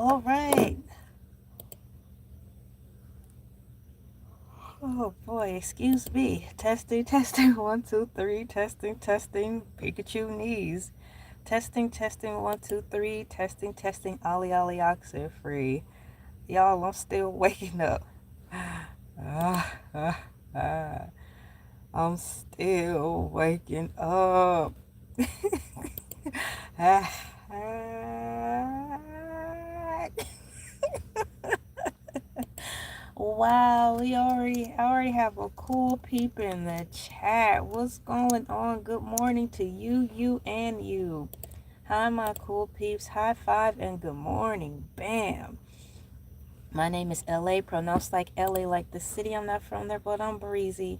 All right. Oh boy, excuse me. Testing, testing, 1, 2, 3. Testing, testing. Pikachu knees. Testing, testing, 1, 2, 3. Testing, testing. Ollie, ollie, oxen free. Y'all, I'm still waking up. Ah, ah, ah. I'm still waking up. Ah, ah. Wow, I already have a cool peep in the chat. What's going on? Good morning to you, you, and you. Hi, my cool peeps. High five and good morning. Bam. My name is LA, pronounced like LA, like the city. I'm not from there, but I'm breezy.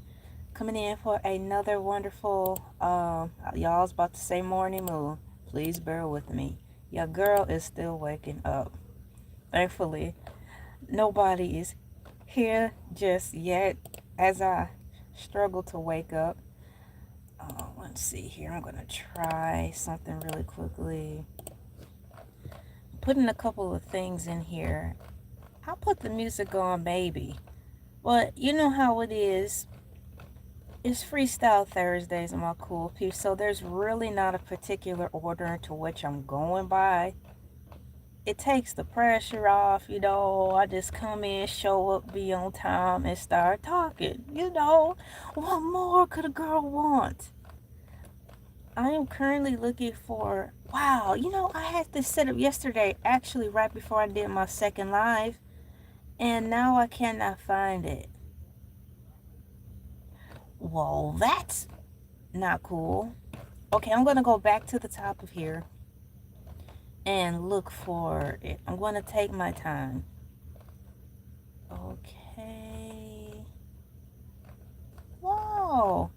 Coming in for another wonderful, y'all was about to say morning moon. Please bear with me. Your girl is still waking up. Thankfully, nobody is here just yet as I struggle to wake up. Let's see here. I'm going to try something really quickly. Putting a couple of things in here. I'll put the music on, baby. But you know how it is. It's Freestyle Thursdays, my cool peeps. So there's really not a particular order into which I'm going by. It takes the pressure off, I just come in, show up, be on time, and start talking. What more could a girl want? I am currently looking for, wow, I had this set up yesterday, actually right before I did my second live, and now I cannot find it. Whoa, that's not cool. Okay, I'm going to go back to the top of here and look for it. I'm going to take my time. Okay. Whoa.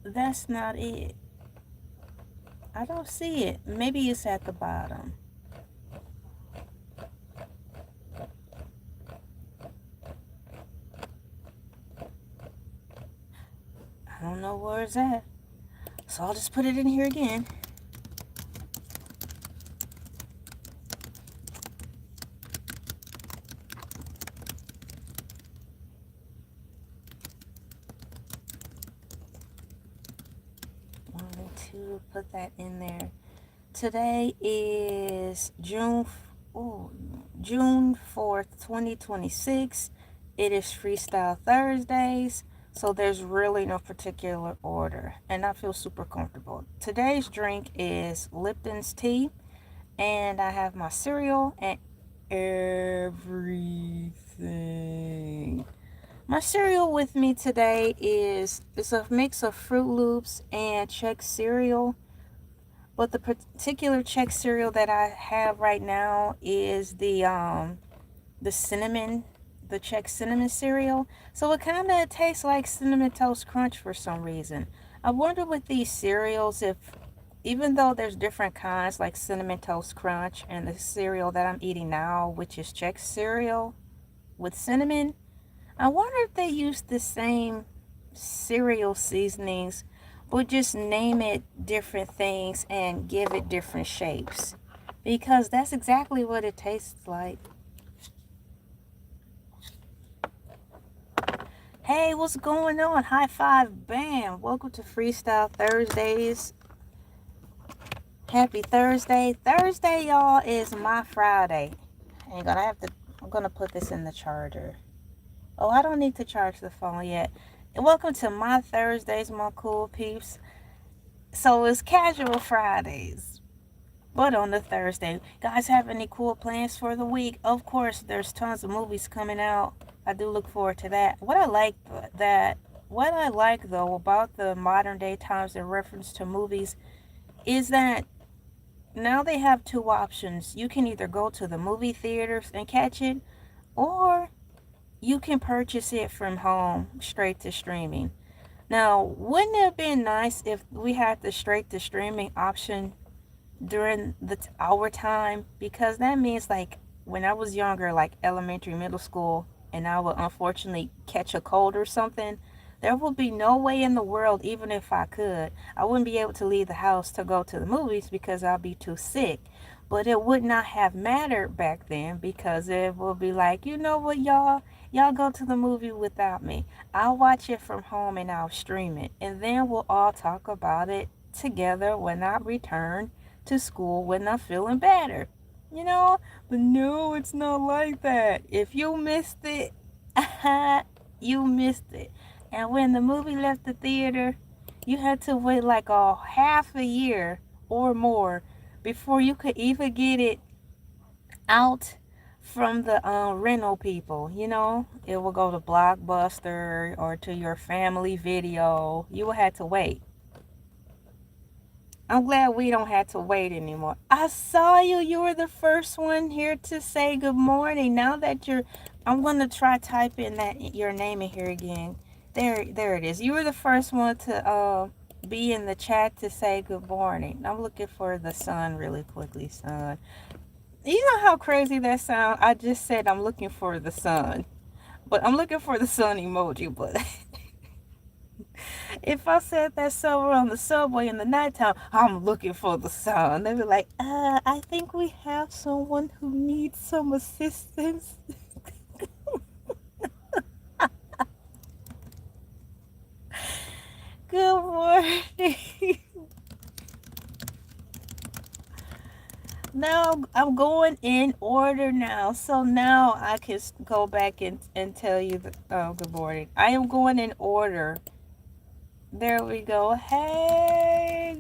That's not it. I don't see it. Maybe it's at the bottom. I don't know where it's at. So I'll just put it in here again. Put that in there. Today is June 4th, 2026. It is Freestyle Thursdays, so there's really no particular order, and I feel super comfortable. Today's drink is Lipton's tea, and I have my cereal and everything. My cereal with me today is a mix of Fruit Loops and Chex cereal. But the particular Chex cereal that I have right now is the cinnamon, the Chex cinnamon cereal. So it kind of tastes like Cinnamon Toast Crunch for some reason. I wonder with these cereals if, even though there's different kinds like Cinnamon Toast Crunch and the cereal that I'm eating now, which is Chex cereal with cinnamon, I wonder if they use the same cereal seasonings, but just name it different things and give it different shapes. Because that's exactly what it tastes like. Hey, what's going on? High five, bam. Welcome to Freestyle Thursdays. Happy Thursday. Thursday, y'all, is my Friday. I'm gonna put this in the charger. Oh, I don't need to charge the phone yet. And welcome to my Thursdays, my cool peeps. So it's casual Fridays, but on the Thursday. Guys, have any cool plans for the week? Of course, there's tons of movies coming out. I do look forward to that. What I like though about the modern day times in reference to movies is that now they have two options. You can either go to the movie theaters and catch it, or you can purchase it from home straight to streaming. Now, wouldn't it have been nice if we had the straight to streaming option during our time? Because that means, like, when I was younger, like elementary, middle school, and I would unfortunately catch a cold or something, There will be no way in the world, even if I could, I wouldn't be able to leave the house to go to the movies because I'll be too sick. But it would not have mattered back then because it will be like, you know what, y'all go to the movie without me. I'll watch it from home and I'll stream it. And then we'll all talk about it together when I return to school when I'm feeling better. You know? But no, it's not like that. If you missed it, you missed it. And when the movie left the theater, you had to wait like a half a year or more before you could even get it out from the rental people. You know, it will go to Blockbuster or to your family video. You will have to wait. I'm glad we don't have to wait anymore. I saw you. You were the first one here to say good morning. Now that I'm going to try typing that your name in here again. There it is. You were the first one to be in the chat to say good morning. I'm looking for the sun really quickly, sun. You know how crazy that sounds? I just said I'm looking for the sun. But I'm looking for the sun emoji, but if I said that somewhere on the subway in the nighttime, I'm looking for the sun. They'd be like, I think we have someone who needs some assistance. Good morning. Now I'm going in order now. So now I can go back and tell you good morning. I am going in order. There we go. Hey,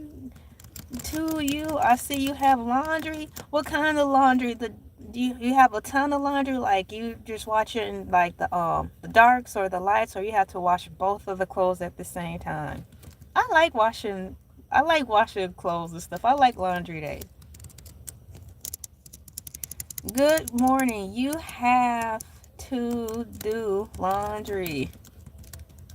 to you. I see you have laundry. What kind of laundry? Do you have a ton of laundry? Like you just watching like the darks or the lights, or you have to wash both of the clothes at the same time? I like washing. I like washing clothes and stuff. I like laundry day. Good morning. You have to do laundry.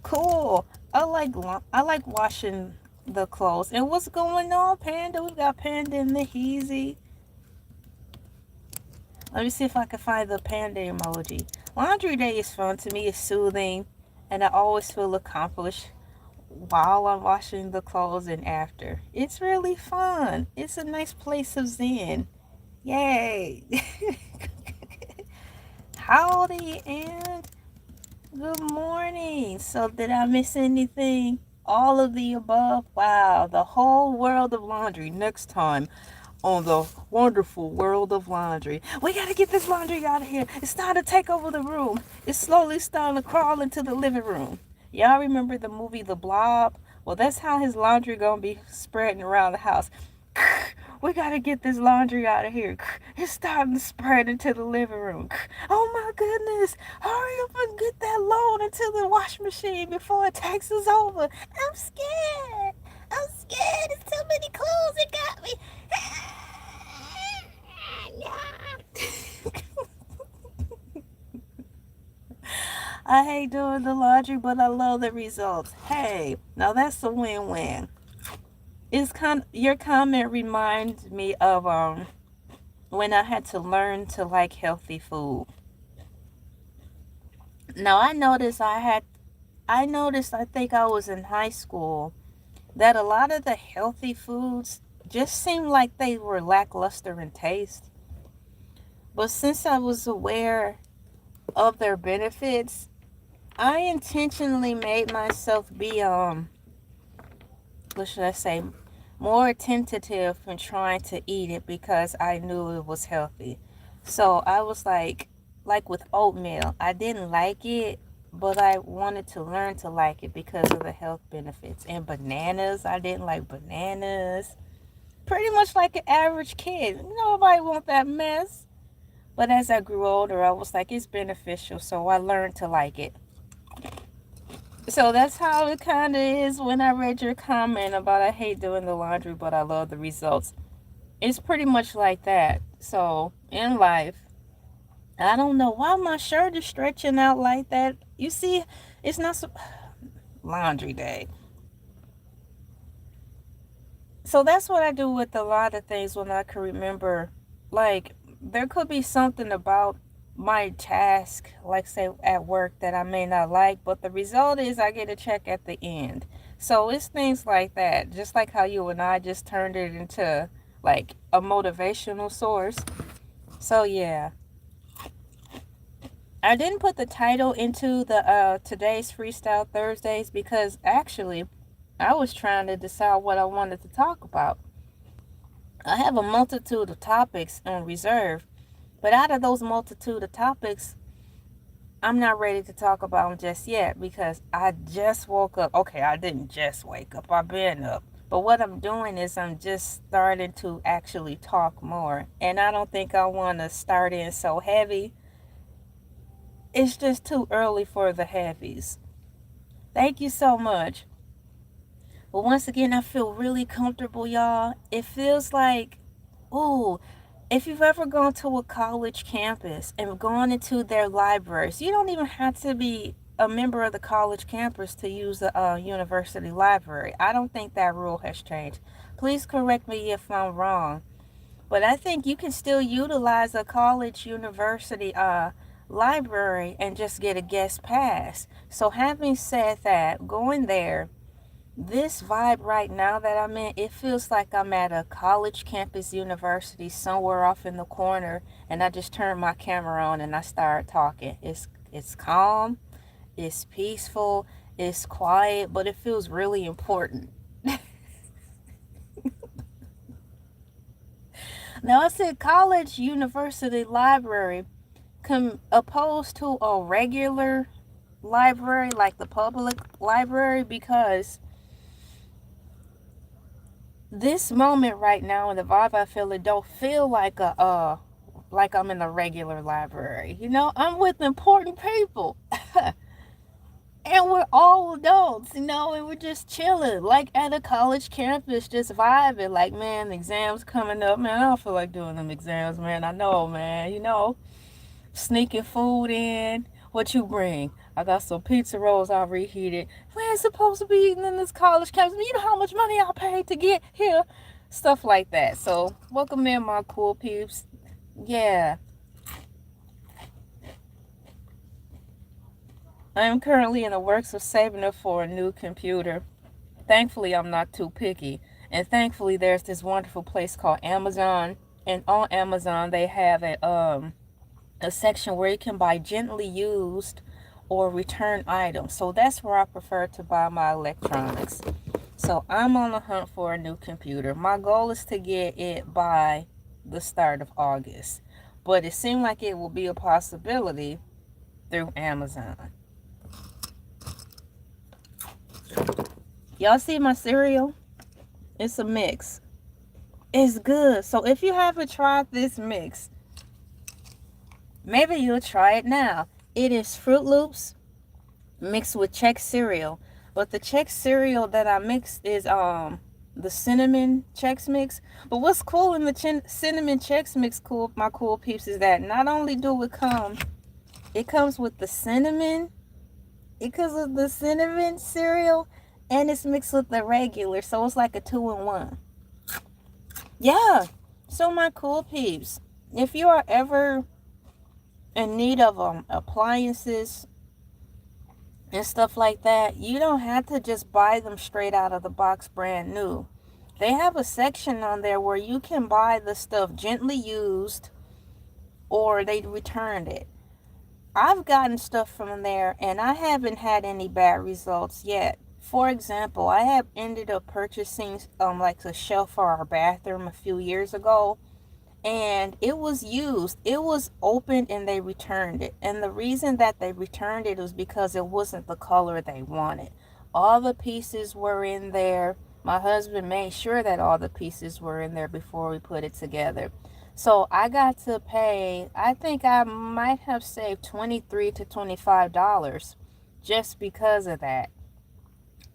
Cool. I like washing the clothes. And what's going on, Panda? We got Panda and the Heezy. Let me see if I can find the panda emoji. Laundry day is fun to me. It's soothing, and I always feel accomplished while I'm washing the clothes and after. It's really fun. It's a nice place of zen. Yay! Howdy and good morning. So did I miss anything? All of the above? Wow, the whole world of laundry next time on the wonderful world of laundry. We gotta get this laundry out of here. It's starting to take over the room. It's slowly starting to crawl into the living room. Y'all remember the movie The Blob? Well, that's how his laundry gonna be spreading around the house. We gotta get this laundry out of here. It's starting to spread into the living room. Oh my goodness. Hurry up and get that load into the wash machine before it takes us over. I'm scared. I'm scared. It's too many clothes. It got me. I hate doing the laundry, but I love the results. Hey, now that's a win-win. Your comment reminds me of when I had to learn to like healthy food. Now I think I was in high school that a lot of the healthy foods just seemed like they were lackluster in taste. But since I was aware of their benefits, I intentionally made myself be what should I say, more tentative in trying to eat it because I knew it was healthy. So I was like with oatmeal, I didn't like it, but I wanted to learn to like it because of the health benefits. And bananas, I didn't like bananas. Pretty much like an average kid. Nobody want that mess. But as I grew older, I was like, it's beneficial, so I learned to like it. So that's how it kind of is when I read your comment about I hate doing the laundry, but I love the results. It's pretty much like that. So in life, I don't know why my shirt is stretching out like that. You see, it's not laundry day. So that's what I do with a lot of things when I can remember. Like, there could be something about my task, like say at work, that I may not like, but the result is I get a check at the end. So it's things like that, just like how you and I just turned it into like a motivational source. So yeah, I didn't put the title into the today's Freestyle Thursdays because actually I was trying to decide what I wanted to talk about. I have a multitude of topics on reserve, but out of those multitude of topics, I'm not ready to talk about them just yet because I just woke up. Okay, I didn't just wake up, I've been up. But what I'm doing is I'm just starting to actually talk more. And I don't think I want to start in so heavy. It's just too early for the heavies. Thank you so much. But once again, I feel really comfortable, y'all. It feels like, ooh, if you've ever gone to a college campus and gone into their libraries, you don't even have to be a member of the college campus to use the university library. I don't think that rule has changed. Please correct me if I'm wrong. But I think you can still utilize a college university library and just get a guest pass. So having said that, going there, this vibe right now that I'm in, it feels like I'm at a college campus university somewhere off in the corner, and I just turn my camera on and I start talking. It's calm, it's peaceful, it's quiet, but it feels really important. Now I said college university library opposed to a regular library like the public library, because this moment right now and the vibe I feel, it don't feel like like I'm in a regular library. You know, I'm with important people. And we're all adults, you know, and we're just chilling, like at a college campus, just vibing. Like, man, the exams coming up, man. I don't feel like doing them exams, man. I know, man. You know, sneaking food in. What you bring? I got some pizza rolls I reheated. We ain't supposed to be eating in this college campus. You know how much money I paid to get here? Stuff like that. So, welcome in, my cool peeps. Yeah. I am currently in the works of saving up for a new computer. Thankfully, I'm not too picky. And thankfully, there's this wonderful place called Amazon. And on Amazon, they have a section where you can buy gently used or return items. So that's where I prefer to buy my electronics. So I'm on the hunt for a new computer. My goal is to get it by the start of August. But it seemed like it will be a possibility through Amazon. Y'all see my cereal? It's a mix. It's good. So if you haven't tried this mix, maybe you'll try it now. It is Fruit Loops mixed with Chex cereal. But the Chex cereal that I mixed is the cinnamon Chex mix. But what's cool in the cinnamon Chex mix, cool, my cool peeps, is that not only do it comes with the cinnamon, it comes with the cinnamon cereal, and it's mixed with the regular, so it's like a 2-in-1. Yeah. So my cool peeps, if you are ever in need of appliances and stuff like that, you don't have to just buy them straight out of the box brand new. They have a section on there where you can buy the stuff gently used or they returned it. I've gotten stuff from there and I haven't had any bad results yet. For example, I have ended up purchasing like a shelf for our bathroom a few years ago, and it was used. It was opened and they returned it. And the reason that they returned it was because it wasn't the color they wanted. All the pieces were in there. My husband made sure that all the pieces were in there before we put it together. So I got to pay, I think I might have saved $23 to $25 just because of that.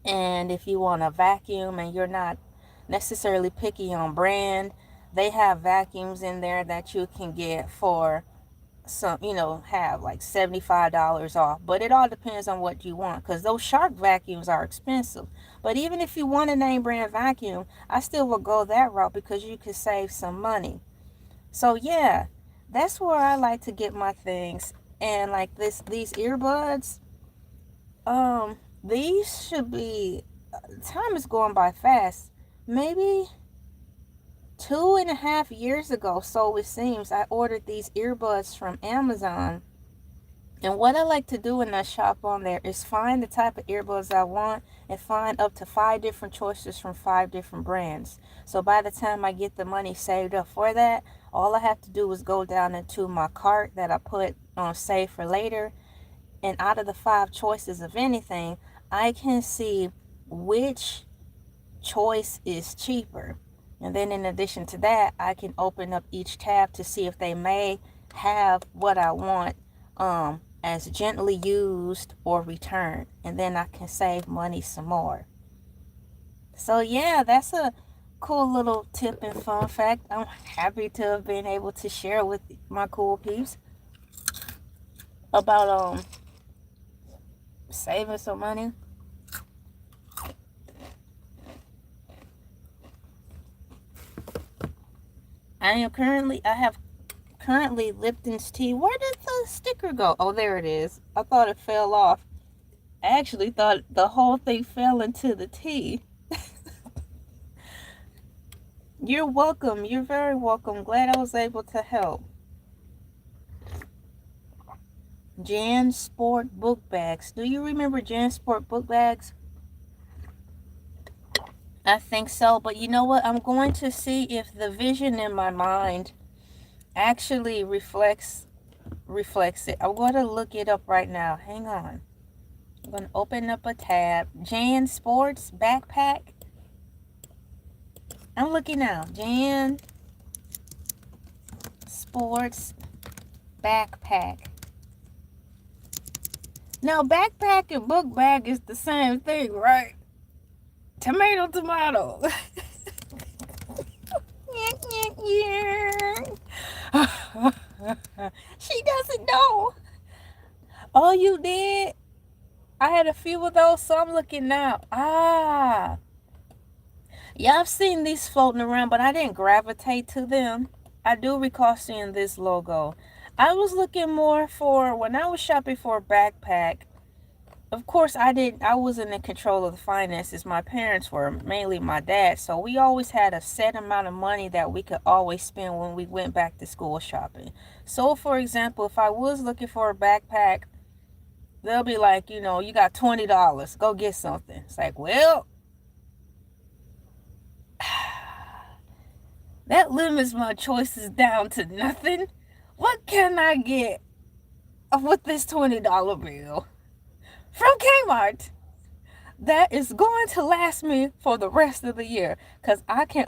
And if you want a vacuum and you're not necessarily picky on brand, they have vacuums in there that you can get for some, have like $75 off. But it all depends on what you want, because those Shark vacuums are expensive. But even if you want a name brand vacuum, I still will go that route because you could save some money. So yeah, that's where I like to get my things. And like these earbuds, these should be, time is going by fast. Maybe 2.5 years ago, so it seems, I ordered these earbuds from Amazon. And what I like to do when I shop on there is find the type of earbuds I want and find up to 5 different choices from 5 different brands. So by the time I get the money saved up for that, all I have to do is go down into my cart that I put on save for later. And out of the 5 choices of anything, I can see which choice is cheaper. And then in addition to that, I can open up each tab to see if they may have what I want as gently used or returned. And then I can save money some more. So yeah, that's a cool little tip and fun fact. I'm happy to have been able to share with my cool peeps about saving some money. I have currently Lipton's tea. Where did the sticker go? Oh, there it is. I thought it fell off. I actually thought the whole thing fell into the tea. You're welcome. You're very welcome. Glad I was able to help. Jan Sport book bags. Do you remember Jan Sport book bags? I think so, but you know what? I'm going to see if the vision in my mind actually reflects it. I'm going to look it up right now. Hang on. I'm going to open up a tab. Jan Sports backpack. I'm looking now. Jan Sports backpack. Now, backpack and book bag is the same thing, right? Tomato, tomato. She doesn't know. Oh, you did? I had a few of those, so I'm looking now. Yeah, I've seen these floating around, but I didn't gravitate to them. I do recall seeing this logo. I was looking more for, when I was shopping for a backpack, of course, I wasn't in control of the finances. My parents were, mainly my dad. So we always had a set amount of money that we could always spend when we went back to school shopping. So, for example, if I was looking for a backpack, they'll be like, you got $20. Go get something. It's like, well, that limits my choices down to nothing. What can I get with this $20 bill from Kmart that is going to last me for the rest of the year? Because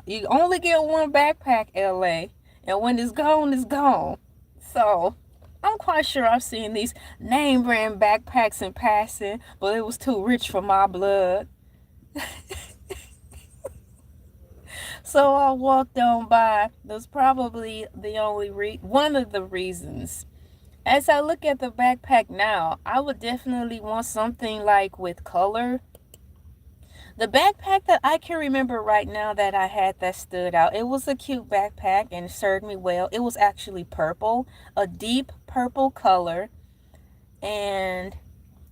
you only get one backpack, LA, and when it's gone, it's gone. So I'm quite sure I've seen these name brand backpacks in passing, but it was too rich for my blood. So I walked on by. That's probably the only one of the reasons. As I look at the backpack now, I would definitely want something like with color. The backpack that I can remember right now that I had that stood out, it was a cute backpack and served me well. It was actually purple, a deep purple color. And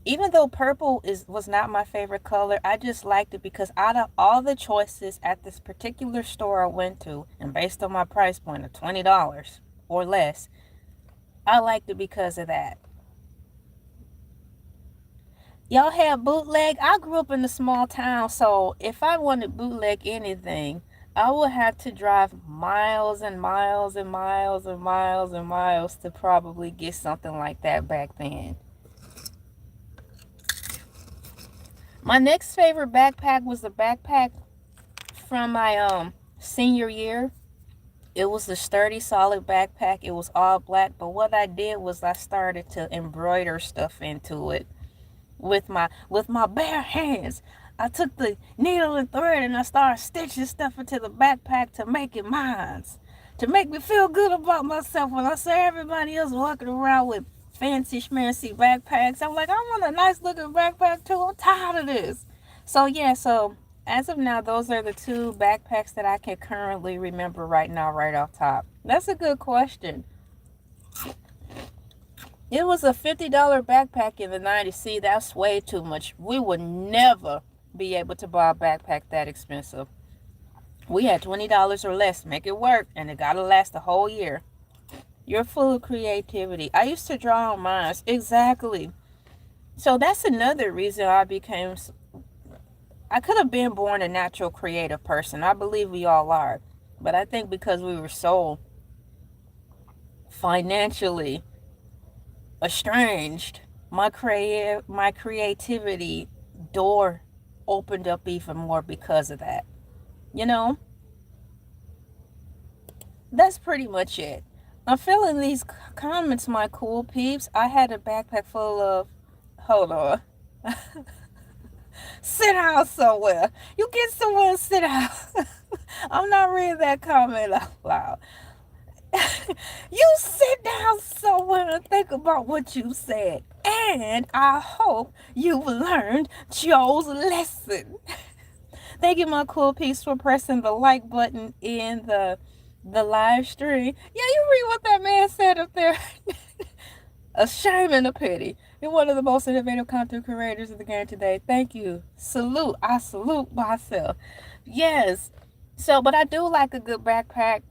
even though purple was not my favorite color, I just liked it because out of all the choices at this particular store I went to, and based on my price point of $20 or less, I liked it because of that. Y'all have bootleg? I grew up in a small town, so if I wanted bootleg anything, I would have to drive miles and miles and miles and miles and miles to probably get something like that back then. My next favorite backpack was the backpack from my senior year. It was a sturdy, solid backpack. It was all black, but what I did was I started to embroider stuff into it with my bare hands. I took the needle and thread and I started stitching stuff into the backpack to make it mine, to make me feel good about myself. When I saw everybody else walking around with fancy schmancy backpacks, I'm like, I want a nice looking backpack too. I'm tired of this. So yeah, as of now, those are the 2 backpacks that I can currently remember right now, right off top. That's a good question. It was a $50 backpack in the 90s. See, that's way too much. We would never be able to buy a backpack that expensive. We had $20 or less to make it work, and it gotta last the whole year. You're full of creativity. I used to draw on mine. Exactly. So that's another reason I could have been born a natural creative person. I believe we all are. But I think because we were so financially estranged, my creativity door opened up even more because of that. You know, that's pretty much it. I'm feeling these comments, my cool peeps. I had a backpack full of, hold on, sit down somewhere. You get somewhere and sit down. I'm not reading that comment out loud. You sit down somewhere and think about what you said. And I hope you've learned Joe's lesson. Thank you, my cool peeps, for pressing the like button in the live stream. Yeah, you read what that man said up there. A shame and a pity. You're one of the most innovative content creators of the game today. Thank you. Salute. I salute myself. Yes. So, but I do like a good backpack.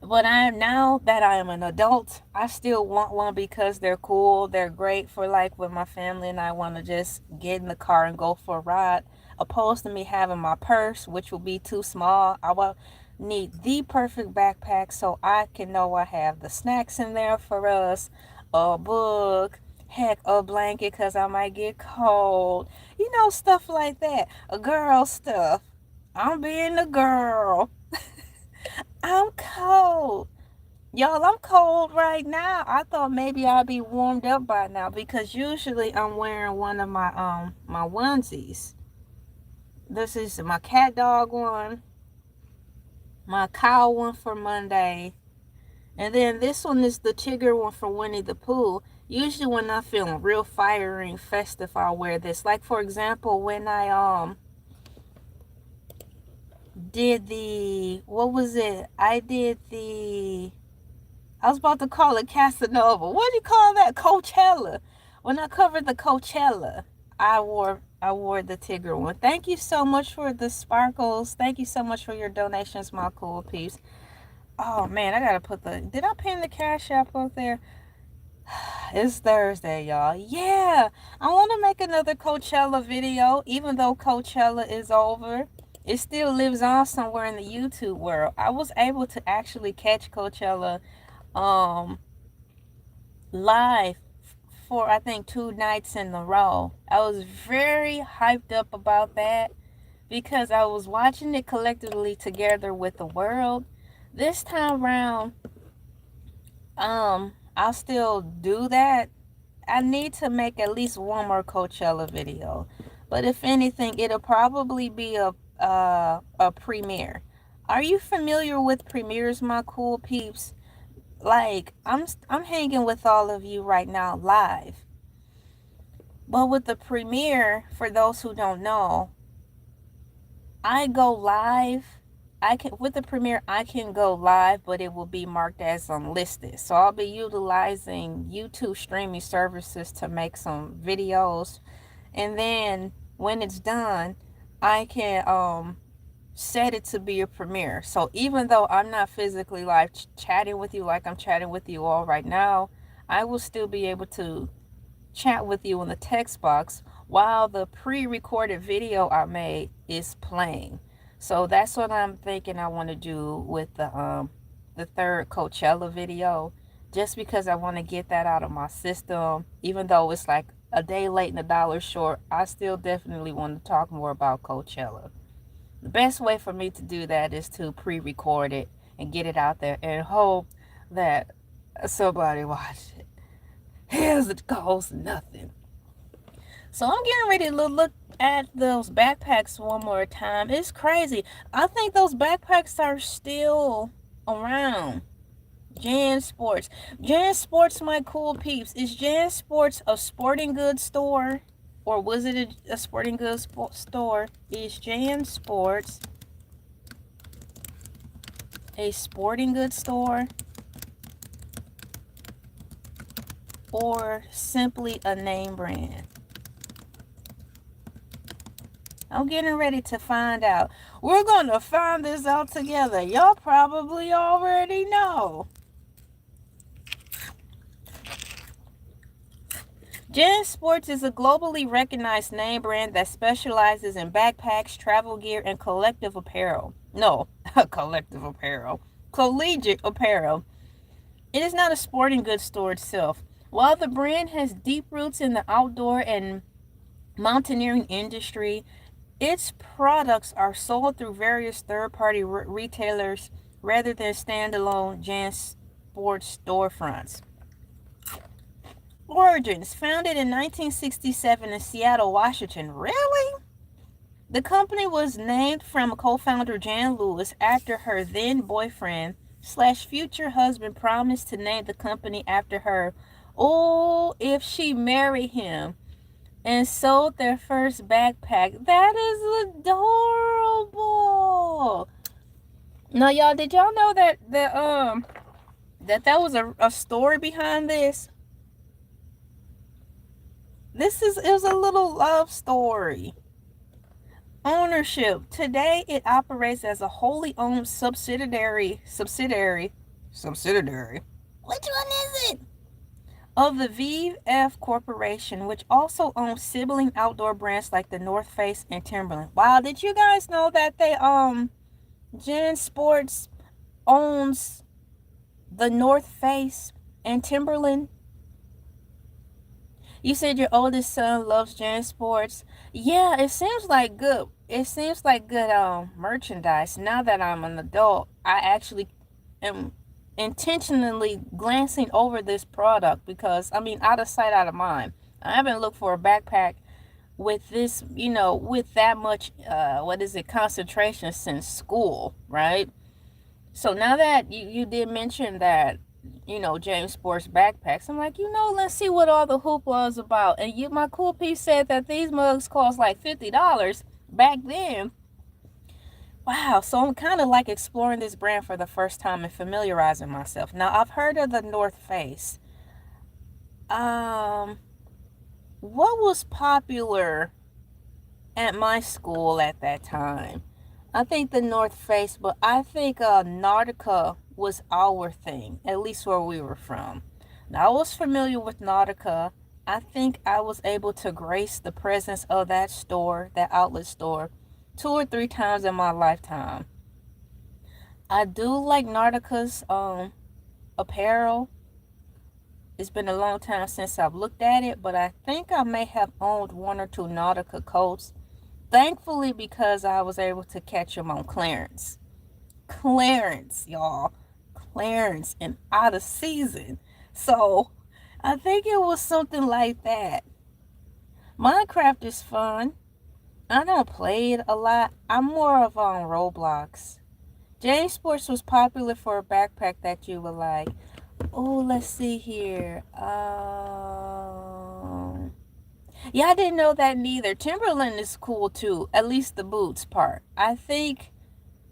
But now that I am an adult, I still want one because they're cool. They're great for like when my family and I want to just get in the car and go for a ride. Opposed to me having my purse, which will be too small. I will need the perfect backpack so I can know I have the snacks in there for us, a book, heck, a blanket because I might get cold. You know, stuff like that. A girl stuff. I'm being a girl. I'm cold. Y'all, I'm cold right now. I thought maybe I'd be warmed up by now because usually I'm wearing one of my onesies. This is my cat dog one, my cow one for Monday, and then this one is the Tigger one for Winnie the Pooh. Usually when I'm feeling real fiery and festive, I'll wear this. Like for example, when I did the, what was it? I was about to call it Casanova. What do you call that? Coachella. When I covered the Coachella, I wore the Tigger one. Thank you so much for the sparkles. Thank you so much for your donations, my cool peeps. Oh man, I gotta put did I pin the Cash App up there? It's Thursday, y'all. Yeah, I want to make another Coachella video, even though Coachella is over. It still lives on somewhere in the YouTube world. I was able to actually catch Coachella live for I think 2 nights in a row. I was very hyped up about that because I was watching it collectively together with the world. This time around, I'll still do that. I need to make at least one more Coachella video, but if anything, it'll probably be a premiere. Are you familiar with premieres, my cool peeps? Like I'm hanging with all of you right now live, but with the premiere, for those who don't know, I go live. I can with the premiere I can go live, but it will be marked as unlisted. So I'll be utilizing YouTube streaming services to make some videos, and then when it's done, I can set it to be a premiere. So even though I'm not physically live chatting with you like I'm chatting with you all right now, I will still be able to chat with you in the text box while the pre-recorded video I made is playing. So that's what I'm thinking I want to do with the third Coachella video, just because I want to get that out of my system. Even though it's like a day late and a dollar short, I still definitely want to talk more about Coachella. The best way for me to do that is to pre-record it and get it out there and hope that somebody watch it. Here's it goes nothing. So I'm getting ready to look at those backpacks one more time. It's crazy. I think those backpacks are still around. Jan Sports. Jan Sports, my cool peeps. Is Jan Sports a sporting goods store? Or was it a sporting goods store? Is Jan Sports a sporting goods store? or simply a name brand? I'm getting ready to find out. We're going to find this out together. Y'all probably already know. JanSports is a globally recognized name brand that specializes in backpacks, travel gear, and collective apparel. No, collective apparel. Collegiate apparel. It is not a sporting goods store itself. While the brand has deep roots in the outdoor and mountaineering industry, its products are sold through various third-party retailers rather than standalone JanSports storefronts. Origins. Founded in 1967 in Seattle, Washington. Really? The company was named from co-founder Jan Lewis after her then boyfriend / future husband promised to name the company after her. Oh, if she married him. And sold their first backpack. That is adorable. Now, y'all, did y'all know that was a story behind this? It was a little love story. Ownership. Today, it operates as a wholly owned subsidiary. Which one is it? Of the VIDS Corporation, which also owns sibling outdoor brands like the North Face and Timberland. Wow, did you guys know that JanSports owns the North Face and Timberland? You said your oldest son loves JanSports. Yeah, it seems like good. It seems like good merchandise. Now that I'm an adult, I actually am intentionally glancing over this product because, out of sight, out of mind. I haven't looked for a backpack with this, with that much, concentration since school, right? So now that you did mention that, JanSports backpacks, I'm like, let's see what all the hoopla is about. And my cool piece said that these mugs cost like $50 back then. Wow, so I'm kind of like exploring this brand for the first time and familiarizing myself. Now, I've heard of the North Face. What was popular at my school at that time? I think the North Face, but I think Nautica was our thing, at least where we were from. Now, I was familiar with Nautica. I think I was able to grace the presence of that store, that outlet store, 2 or 3 times in my lifetime. I do like Nautica's apparel. It's been a long time since I've looked at it, but I think I may have owned 1 or 2 Nautica coats. Thankfully, because I was able to catch them on clearance. Clearance, y'all. Clearance and out of season. So, I think it was something like that. Minecraft is fun. I don't play it a lot. I'm more of on Roblox. JanSports was popular for a backpack that you would like. Oh, let's see here. Yeah, I didn't know that neither. Timberland is cool too, at least the boots part. I think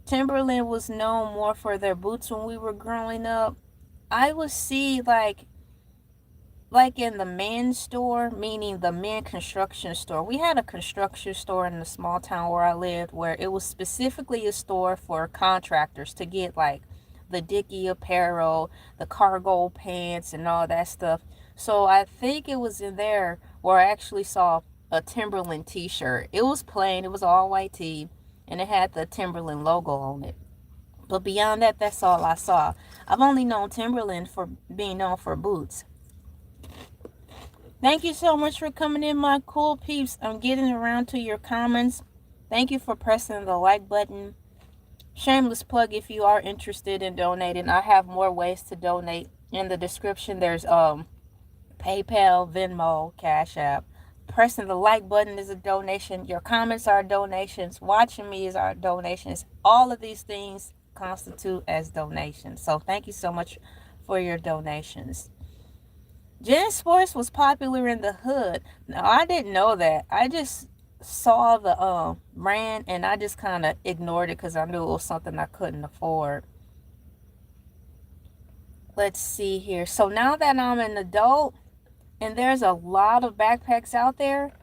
Timberland was known more for their boots when we were growing up. I would see like in the men's store, meaning the men construction store. We had a construction store in the small town where I lived where it was specifically a store for contractors to get like the Dickie apparel, the cargo pants, and all that stuff. So I think it was in there where I actually saw a Timberland t-shirt. It was plain, it was all white tee, and it had the Timberland logo on it. But beyond that, that's all I saw. I've only known Timberland for being known for boots. Thank you so much for coming in, my cool peeps. I'm getting around to your comments. Thank you for pressing the like button. Shameless plug, if you are interested in donating, I have more ways to donate. In the description, there's PayPal, Venmo, Cash App. Pressing the like button is a donation. Your comments are donations. Watching me is our donations. All of these things constitute as donations. So thank you so much for your donations. JanSports was popular in the hood. Now, I didn't know that. I just saw the brand and I just kind of ignored it because I knew it was something I couldn't afford. Let's see here. So now that I'm an adult, and there's a lot of backpacks out there,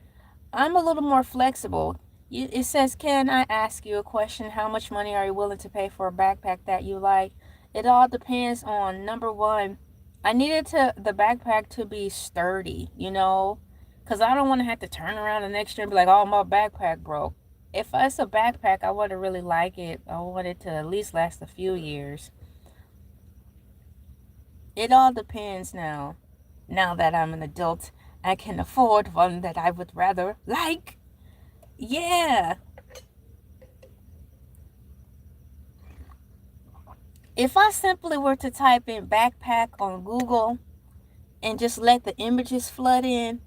I'm a little more flexible. It says, can I ask you a question? How much money are you willing to pay for a backpack that you like? It all depends on, number one, I needed the backpack to be sturdy, because I don't want to have to turn around the next year and be like, oh, my backpack broke. If it's a backpack, I want to really like it. I want it to at least last a few years. It all depends now. Now that I'm an adult, I can afford one that I would rather like. Yeah. If I simply were to type in backpack on Google and just let the images flood in,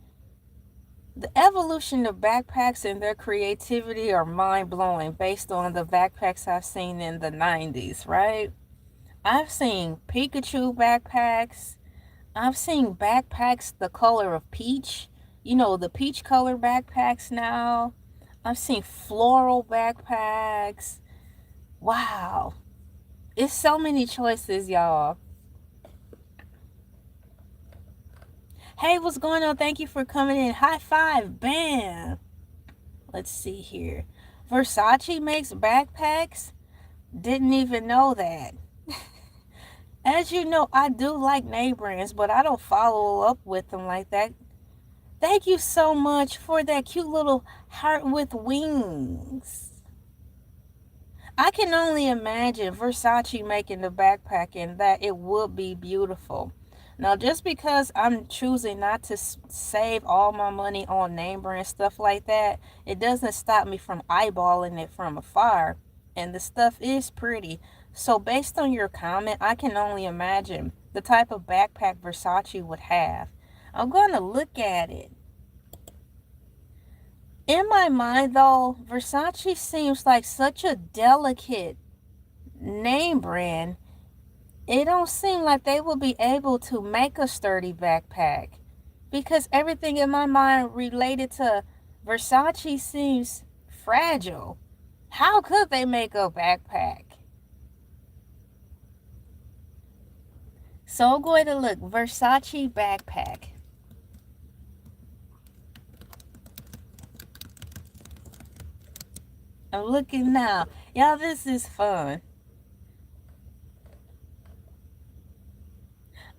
the evolution of backpacks and their creativity are mind-blowing based on the backpacks I've seen in the 90s, right? I've seen Pikachu backpacks. I've seen backpacks the color of peach. The peach color backpacks now. I've seen floral backpacks. Wow. It's so many choices, y'all. Hey, what's going on? Thank you for coming in. High five. Bam. Let's see here. Versace makes backpacks? Didn't even know that. As you know, I do like name brands, but I don't follow up with them like that. Thank you so much for that cute little heart with wings. I can only imagine Versace making the backpack and that it would be beautiful. Now, just because I'm choosing not to save all my money on name brand stuff like that, it doesn't stop me from eyeballing it from afar. And the stuff is pretty. So based on your comment, I can only imagine the type of backpack Versace would have. I'm going to look at it. In my mind, though, Versace seems like such a delicate name brand. It don't seem like they will be able to make a sturdy backpack, because everything in my mind related to Versace seems fragile. How could they make a backpack? So I'm going to look, Versace backpack. I'm looking now. Y'all, this is fun.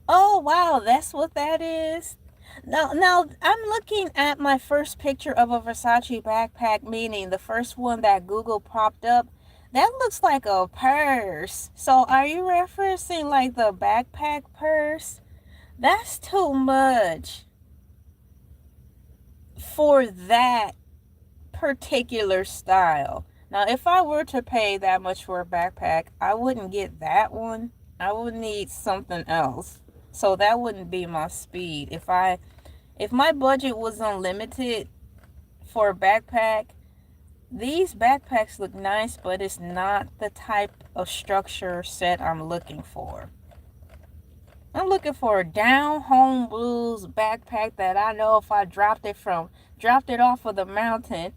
Oh, wow, that's what that is? Now, I'm looking at my first picture of a Versace backpack, meaning the first one that Google popped up. That looks like a purse. So are you referencing like the backpack purse? That's too much for that particular style. Now, if I were to pay that much for a backpack, I wouldn't get that one. I would need something else. So that wouldn't be my speed. If my budget was unlimited for a backpack, these backpacks look nice, but it's not the type of structure set I'm looking for. I'm looking for a down home blues backpack that I know if I dropped it off of the mountain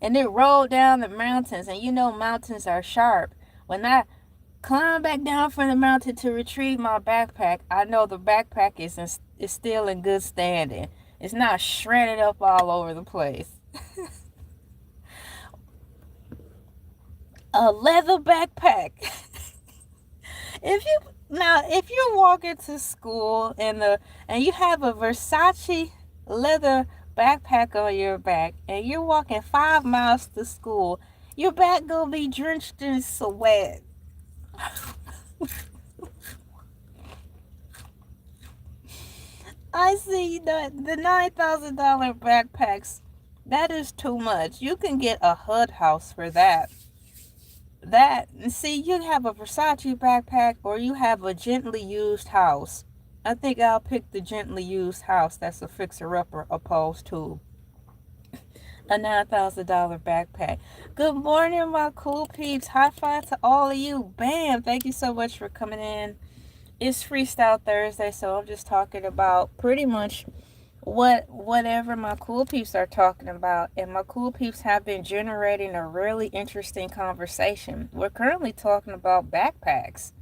and it rolled down the mountains, and mountains are sharp. When I climb back down from the mountain to retrieve my backpack, I know the backpack is still in good standing. It's not shredded up all over the place. A leather backpack. If you're walking to school and you have a Versace leather backpack on your back and you're walking 5 miles to school, your back gonna be drenched in sweat. I see that the $9,000 backpacks, that is too much. You can get a HUD house for that. See, you have a Versace backpack or you have a gently used house. I think I'll pick the gently used house that's a fixer-upper opposed to a $9,000 backpack. Good morning, my cool peeps. High five to all of you. Bam! Thank you so much for coming in. It's Freestyle Thursday, so I'm just talking about pretty much whatever my cool peeps are talking about, and my cool peeps have been generating a really interesting conversation. We're currently talking about backpacks,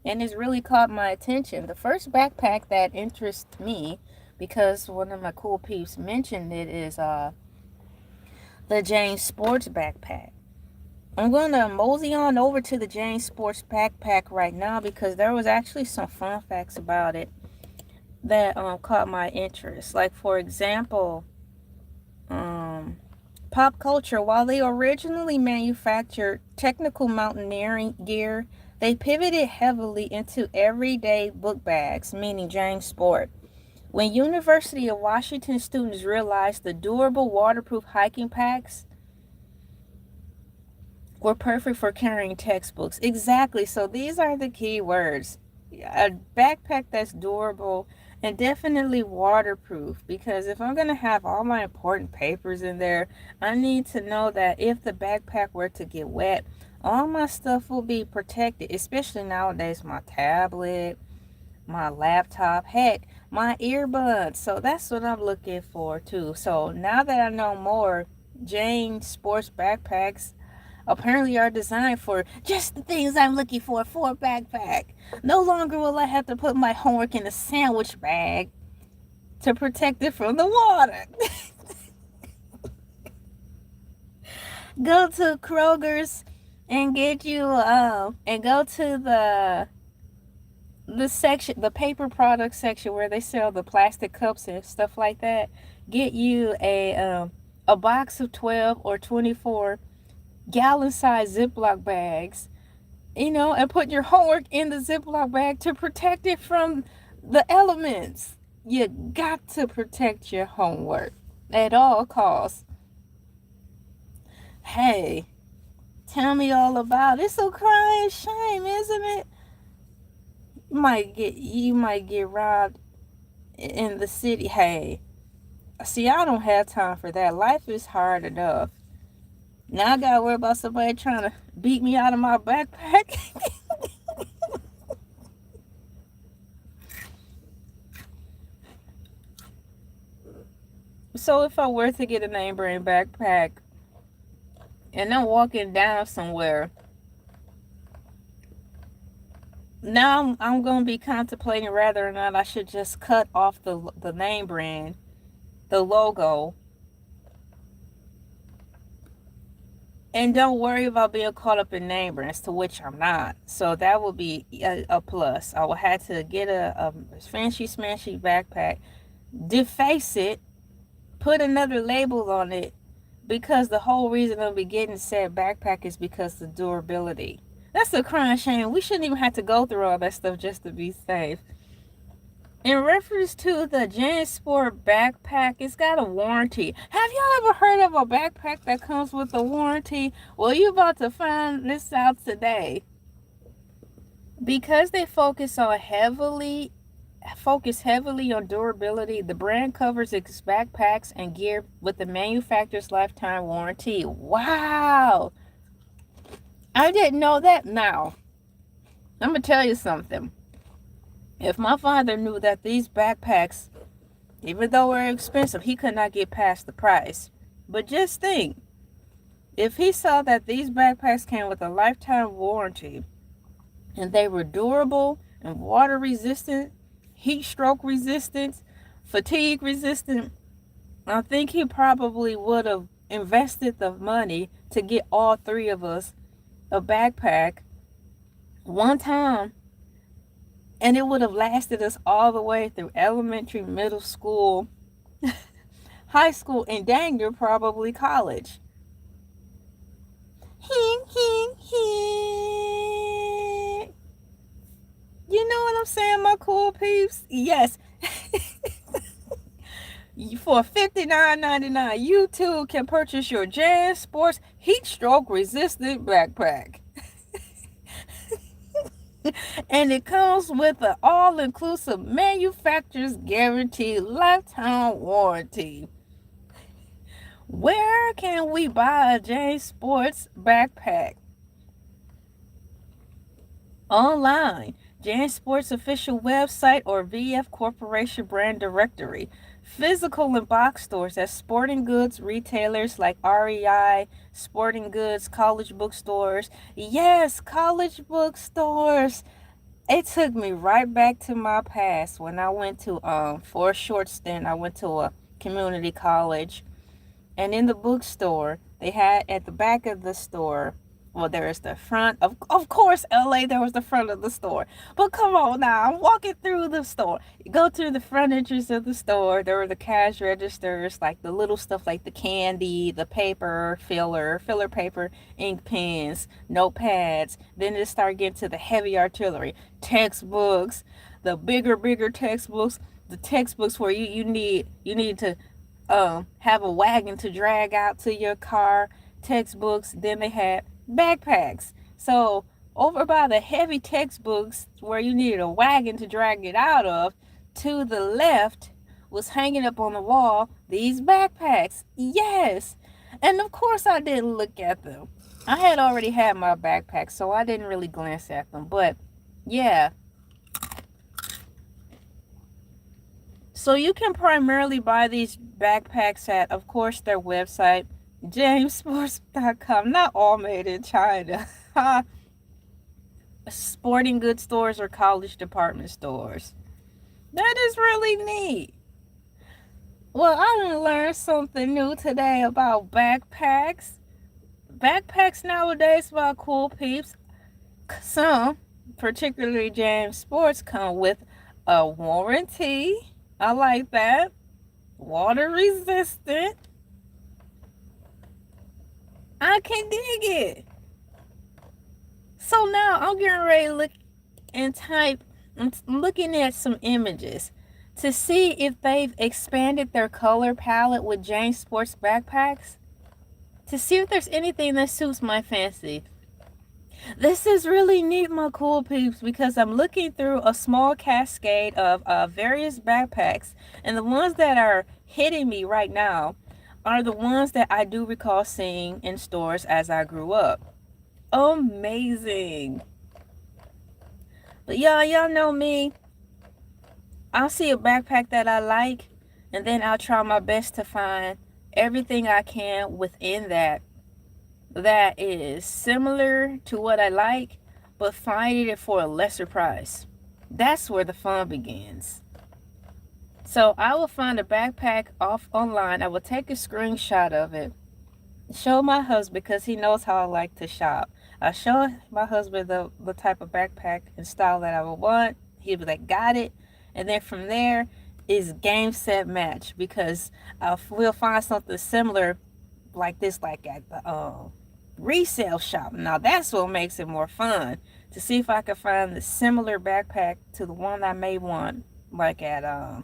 and it's really caught my attention. The first backpack that interests me because one of my cool peeps mentioned it, is the James Sports backpack. I'm going to mosey on over to the James Sports backpack right now because there was actually some fun facts about it that caught my interest. Like, for example, pop culture. While they originally manufactured technical mountaineering gear, they pivoted heavily into everyday book bags, meaning James Sport. When University of Washington students realized the durable, waterproof hiking packs were perfect for carrying textbooks. Exactly. So these are the key words. A backpack that's durable and definitely waterproof, because if I'm going to have all my important papers in there, I need to know that if the backpack were to get wet, all my stuff will be protected, especially nowadays, my tablet, my laptop, heck, my earbuds. So that's what I'm looking for too. So now that I know more, Jane Sports backpacks apparently are designed for just the things I'm looking for a backpack. No longer will I have to put my homework in a sandwich bag to protect it from the water. Go to Kroger's and get you and go to the section, the paper product section where they sell the plastic cups and stuff like that. Get you a box of 12 or 24 gallon size Ziploc bags, and put your homework in the Ziploc bag to protect it from the elements. You got to protect your homework at all costs. Hey, tell me all about it. It's a crying shame, isn't it? You might get robbed in the city. Hey, see, I don't have time for that. Life is hard enough. Now I gotta worry about somebody trying to beat me out of my backpack. So if I were to get a name brand backpack and I'm walking down somewhere, now I'm going to be contemplating whether or not I should just cut off the name brand, the logo, and don't worry about being caught up in name brands, to which I'm not. So that would be a plus. I would have to get a fancy smashy backpack, deface it, put another label on it, because the whole reason I'll be getting said backpack is because the durability. That's a crying shame. We shouldn't even have to go through all that stuff just to be safe. In reference to the JanSport backpack, it's got a warranty. Have y'all ever heard of a backpack that comes with a warranty? Well, you're about to find this out today. Because they focus heavily on durability, the brand covers its backpacks and gear with the manufacturer's lifetime warranty. Wow! I didn't know that. Now, I'm going to tell you something. If my father knew that these backpacks, even though they're expensive, he could not get past the price. But just think, if he saw that these backpacks came with a lifetime warranty and they were durable and water resistant, heat stroke resistant, fatigue resistant, I think he probably would have invested the money to get all three of us a backpack one time, and it would have lasted us all the way through elementary, middle school, high school, and dang near probably college. You know what I'm saying, my cool peeps? Yes. For $59.99, you too can purchase your JanSports heat stroke resistant backpack. And it comes with an all-inclusive manufacturer's guaranteed lifetime warranty. Where can we buy a JanSports backpack? Online, JanSports official website or VF Corporation brand directory. Physical and box stores at sporting goods retailers like REI, sporting goods, college bookstores. Yes, college bookstores. It took me right back to my past when I went to for a short stint. I went to a community college, and in the bookstore they had at the back of the store, well, there's the front of course, LA, there was the front of the store, but come on now, I'm walking through the store. You go through the front entrance of the store, there were the cash registers, like the little stuff like the candy, the paper, filler paper, ink pens, notepads. Then it started getting to the heavy artillery, textbooks, the bigger textbooks, the textbooks where you need to have a wagon to drag out to your car, textbooks. Then they had backpacks. So over by the heavy textbooks where you needed a wagon to drag it out of, to the left was hanging up on the wall these backpacks. Yes. And of course I didn't look at them. I had already had my backpack, so I didn't really glance at them. But yeah, so you can primarily buy these backpacks at, of course, their website, jamesports.com. Not all made in China. Sporting goods stores or college department stores. That is really neat. Well, I done learned something new today about backpacks. Backpacks nowadays, by cool peeps, some, particularly James Sports, come with a warranty. I like that. Water resistant. I can dig it. So now I'm getting ready to look and type. I'm looking at some images to see if they've expanded their color palette with James Sports backpacks, to see if there's anything that suits my fancy. This is really neat, my cool peeps, because I'm looking through a small cascade of various backpacks, and the ones that are hitting me right now are the ones that I do recall seeing in stores as I grew up. Amazing. But y'all know me. I'll see a backpack that I like, and then I'll try my best to find everything I can within that is similar to what I like, but finding it for a lesser price. That's where the fun begins. So I will find a backpack off online. I will take a screenshot of it, show my husband, because he knows how I like to shop. I'll show my husband the type of backpack and style that I would want. He'll be like, got it. And then from there is game, set, match, because we'll find something similar like this, like at the resale shop. Now that's what makes it more fun, to see if I can find the similar backpack to the one I may want, like at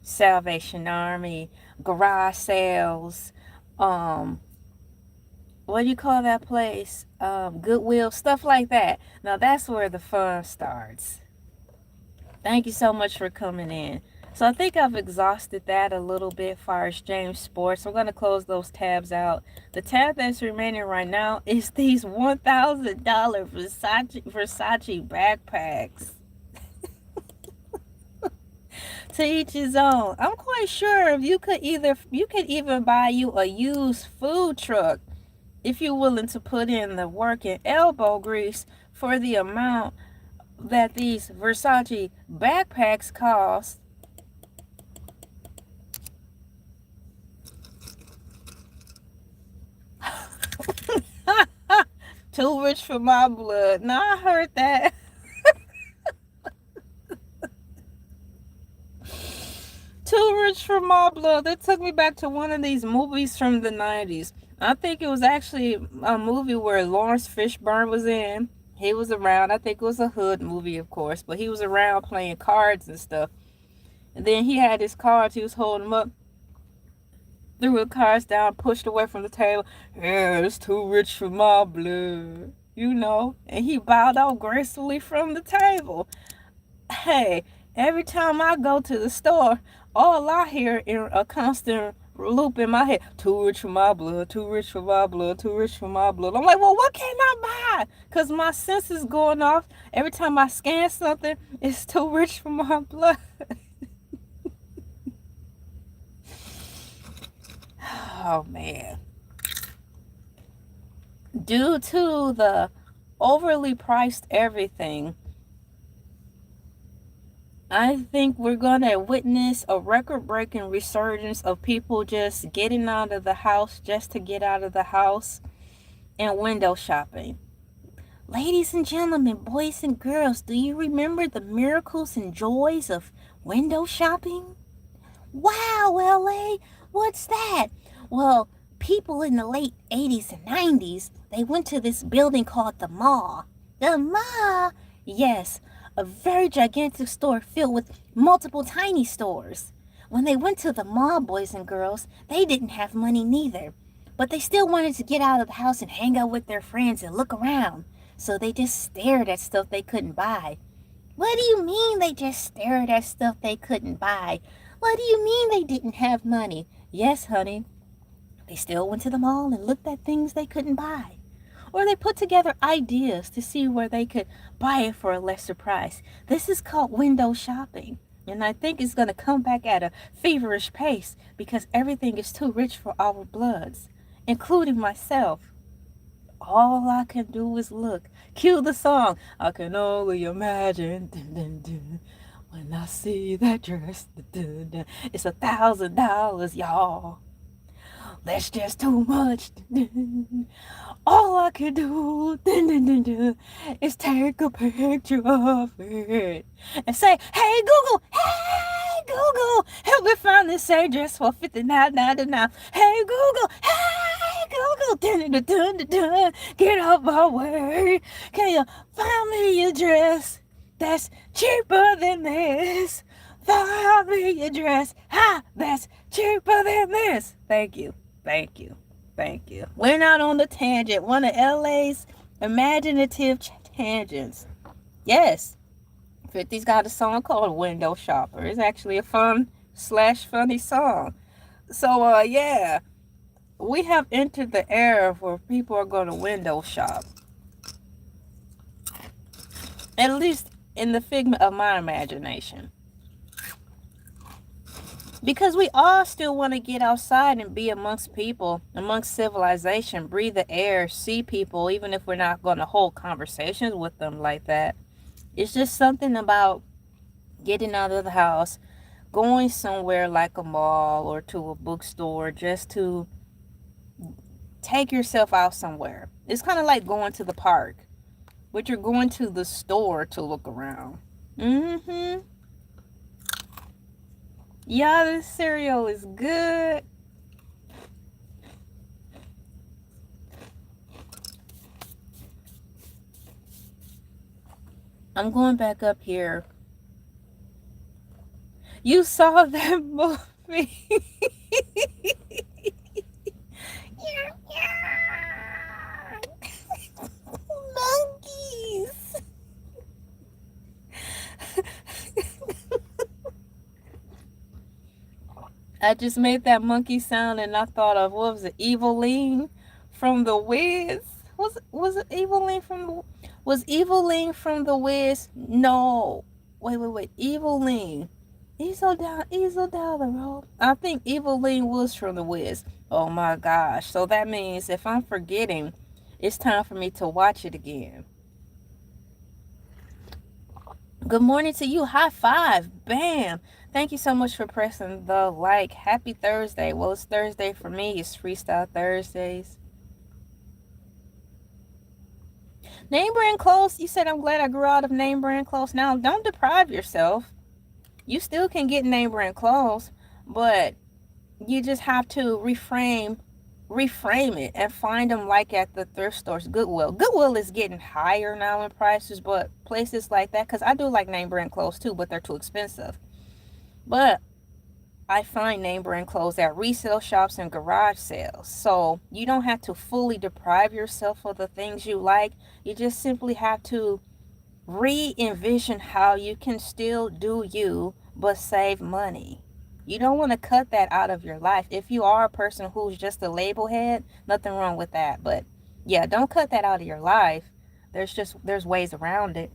Salvation Army, garage sales, what do you call that place, Goodwill, stuff like that. Now that's where the fun starts. Thank you so much for coming in. So I think I've exhausted that a little bit as far as James Sports. I'm going to close those tabs out. The tab that's remaining right now is these $1,000 Versace backpacks. To each his own. I'm quite sure you could even buy you a used food truck if you're willing to put in the work and elbow grease for the amount that these Versace backpacks cost. Too rich for my blood. Now I heard that. Too rich for my blood. That took me back to one of these movies from the 90s. I think it was actually a movie where Lawrence Fishburne was in. He was around. I think it was a hood movie, of course, but he was around playing cards and stuff. And then he had his cards. He was holding them up, threw the cards down, pushed away from the table. Yeah, it's too rich for my blood, you know. And he bowed out gracefully from the table. Hey, every time I go to the store, all I hear in a constant loop in my head, too rich for my blood, too rich for my blood, too rich for my blood. I'm like, well, what can I buy? Because my sense is going off. Every time I scan something, it's too rich for my blood. Oh, man. Due to the overly priced everything, I think we're going to witness a record-breaking resurgence of people just getting out of the house just to get out of the house and window shopping. Ladies and gentlemen, boys and girls, do you remember the miracles and joys of window shopping? Wow, LA, what's that? Well, people in the late 80s and 90s, they went to this building called the mall. The mall? Yes, a very gigantic store filled with multiple tiny stores. When they went to the mall, boys and girls, they didn't have money neither. But they still wanted to get out of the house and hang out with their friends and look around. So they just stared at stuff they couldn't buy. What do you mean they just stared at stuff they couldn't buy? What do you mean they didn't have money? Yes, honey. They still went to the mall and looked at things they couldn't buy. Or they put together ideas to see where they could buy it for a lesser price. This is called window shopping. And I think it's going to come back at a feverish pace because everything is too rich for our bloods, including myself. All I can do is look. Cue the song. I can only imagine. Dun, dun, dun, when I see that dress. Dun, dun, dun. It's $1,000, y'all. That's just too much. All I can do is take a picture of it and say, hey Google, help me find this same dress for $59.99. Hey Google, get out my way. Can you find me a dress that's cheaper than this? Find me a dress, that's cheaper than this. Thank you. We're not on the tangent. One of LA's imaginative tangents. Yes, 50's got a song called Window Shopper. It's actually a fun/funny song. So, yeah, we have entered the era where people are going to window shop. At least in the figment of my imagination. Because we all still want to get outside and be amongst people, amongst civilization, breathe the air, see people, even if we're not going to hold conversations with them like that. It's just something about getting out of the house, going somewhere like a mall or to a bookstore just to take yourself out somewhere. It's kind of like going to the park, but you're going to the store to look around. Yeah, this cereal is good. I'm going back up here. You saw that movie. Monkeys. I just made that monkey sound and I thought of, what was it, Eveline from the VIDS? Was it Eveline from the... Was Eveline from the VIDS? No. Wait. Eveline. Easel down the road. I think Eveline was from the VIDS. Oh my gosh. So that means if I'm forgetting, it's time for me to watch it again. Good morning to you. High five. Bam. Thank you so much for pressing the like. Happy Thursday. Well, it's Thursday for me. It's Freestyle Thursdays. Name brand clothes. You said I'm glad I grew out of name brand clothes. Now, don't deprive yourself. You still can get name brand clothes, but you just have to reframe it and find them like at the thrift stores. Goodwill is getting higher now in prices, but places like that, because I do like name brand clothes too, but they're too expensive. But I find name brand clothes at resale shops and garage sales. So you don't have to fully deprive yourself of the things you like. You just simply have to re-envision how you can still do you, but save money. You don't want to cut that out of your life. If you are a person who's just a label head, nothing wrong with that. But yeah, don't cut that out of your life. There's ways around it.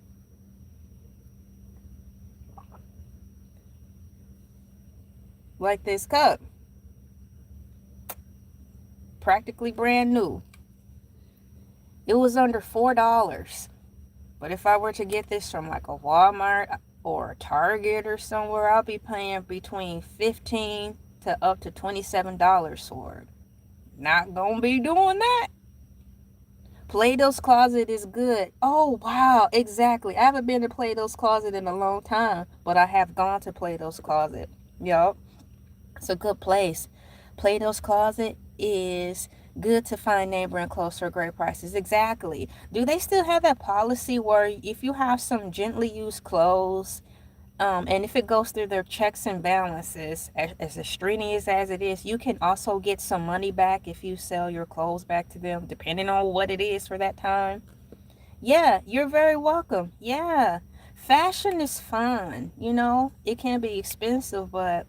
Like this cup. Practically brand new. It was under $4. But if I were to get this from like a Walmart, or Target or somewhere, I'll be paying between $15 to up to $27 for it. Not gonna be doing that. Plato's Closet is good. Oh, wow, exactly. I haven't been to Plato's Closet in a long time, but I have gone to Plato's Closet. Yup, it's a good place. Plato's Closet is good to find neighboring clothes for great prices. Exactly. Do they still have that policy where if you have some gently used clothes, and if it goes through their checks and balances, as strenuous as it is, you can also get some money back if you sell your clothes back to them, depending on what it is for that time? Yeah, you're very welcome. Yeah. Fashion is fun. It can be expensive, but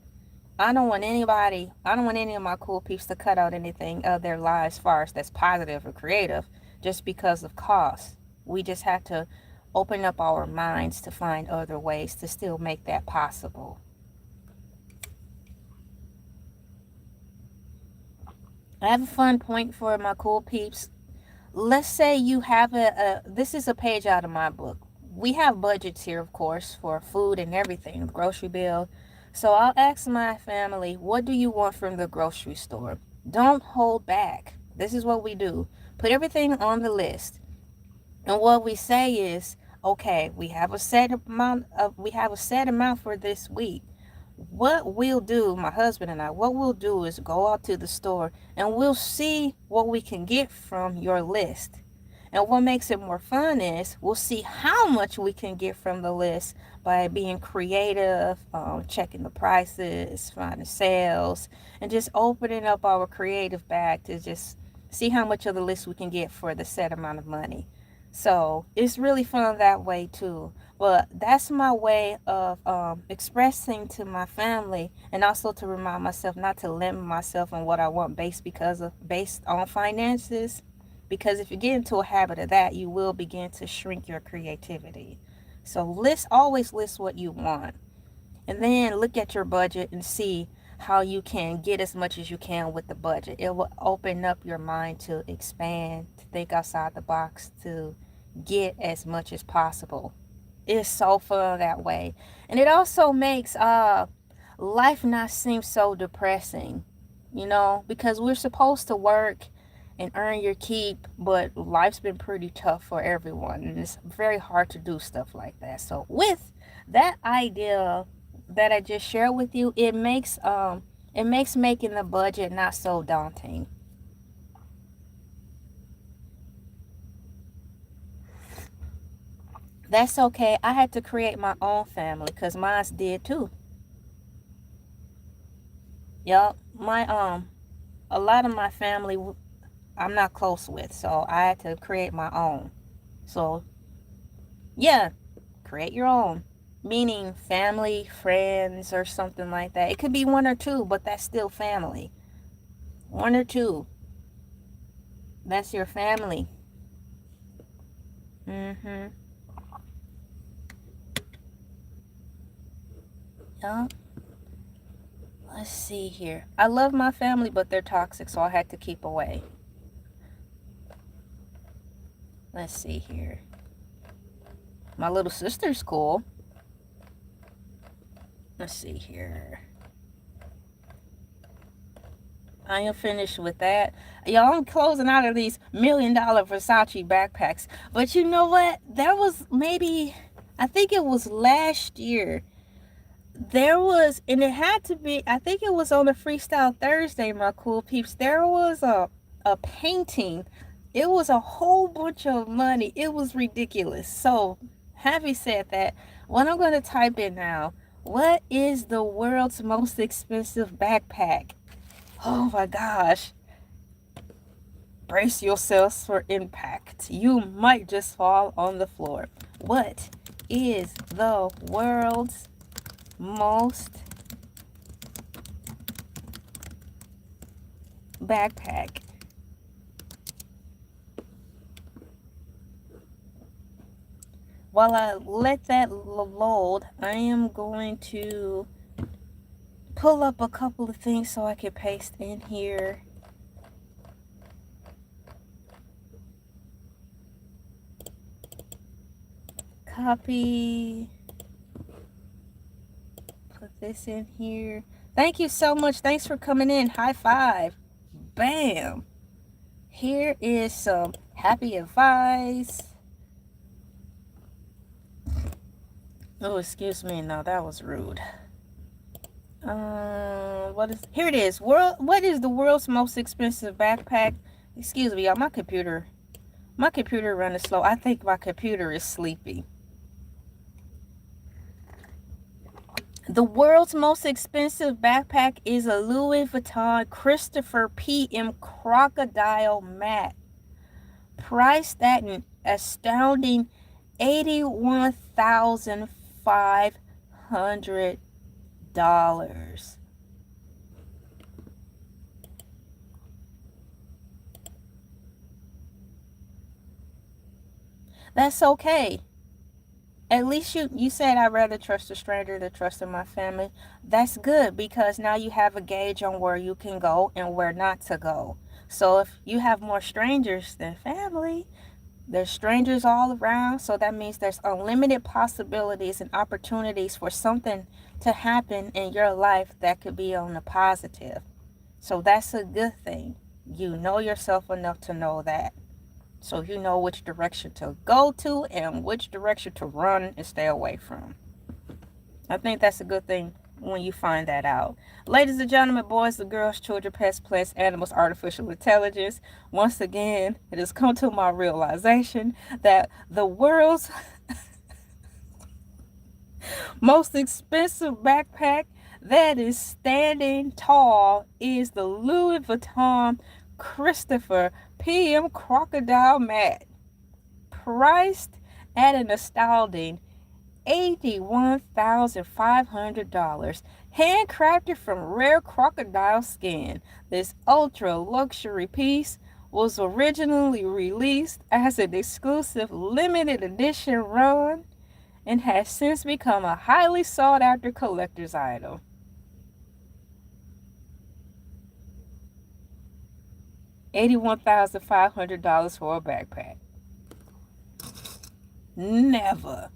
I don't want any of my cool peeps to cut out anything of their lives as far as that's positive or creative just because of cost. We just have to open up our minds to find other ways to still make that possible. I have a fun point for my cool peeps. Let's say you have this is a page out of my book. We have budgets here, of course, for food and everything, the grocery bill. So I'll ask my family, what do you want from the grocery store? Don't hold back. This is what we do. Put everything on the list. And what we say is, okay, we have a set amount for this week. What we'll do, my husband and I, what we'll do is go out to the store and we'll see what we can get from your list. And what makes it more fun is we'll see how much we can get from the list by being creative, checking the prices, finding sales, and just opening up our creative bag to just see how much of the list we can get for the set amount of money. So it's really fun that way too. But that's my way of expressing to my family, and also to remind myself not to limit myself on what I want based on finances. Because if you get into a habit of that, you will begin to shrink your creativity. So always list what you want, and then look at your budget and see how you can get as much as you can with the budget. It will open up your mind to expand, to think outside the box, to get as much as possible. It's so fun that way. And it also makes life not seem so depressing, because we're supposed to work and earn your keep, but life's been pretty tough for everyone, and it's very hard to do stuff like that. So with that idea that I just shared with you, it makes making the budget not so daunting. That's okay. I had to create my own family because mine did too. Yup, a lot of my family I'm not close with, so I had to create my own. So yeah, create your own, meaning family, friends, or something like that. It could be one or two, but that's still family. One or two, that's your family. Mm-hmm. Yeah. Let's see here. I love my family, but they're toxic, so I had to keep away. Let's see here. My little sister's cool. Let's see here. I am finished with that. Y'all, I'm closing out of these $1 million Versace backpacks. But you know what? There was maybe, I think it was last year. There was, and it had to be, I think it was on the Freestyle Thursday, my cool peeps. There was a painting. It was a whole bunch of money. It was ridiculous. So, having said that, what I'm going to type in now, what is the world's most expensive backpack? Oh my gosh. Brace yourselves for impact. You might just fall on the floor. What is the world's most backpack? While I let that load, I am going to pull up a couple of things so I can paste in here. Copy. this in here. Thank you so much. Thanks for coming in. High five. Bam. Here is some happy advice. Oh, excuse me. No, that was rude. Here it is. What is the world's most expensive backpack? Excuse me, y'all. My computer running slow. I think my computer is sleepy. The world's most expensive backpack is a Louis Vuitton Christopher PM Crocodile Mat, priced at an astounding $81,500. That's okay. At least you said I'd rather trust a stranger than trust in my family. That's good, because now you have a gauge on where you can go and where not to go. So if you have more strangers than family, there's strangers all around. So that means there's unlimited possibilities and opportunities for something to happen in your life that could be on the positive. So that's a good thing. You know yourself enough to know that. So you know which direction to go to and which direction to run and stay away from. I think that's a good thing when you find that out. Ladies and gentlemen, boys and girls, children, pets, plants, animals, artificial intelligence, once again, it has come to my realization that the world's most expensive backpack that is standing tall is the Louis Vuitton Christopher PM Crocodile Mat, priced at an astounding $81,500, handcrafted from rare crocodile skin. This ultra luxury piece was originally released as an exclusive limited edition run and has since become a highly sought after collector's item. $81,500 for a backpack. Never.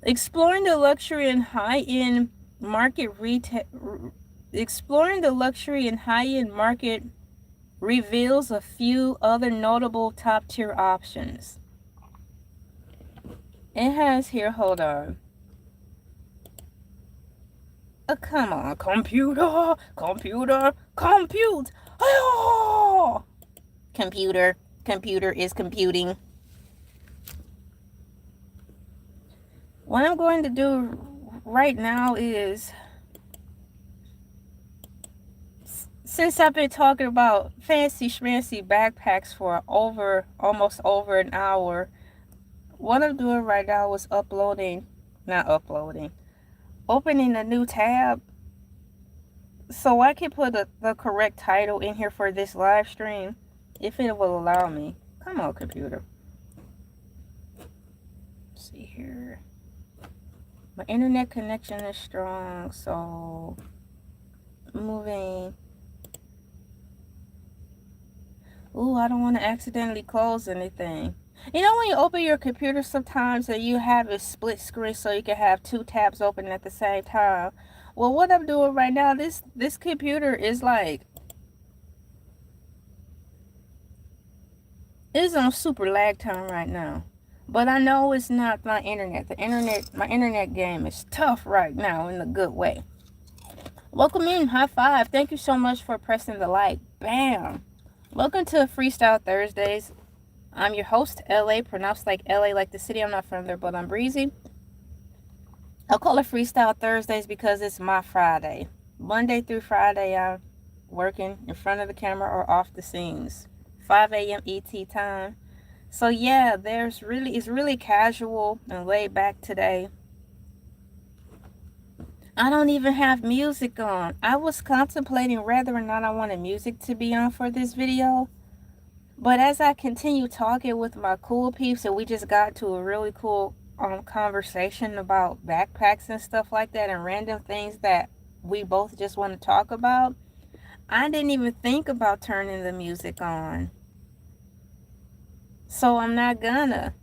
Exploring the luxury and high-end market reveals a few other notable top-tier options. It has here, hold on. Come on, computer, compute. Oh! Computer is computing. What I'm going to do right now is, since I've been talking about fancy schmancy backpacks for almost over an hour, what I'm doing right now is opening a new tab so I can put the correct title in here for this live stream, if it will allow me. Come on, computer. Let's see here. My internet connection is strong, so moving. Ooh, I don't want to accidentally close anything. You know when you open your computer sometimes and you have a split screen so you can have two tabs open at the same time? Well, what I'm doing right now, this computer is like, it's on super lag time right now. But I know it's not my internet. My internet game is tough right now in a good way. Welcome in, high five. Thank you so much for pressing the like. Bam. Welcome to Freestyle Thursdays. I'm your host, LA, pronounced like LA, like the city. I'm not from there, but I'm breezy. I'll call it Freestyle Thursdays because it's my Friday. Monday through Friday, I'm working in front of the camera or off the scenes. 5 a.m. ET time. So yeah, it's really casual and laid back today. I don't even have music on. I was contemplating whether or not I wanted music to be on for this video. But as I continue talking with my cool peeps, and we just got to a really cool conversation about backpacks and stuff like that and random things that we both just want to talk about, I didn't even think about turning the music on. So I'm not gonna.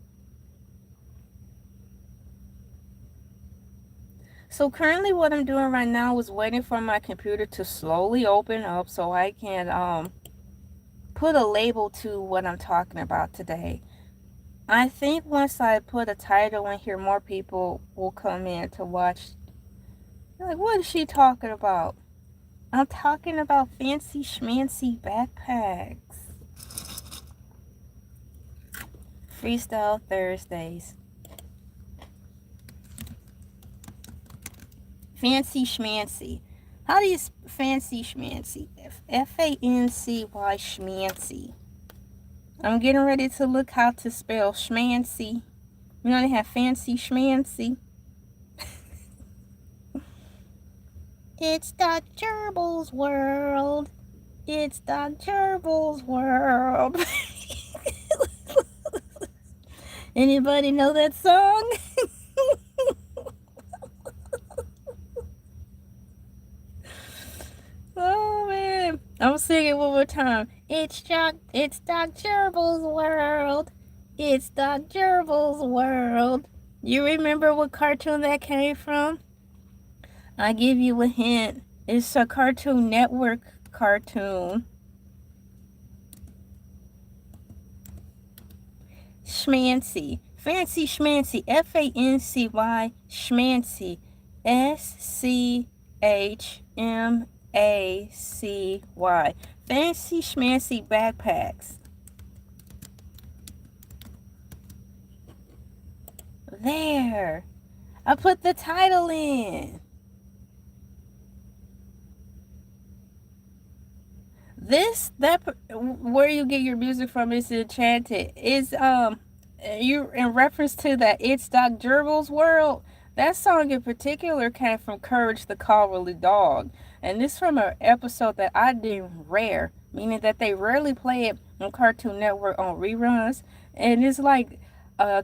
So currently what I'm doing right now is waiting for my computer to slowly open up so I can put a label to what I'm talking about today. I think once I put a title in here, more people will come in to watch. Like, what is she talking about? I'm talking about fancy schmancy backpacks. Freestyle Thursdays. Fancy schmancy. How do you fancy schmancy? Fancy schmancy. I'm getting ready to look how to spell schmancy. You know they have fancy schmancy. It's Doc Gerbil's world. It's Doc Gerbil's world. Anybody know that song? Oh man, I'm singing one more time. It's Doc Gerbil's world. It's Doc Gerbil's world. You remember what cartoon that came from? I give you a hint. It's a Cartoon Network cartoon. Schmancy. Fancy schmancy. Fancy schmancy. SCHMACY. Fancy schmancy backpacks. There. I put the title in. Where you get your music from is Enchanted. Is you in reference to that It's Doc Gerbil's world. That song in particular came from Courage the Cowardly Dog. And this from an episode that I deem rare, meaning that they rarely play it on Cartoon Network on reruns. And it's like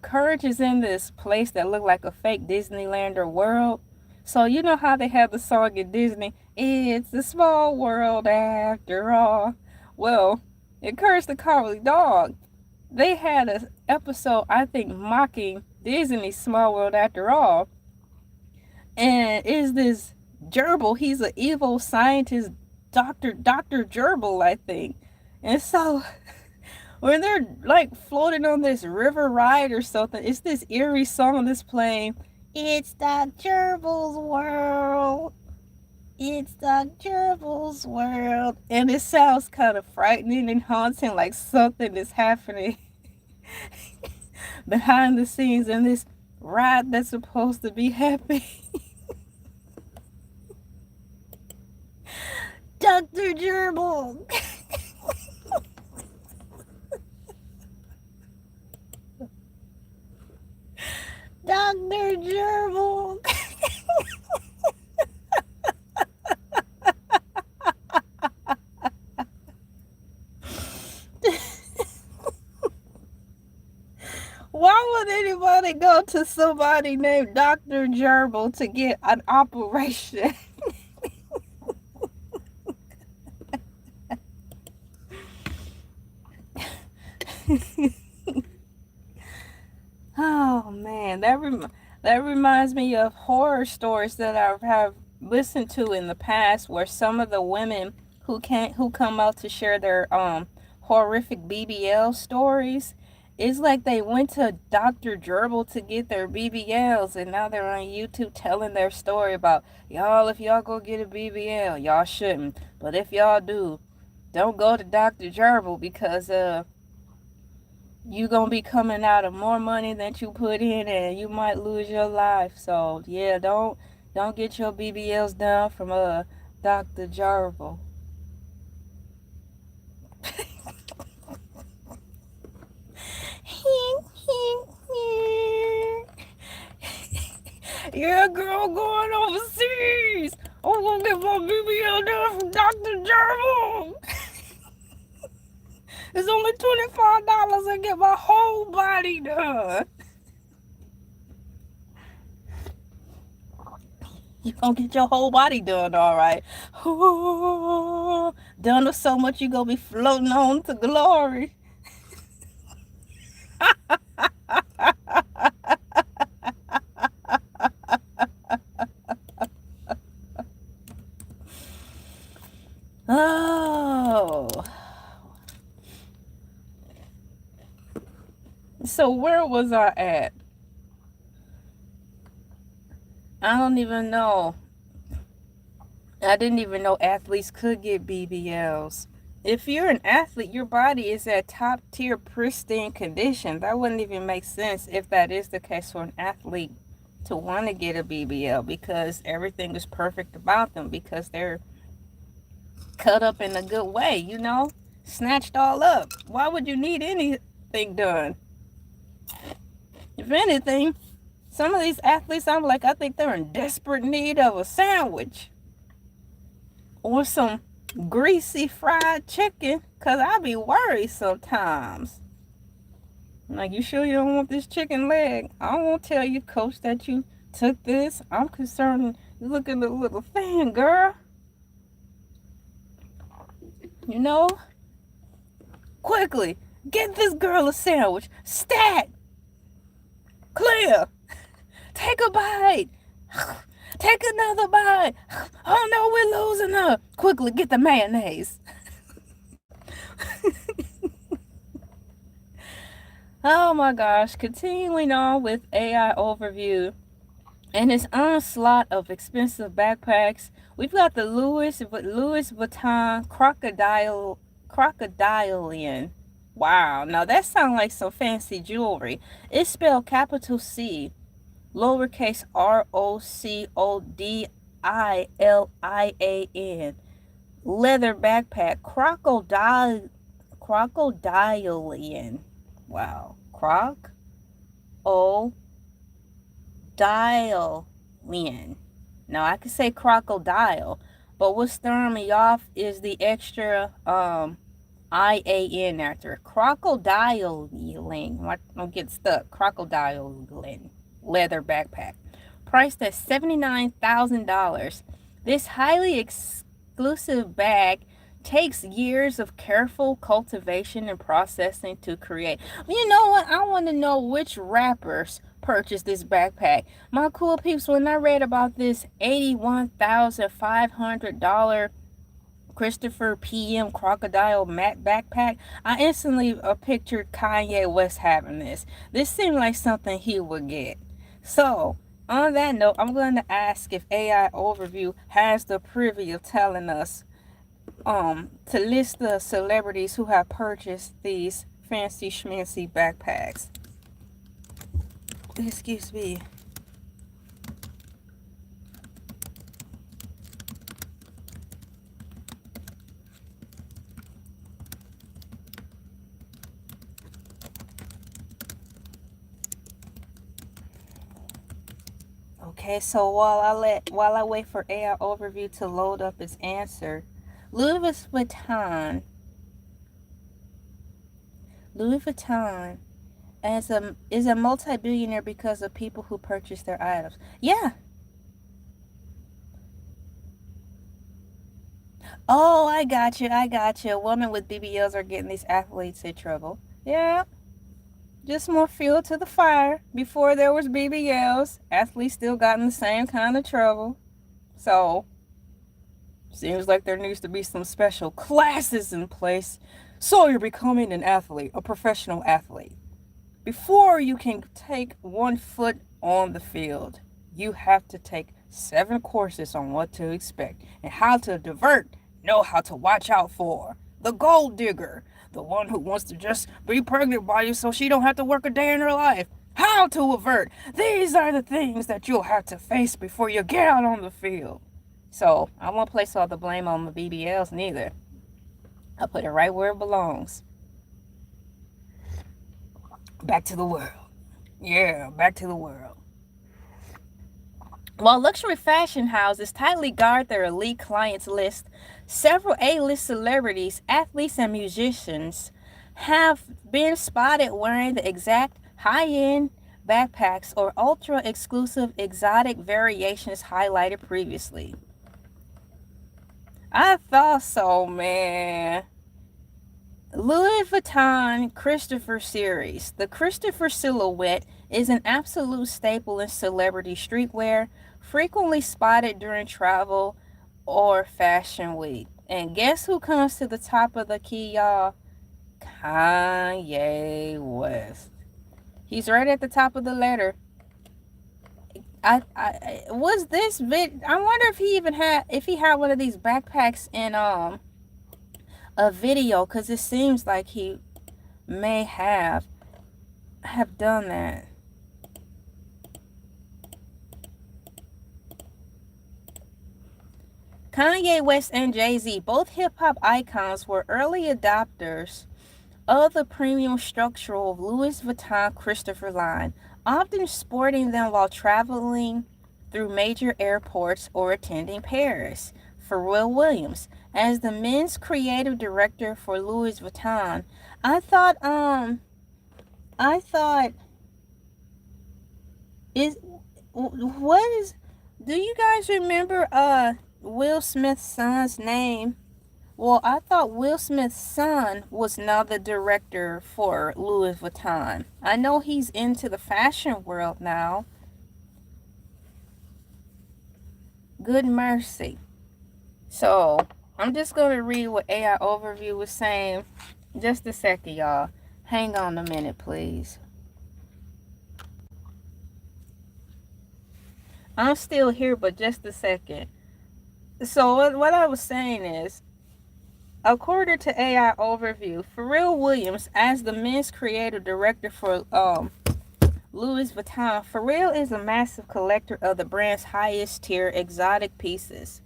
Courage is in this place that looked like a fake Disneyland or world. So you know how they have the song in Disney, it's a small world after all. Well, in Courage the Cowardly Dog, they had an episode, I think, mocking Disney's Small World After All. And is this Gerbil, he's an evil scientist, Dr. Gerbil, I think. And so when they're like floating on this river ride or something, it's this eerie song that's playing. It's Doc Gerbil's world. It's Doc Gerbil's world. And it sounds kind of frightening and haunting, like something is happening behind the scenes in this ride that's supposed to be happy. Dr. Gerbil. Dr. Gerbil. Why would anybody go to somebody named Dr. Gerbil to get an operation? Oh man, that reminds me of horror stories that I have listened to in the past, where some of the women who come out to share their horrific BBL stories, it's like they went to Dr. Gerbil to get their BBLs, and now they're on YouTube telling their story about, y'all, if y'all go get a BBL, y'all shouldn't, but if y'all do, don't go to Dr. Gerbil, because you gonna be coming out of more money than you put in, and you might lose your life. So yeah, don't get your BBLs done from Dr. Gerbil. Yeah, girl, going overseas. I'm gonna get my BBL done from Dr. Gerbil. It's only $25 and get my whole body done. You gonna get your whole body done, all right. Done with so much you gonna be floating on to glory. Oh. So where was I at? I don't even know. I didn't even know athletes could get BBLs. If you're an athlete, your body is at top tier pristine condition. That wouldn't even make sense if that is the case for an athlete to want to get a BBL, because everything is perfect about them, because they're cut up in a good way, snatched all up. Why would you need anything done? If anything, some of these athletes, I think they're in desperate need of a sandwich or some greasy fried chicken, because I be worried sometimes. Like, you sure you don't want this chicken leg? I won't tell you, coach, that you took this. I'm concerned. You looking a little thin, girl. Quickly, get this girl a sandwich. Stat! Clear! Take a bite! Take another bite! Oh no, we're losing her! Quickly, get the mayonnaise. Oh my gosh, continuing on with AI overview and its onslaught of expensive backpacks. We've got the Louis Vuitton crocodilian. Wow, now that sounds like some fancy jewelry. It's spelled capital C, lowercase ROCODILIAN. Leather backpack, crocodilian. Wow, crocodilian. Now I could say crocodile, but what's throwing me off is the extra IAN after crocodiling. Don't get stuck. Crocodiling leather backpack, priced at $79,000. This highly exclusive bag takes years of careful cultivation and processing to create. You know what? I want to know which rappers purchased this backpack. My cool peeps, when I read about this $81,500 Christopher PM crocodile mat backpack, I instantly pictured Kanye West having this. This seemed like something he would get. So, on that note, I'm going to ask if AI Overview has the privy of telling us to list the celebrities who have purchased these fancy schmancy backpacks. Excuse me. Okay, so while I wait for AI Overview to load up its answer, Louis Vuitton is a multi-billionaire because of people who purchase their items. Yeah. Oh, I got you. Women with BBLs are getting these athletes in trouble. Yeah. Just more fuel to the fire. Before there was BBLs, athletes still got in the same kind of trouble. So, seems like there needs to be some special classes in place so you're becoming an athlete, a professional athlete. Before you can take one foot on the field, you have to take 7 courses on what to expect and how to divert, know how to watch out for. The gold digger, the one who wants to just be pregnant by you so she don't have to work a day in her life. How to avert. These are the things that you'll have to face before you get out on the field. So, I won't place all the blame on the BBLs neither. I'll put it right where it belongs. Back to the world. Yeah, back to the world. While luxury fashion houses tightly guard their elite clients list, several A-list celebrities, athletes, and musicians have been spotted wearing the exact high-end backpacks or ultra-exclusive exotic variations highlighted previously. I thought so, man. Louis Vuitton Christopher series. The Christopher silhouette is an absolute staple in celebrity streetwear, frequently spotted during travel or fashion week. And guess who comes to the top of the key, y'all? Kanye West. He's right at the top of the letter. I was this vid. I wonder if he had one of these backpacks in a video, because it seems like he may have done that. Kanye West and Jay-Z, both hip-hop icons, were early adopters of the premium structural Louis Vuitton Christopher line, often sporting them while traveling through major airports or attending Paris. Pharrell Williams, as the men's creative director for Louis Vuitton, I thought is what is do you guys remember Will Smith's son's name? Well, I thought Will Smith's son was now the director for Louis Vuitton. I know he's into the fashion world now. Good mercy. So, I'm just going to read what AI Overview was saying. Just a second, y'all. Hang on a minute, please. I'm still here, but just a second. So, what I was saying is, according to AI Overview, Pharrell Williams, as the men's creative director for Louis Vuitton, Pharrell is a massive collector of the brand's highest tier exotic pieces.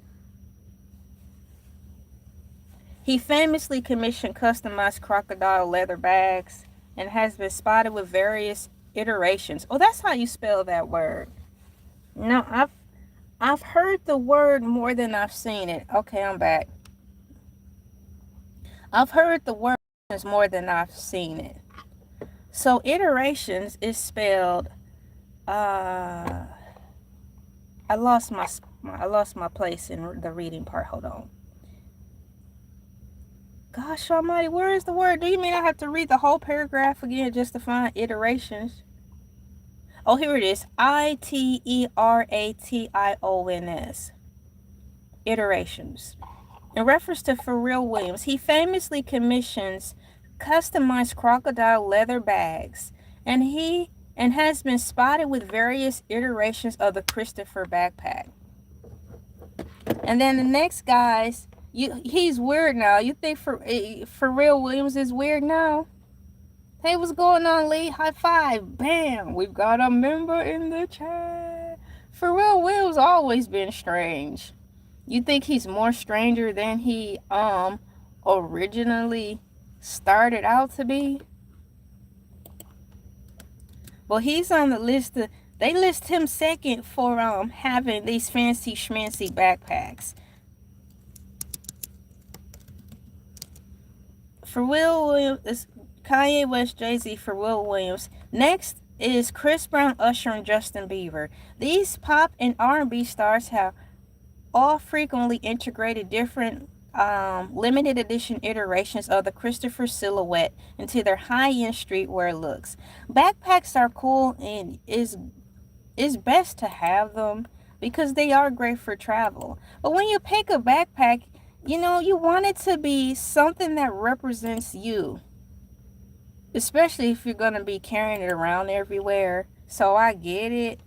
He famously commissioned customized crocodile leather bags and has been spotted with various iterations. Oh, that's how you spell that word. No, I've heard the word more than I've seen it. Okay, I'm back. I've heard the word more than I've seen it. So iterations is spelled I lost my place in the reading part. Hold on. Gosh almighty, where is the word? Do you mean I have to read the whole paragraph again just to find iterations? Oh, here it is. Iterations. Iterations. In reference to Pharrell Williams, he famously commissions customized crocodile leather bags, and has been spotted with various iterations of the Christopher backpack. And then the next guys, he's weird now. You think Pharrell Williams is weird now? Hey, what's going on, Lee? High five. Bam. We've got a member in the chat. Pharrell Williams always been strange. You think he's more stranger than he originally started out to be? Well, he's on the list of, they list him second for having these fancy schmancy backpacks. Pharrell Williams, Kanye West, Jay-Z, Pharrell Williams. Next is Chris Brown, Usher, and Justin Bieber. These pop and R&B stars have all frequently integrated different limited edition iterations of the Christopher silhouette into their high-end streetwear looks. Backpacks are cool, and is best to have them because they are great for travel. But when you pick a backpack, you know, you want it to be something that represents you, especially if you're going to be carrying it around everywhere. So I get it.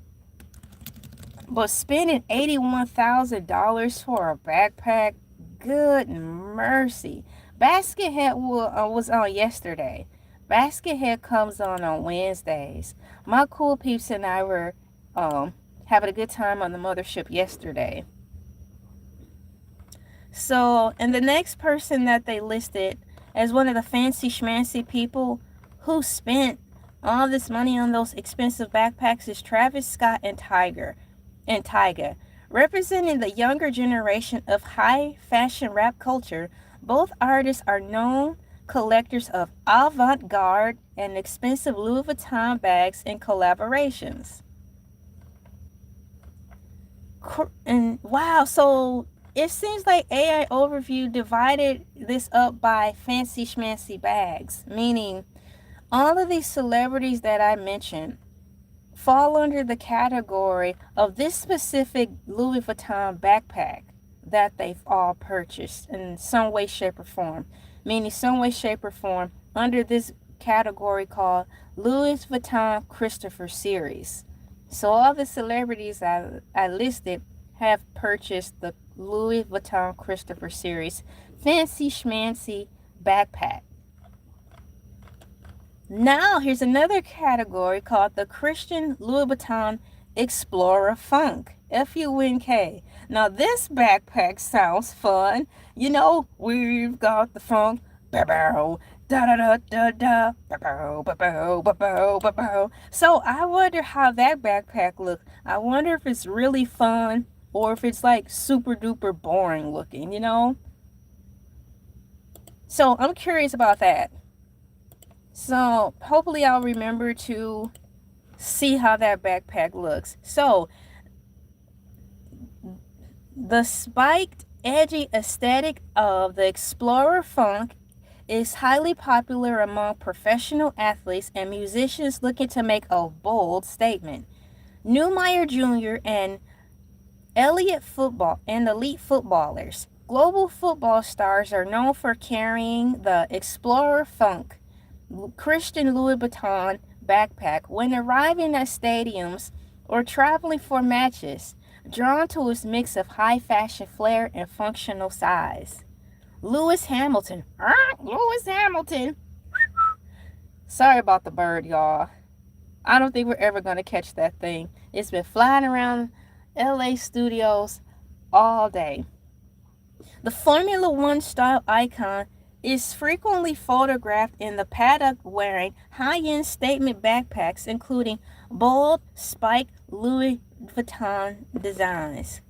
But spending $81,000 for a backpack, good mercy. Baskethead was on yesterday. Baskethead comes on Wednesdays. My cool peeps and I were having a good time on the mothership yesterday. So, and the next person that they listed as one of the fancy schmancy people who spent all this money on those expensive backpacks is Travis Scott and Tyga. Representing the younger generation of high fashion rap culture, both artists are known collectors of avant-garde and expensive Louis Vuitton bags and collaborations. And wow, so it seems like AI Overview divided this up by fancy schmancy bags, meaning all of these celebrities that I mentioned fall under the category of this specific Louis Vuitton backpack that they've all purchased in some way, shape, or form. Meaning, some way, shape, or form under this category called Louis Vuitton Christopher Series. So, all the celebrities I listed have purchased the Louis Vuitton Christopher Series fancy schmancy backpack. Now, here's another category called the Christian Louis Vuitton Explorer Funk. F-U-N-K. Now, this backpack sounds fun. You know, we've got the funk. Ba-bow, da-da-da-da-da. Ba-bow, ba-bow, ba-bow, ba-bow. So, I wonder how that backpack looks. I wonder if it's really fun or if it's like super duper boring looking, you know? So, I'm curious about that. So hopefully I'll remember to see how that backpack looks. So the spiked, edgy aesthetic of the Explorer Funk is highly popular among professional athletes and musicians looking to make a bold statement. Newmeyer Jr. and elite footballers. Global football stars are known for carrying the Explorer Funk Christian Louis Vuitton backpack when arriving at stadiums or traveling for matches, drawn to its mix of high fashion flair and functional size. Lewis Hamilton. Lewis Hamilton. Sorry about the bird, y'all. I don't think we're ever going to catch that thing. It's been flying around LA studios all day. The Formula One style icon is frequently photographed in the paddock wearing high-end statement backpacks, including bold, spiked Louis Vuitton designs.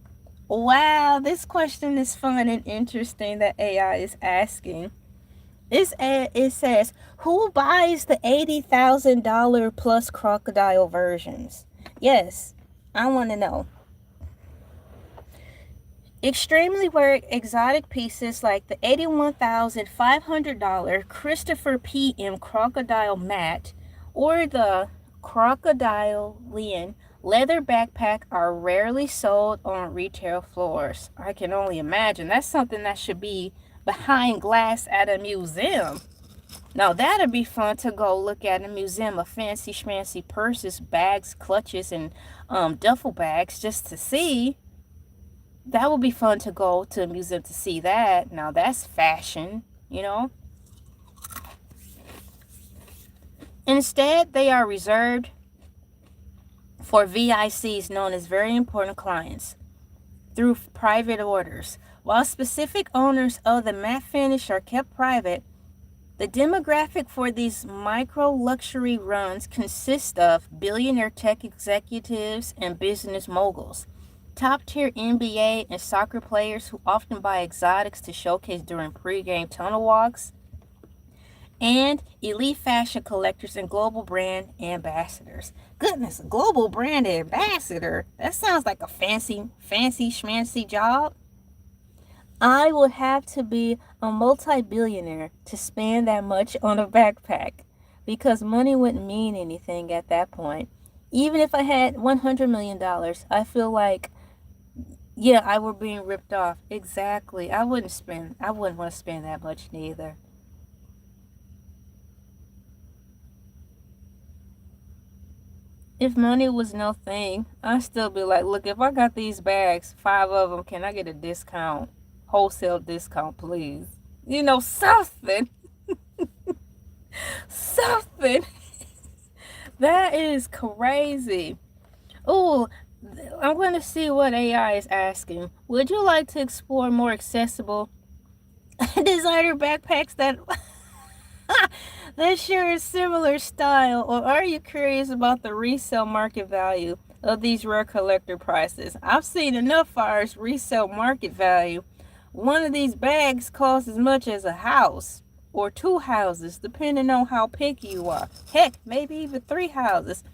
Wow, this question is fun and interesting that AI is asking. It says, who buys the $80,000 plus crocodile versions? Yes, I want to know. Extremely rare exotic pieces like the $81,500 Christopher PM Crocodile Mat or the Crocodilian leather backpack are rarely sold on retail floors. I can only imagine. That's something that should be behind glass at a museum. Now, that'd be fun to go look at a museum of fancy schmancy purses, bags, clutches, and duffel bags just to see. That would be fun to go to a museum to see that. Now that's fashion, you know. Instead, they are reserved for VICs, known as very important clients, through private orders. While specific owners of the matte finish are kept private, the demographic for these micro luxury runs consists of billionaire tech executives and business moguls, top-tier NBA and soccer players who often buy exotics to showcase during pre-game tunnel walks, and elite fashion collectors and global brand ambassadors. Goodness, a global brand ambassador? That sounds like a fancy schmancy job. I would have to be a multi-billionaire to spend that much on a backpack, because money wouldn't mean anything at that point. Even if I had $100 million, I feel like, yeah, I were being ripped off. Exactly. I wouldn't want to spend that much neither. If money was no thing, I'd still be like, look, if I got these bags, 5 of them, can I get a discount? Wholesale discount, please. You know, something. Something. That is crazy. Oh, I'm going to see what AI is asking. Would you like to explore more accessible designer backpacks that share a similar style, or are you curious about the resale market value of these rare collector prices? I've seen enough fires resale market value. One of these bags costs as much as a house or 2 houses, depending on how picky you are. Heck, maybe even 3 houses.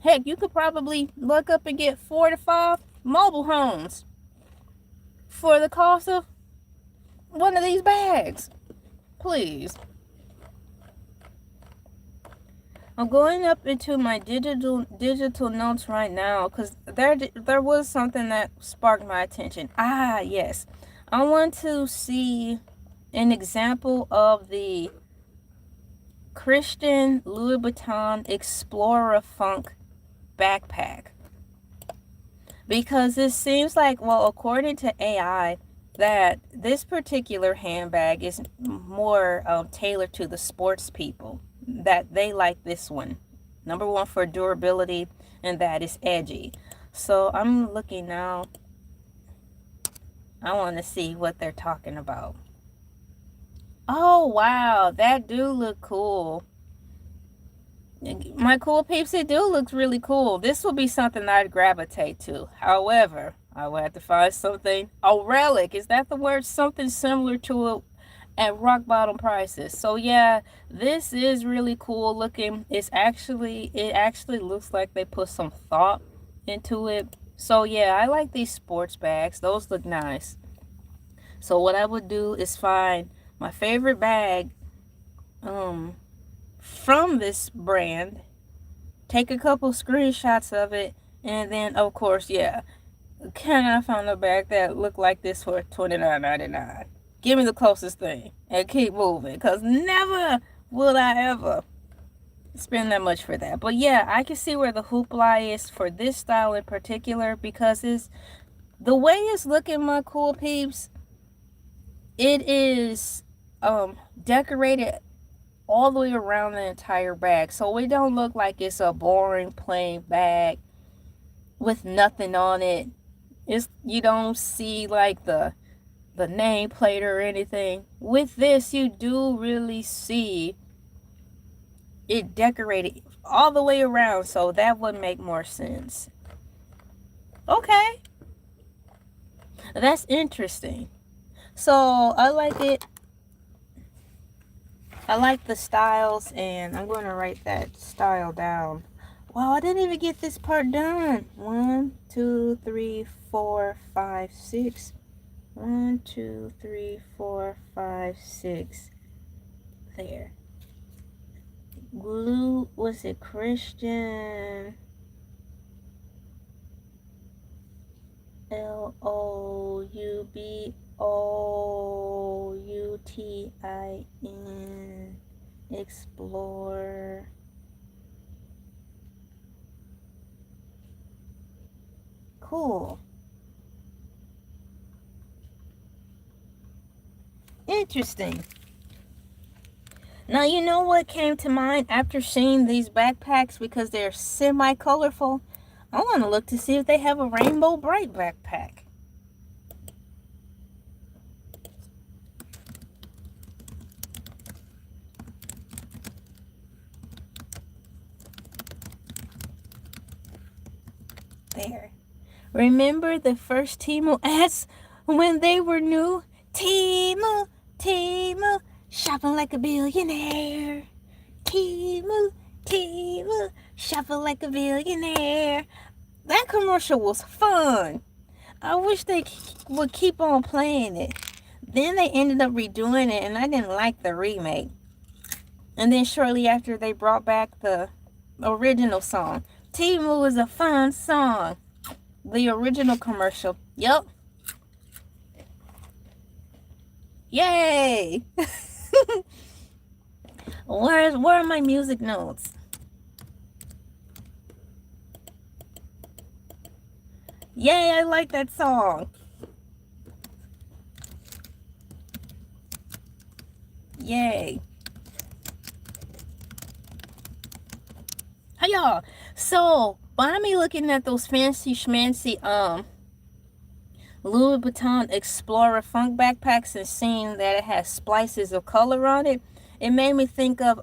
Heck, you could probably look up and get 4 to 5 mobile homes for the cost of one of these bags. Please. I'm going up into my digital notes right now because there was something that sparked my attention. Yes. I want to see an example of the Christian Louis Vuitton Explorer Funk backpack. Because it seems like, well, according to AI, that this particular handbag is more tailored to the sports people. That they like this one. Number one for durability, and that is edgy. So I'm looking now. I want to see what they're talking about. Oh, wow. That do look cool. My cool peeps, it do look really cool. This will be something I'd gravitate to. However, I will have to find something, a relic. Is that the word? Something similar to it at rock bottom prices. So yeah, this is really cool looking. It actually looks like they put some thought into it. So yeah, I like these sports bags. Those look nice. So what I would do is find my favorite bag from this brand, take a couple screenshots of it, and then of course, yeah, can I find a bag that look like this for $29.99? Give me the closest thing and keep moving, because never will I ever spend that much for that. But yeah, I can see where the hoopla is for this style in particular, because it's the way it's looking, my cool peeps. It is decorated all the way around the entire bag, so it don't look like it's a boring plain bag with nothing on it. You don't see like the nameplate or anything. With this, you do really see it decorated all the way around, so that would make more sense. Okay, that's interesting. So I like it. I like the styles, and I'm going to write that style down. Wow, I didn't even get this part done. 1, 2, 3, 4, 5, 6. 1, 2, 3, 4, 5, 6. There. Glue, was it Christian? LOUBOUTIN Explore. Cool. Interesting. Now, you know what came to mind after seeing these backpacks, because they're semi-colorful? I want to look to see if they have a Rainbow Bright backpack. There. Remember the first Temu ads when they were new? Temu, shopping like a billionaire. Temu, shopping like a billionaire. That commercial was fun. I wish they would keep on playing it. Then they ended up redoing it, and I didn't like the remake. And then shortly after, they brought back the original song. Temu is a fun song. The original commercial. Yup. Yay! Where are my music notes? Yay, I like that song. Yay. Hey y'all. So, by me looking at those fancy schmancy Louis Vuitton Explorer Funk backpacks and seeing that it has splices of color on it, it made me think of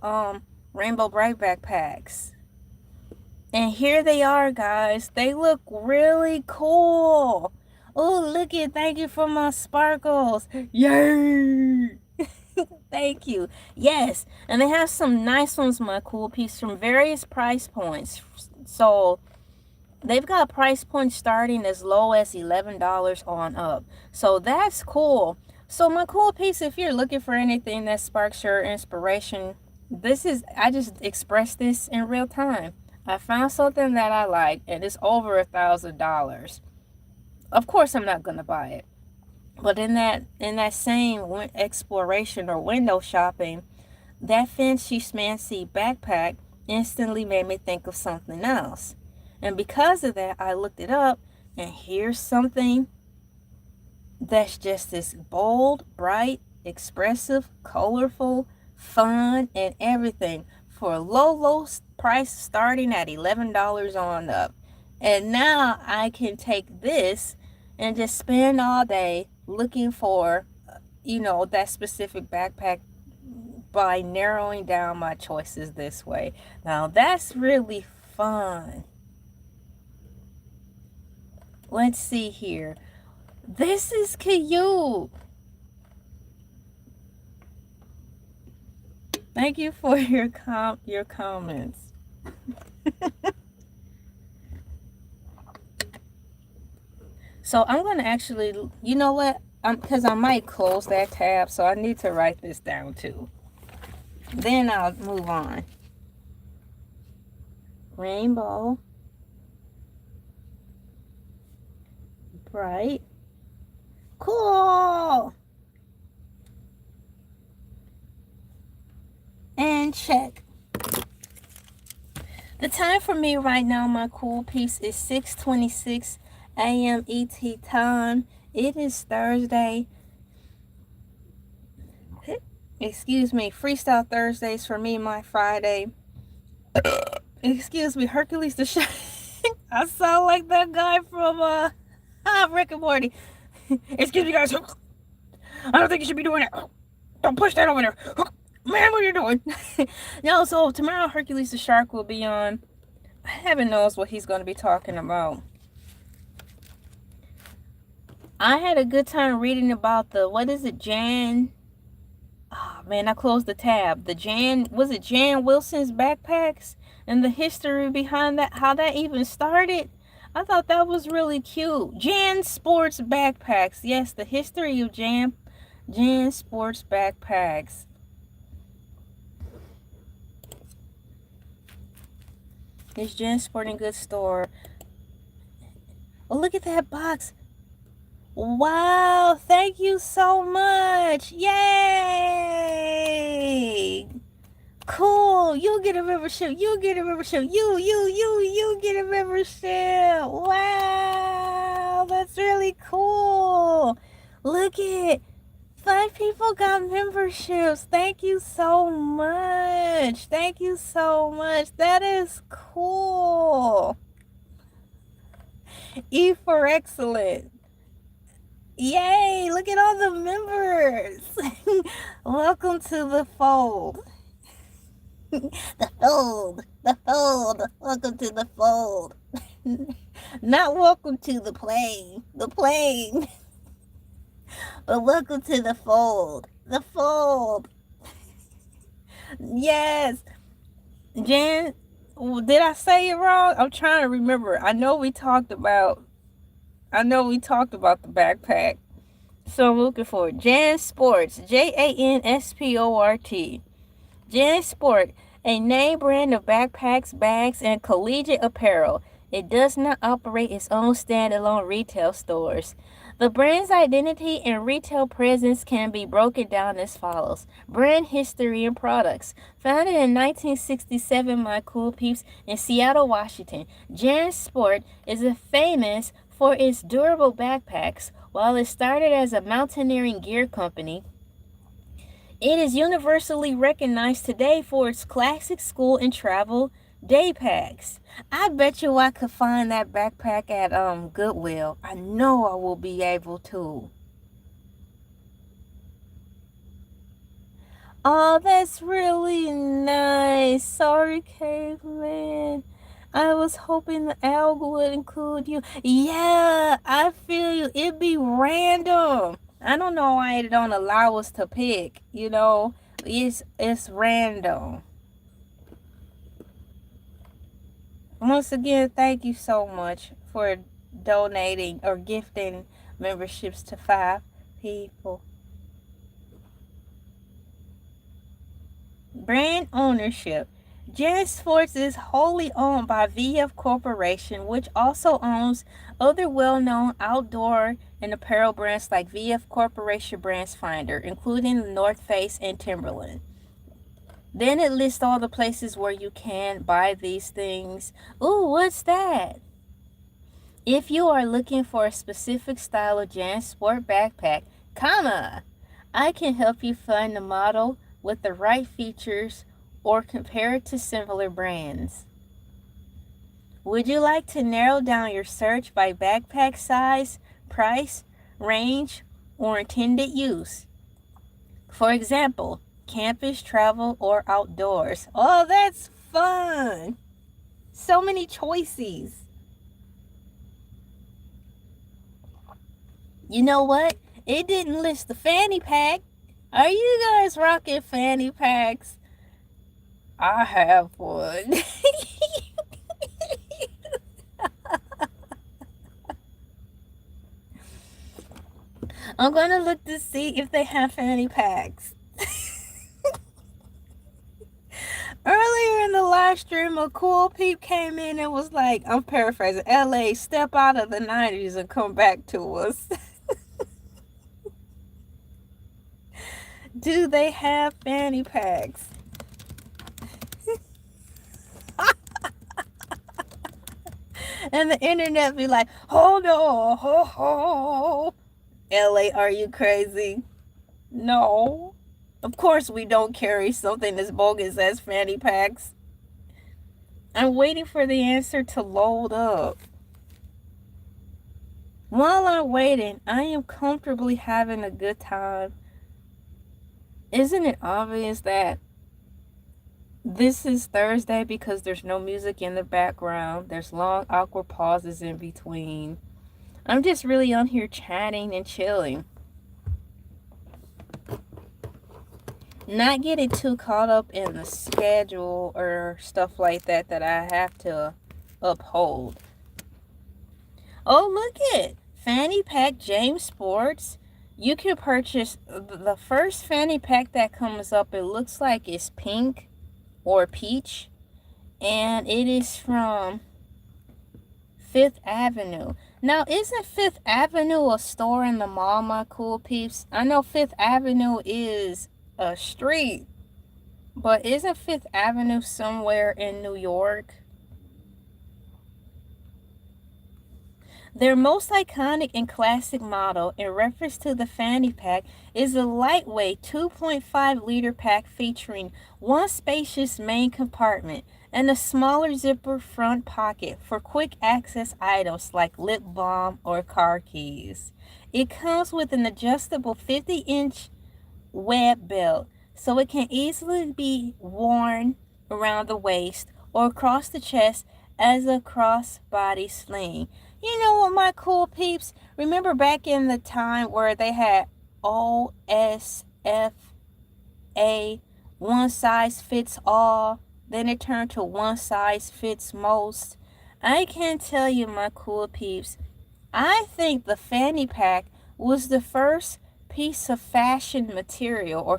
Rainbow Bright backpacks. And here they are, guys. They look really cool. Oh, look it. Thank you for my sparkles. Yay! Thank you. Yes. And they have some nice ones, my cool piece, from various price points. So they've got price points starting as low as $11 on up. So that's cool. So my cool piece, if you're looking for anything that sparks your inspiration, I just expressed this in real time. I found something that I like and it's over $1,000. Of course I'm not gonna buy it. But in that same exploration or window shopping, that fancy schmancy backpack instantly made me think of something else. And because of that, I looked it up, and here's something that's just as bold, bright, expressive, colorful, fun, and everything for a low price starting at $11 on up. And now I can take this and just spend all day looking for, that specific backpack by narrowing down my choices this way. Now that's really fun. Let's see here. This is cute. Thank you for your comments. So I'm going to actually, you know what? Because I might close that tab, so I need to write this down too. Then I'll move on. Rainbow. Bright. Cool. And check. The time for me right now, my cool piece, is 6:26 a.m. ET time. It is Thursday. Excuse me, Freestyle Thursdays for me, my Friday. Excuse me, Hercules the Shark. I sound like that guy from Rick and Morty. Excuse me, guys. I don't think you should be doing that. Don't push that over there. Man, what are you doing? No, so tomorrow Hercules the Shark will be on. Heaven knows what he's going to be talking about. I had a good time reading about Jan? Oh man, I closed the tab. Was it Jan Wilson's backpacks and the history behind that, how that even started? I thought that was really cute. Jan Sports Backpacks. Yes, the history of Jan Sports Backpacks. It's Jan Sporting Goods store. Oh, look at that box. Wow, thank you so much. Yay! Cool. You get a membership. You get a membership. You get a membership. Wow, that's really cool. Look at 5 people got memberships. Thank you so much. Thank you so much. That is cool. E for excellent. Yay, look at all the members. Welcome to the fold. The fold. Welcome to the fold. Not welcome to the plane. The plane. But welcome to the fold. The fold. Yes. Jan, did I say it wrong? I'm trying to remember. I know we talked about the backpack. So I'm looking for it. Jan Sports. JANSPORT. Jan Sport, a name brand of backpacks, bags, and collegiate apparel. It does not operate its own standalone retail stores. The brand's identity and retail presence can be broken down as follows. Brand history and products. Founded in 1967, my cool peeps, in Seattle, Washington, Jan Sport is famous for its durable backpacks. While it started as a mountaineering gear company, it is universally recognized today for its classic school and travel day packs. I bet you I could find that backpack at Goodwill. I know I will be able to. Oh, that's really nice. Sorry, caveman. I was hoping the algorithm would include you. Yeah, I feel you. It'd be random. I don't know why it don't allow us to pick. It's random. Once again, thank you so much for donating or gifting memberships to 5 people. Brand ownership. Jazz Sports is wholly owned by VF Corporation, which also owns other well-known outdoor and apparel brands like VF Corporation Brands Finder, including the North Face and Timberland. Then it lists all the places where you can buy these things. Ooh, what's that? If you are looking for a specific style of JanSport backpack, I can help you find the model with the right features or compare it to similar brands. Would you like to narrow down your search by backpack size, price, range, or intended use? For example, campus, travel, or outdoors. Oh, that's fun! So many choices. You know what? It didn't list the fanny pack. Are you guys rocking fanny packs? I have one. I'm gonna look to see if they have fanny packs. Earlier in the live stream, a cool peep came in and was like, I'm paraphrasing, LA, step out of the 90s and come back to us. Do they have fanny packs? And the internet be like, hold on, ho, ho. LA, are you crazy? No. Of course we don't carry something as bogus as fanny packs. I'm waiting for the answer to load up. While I'm waiting, I am comfortably having a good time. Isn't it obvious that this is Thursday because there's no music in the background? There's long, awkward pauses in between. I'm just really on here chatting and chilling. Not getting too caught up in the schedule or stuff like that I have to uphold. Oh, look it. Fanny pack James Sports. You can purchase the first fanny pack that comes up. It looks like it's pink or peach. And it is from Fifth Avenue. Now, isn't Fifth Avenue a store in the mall, my cool peeps? I know Fifth Avenue is a street, but isn't Fifth Avenue somewhere in New York? Their most iconic and classic model, in reference to the fanny pack, is a lightweight 2.5-liter pack featuring one spacious main compartment and a smaller zipper front pocket for quick access items like lip balm or car keys. It comes with an adjustable 50-inch web belt, so it can easily be worn around the waist or across the chest as a crossbody sling. You know what, my cool peeps? Remember back in the time where they had OSFA, one size fits all, then it turned to one size fits most? I can tell you, my cool peeps, I think the fanny pack was the first piece of fashion material or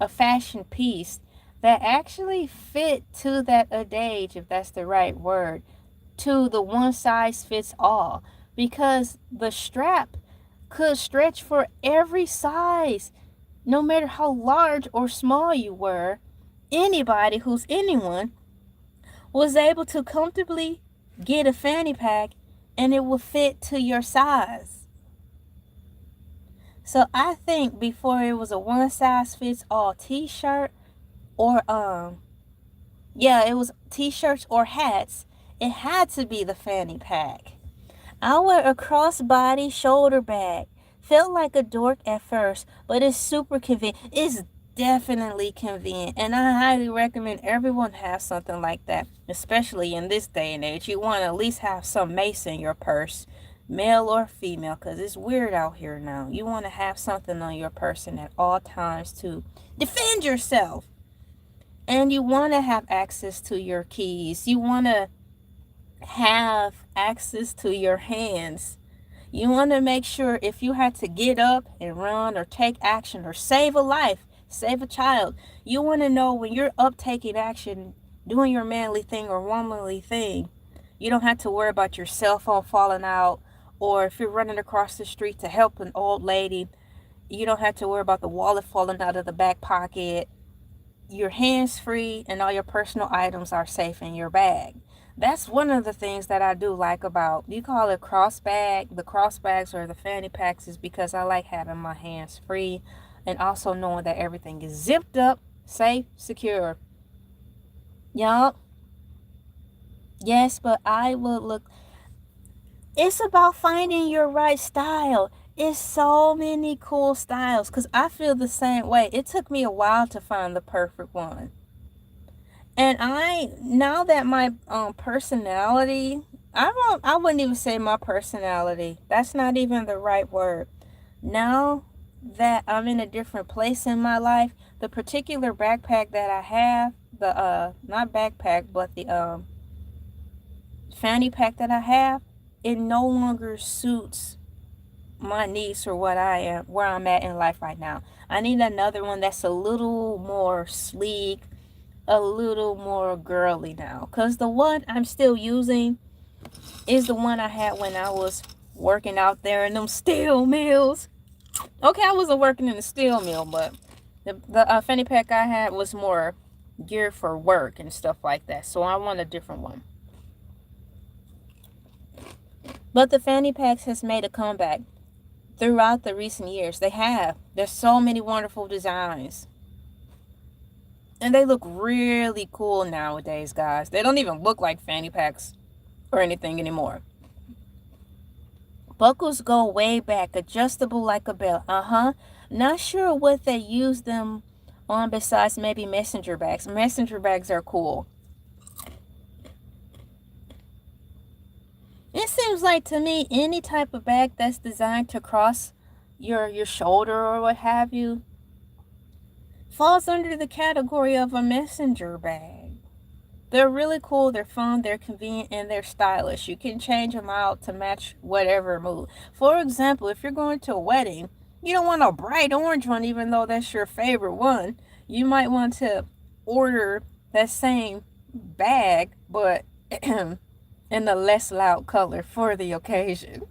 a fashion piece that actually fit to that adage, if that's the right word, to the one size fits all, because the strap could stretch for every size, no matter how large or small you were. Anybody who's anyone was able to comfortably get a fanny pack and it will fit to your size. So I think before it was a one size fits all t-shirt or it was t-shirts or hats, it had to be the fanny pack. I wear a crossbody shoulder bag. Felt like a dork at first, but it's super convenient. It's definitely convenient, and I highly recommend everyone have something like that, especially in this day and age. You want to at least have some mace in your purse, male or female, because it's weird out here now. You want to have something on your person at all times to defend yourself. And you want to have access to your keys. You want to have access to your hands. You want to make sure if you had to get up and run or take action or save a life, save a child, you want to know when you're up taking action, doing your manly thing or womanly thing, you don't have to worry about your cell phone falling out, or if you're running across the street to help an old lady, you don't have to worry about the wallet falling out of the back pocket. Your hands free and all your personal items are safe in your bag. That's one of the things that I do like about, you call it cross bag, the cross bags or the fanny packs, is because I like having my hands free and also knowing that everything is zipped up, safe, secure. Yup. Yes, but I will look. It's about finding your right style. It's so many cool styles because I feel the same way. It took me a while to find the perfect one. And now that my personality, I wouldn't even say my personality. That's not even the right word. Now that I'm in a different place in my life, the particular backpack that I have, the not backpack, but the fanny pack that I have, it no longer suits my needs or what I am, where I'm at in life right now. I need another one that's a little more sleek, a little more girly now, because the one I'm still using is the one I had when I was working out there in them steel mills. Okay, I wasn't working in the steel mill, but the fanny pack I had was more geared for work and stuff like that, so I want a different one. But the fanny packs has made a comeback throughout the recent years. They have. There's so many wonderful designs. And they look really cool nowadays, guys. They don't even look like fanny packs or anything anymore. Buckles go way back, adjustable like a belt. Not sure what they use them on besides maybe messenger bags. Messenger bags are cool. It seems like to me any type of bag that's designed to cross your shoulder or what have you falls under the category of a messenger bag. They're really cool, they're fun, they're convenient, and they're stylish. You can change them out to match whatever mood. For example, if you're going to a wedding, you don't want a bright orange one even though that's your favorite one. You might want to order that same bag, but in a less loud color for the occasion.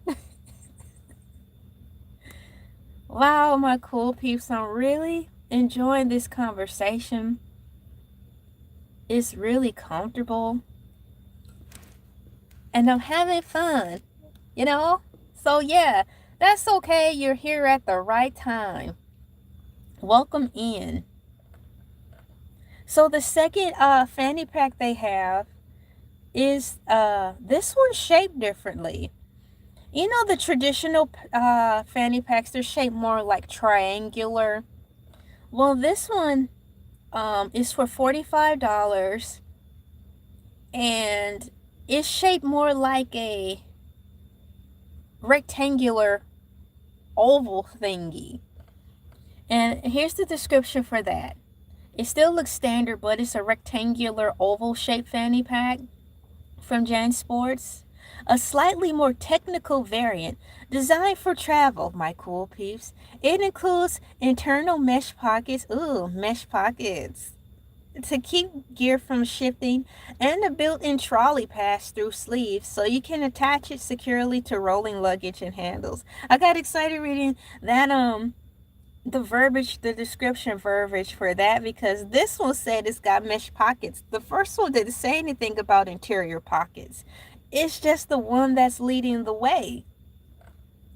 Wow, my cool peeps, I'm really enjoying this conversation. It's really comfortable. And I'm having fun, you know? So yeah, that's okay. You're here at the right time. Welcome in. So the second fanny pack they have is this one's shaped differently. You know the traditional fanny packs, they're shaped more like triangular. Well, this one is for $45 and it's shaped more like a rectangular oval thingy. And here's the description for that. It still looks standard, but it's a rectangular oval shaped fanny pack from Jan Sports. A slightly more technical variant designed for travel, my cool peeps. It includes internal mesh pockets, mesh pockets, to keep gear from shifting, and a built-in trolley pass-through sleeve so you can attach it securely to rolling luggage and handles. I got excited reading that the verbiage, the description verbiage for that, because this one said it's got mesh pockets. The first one didn't say anything about interior pockets. It's just the one that's leading the way.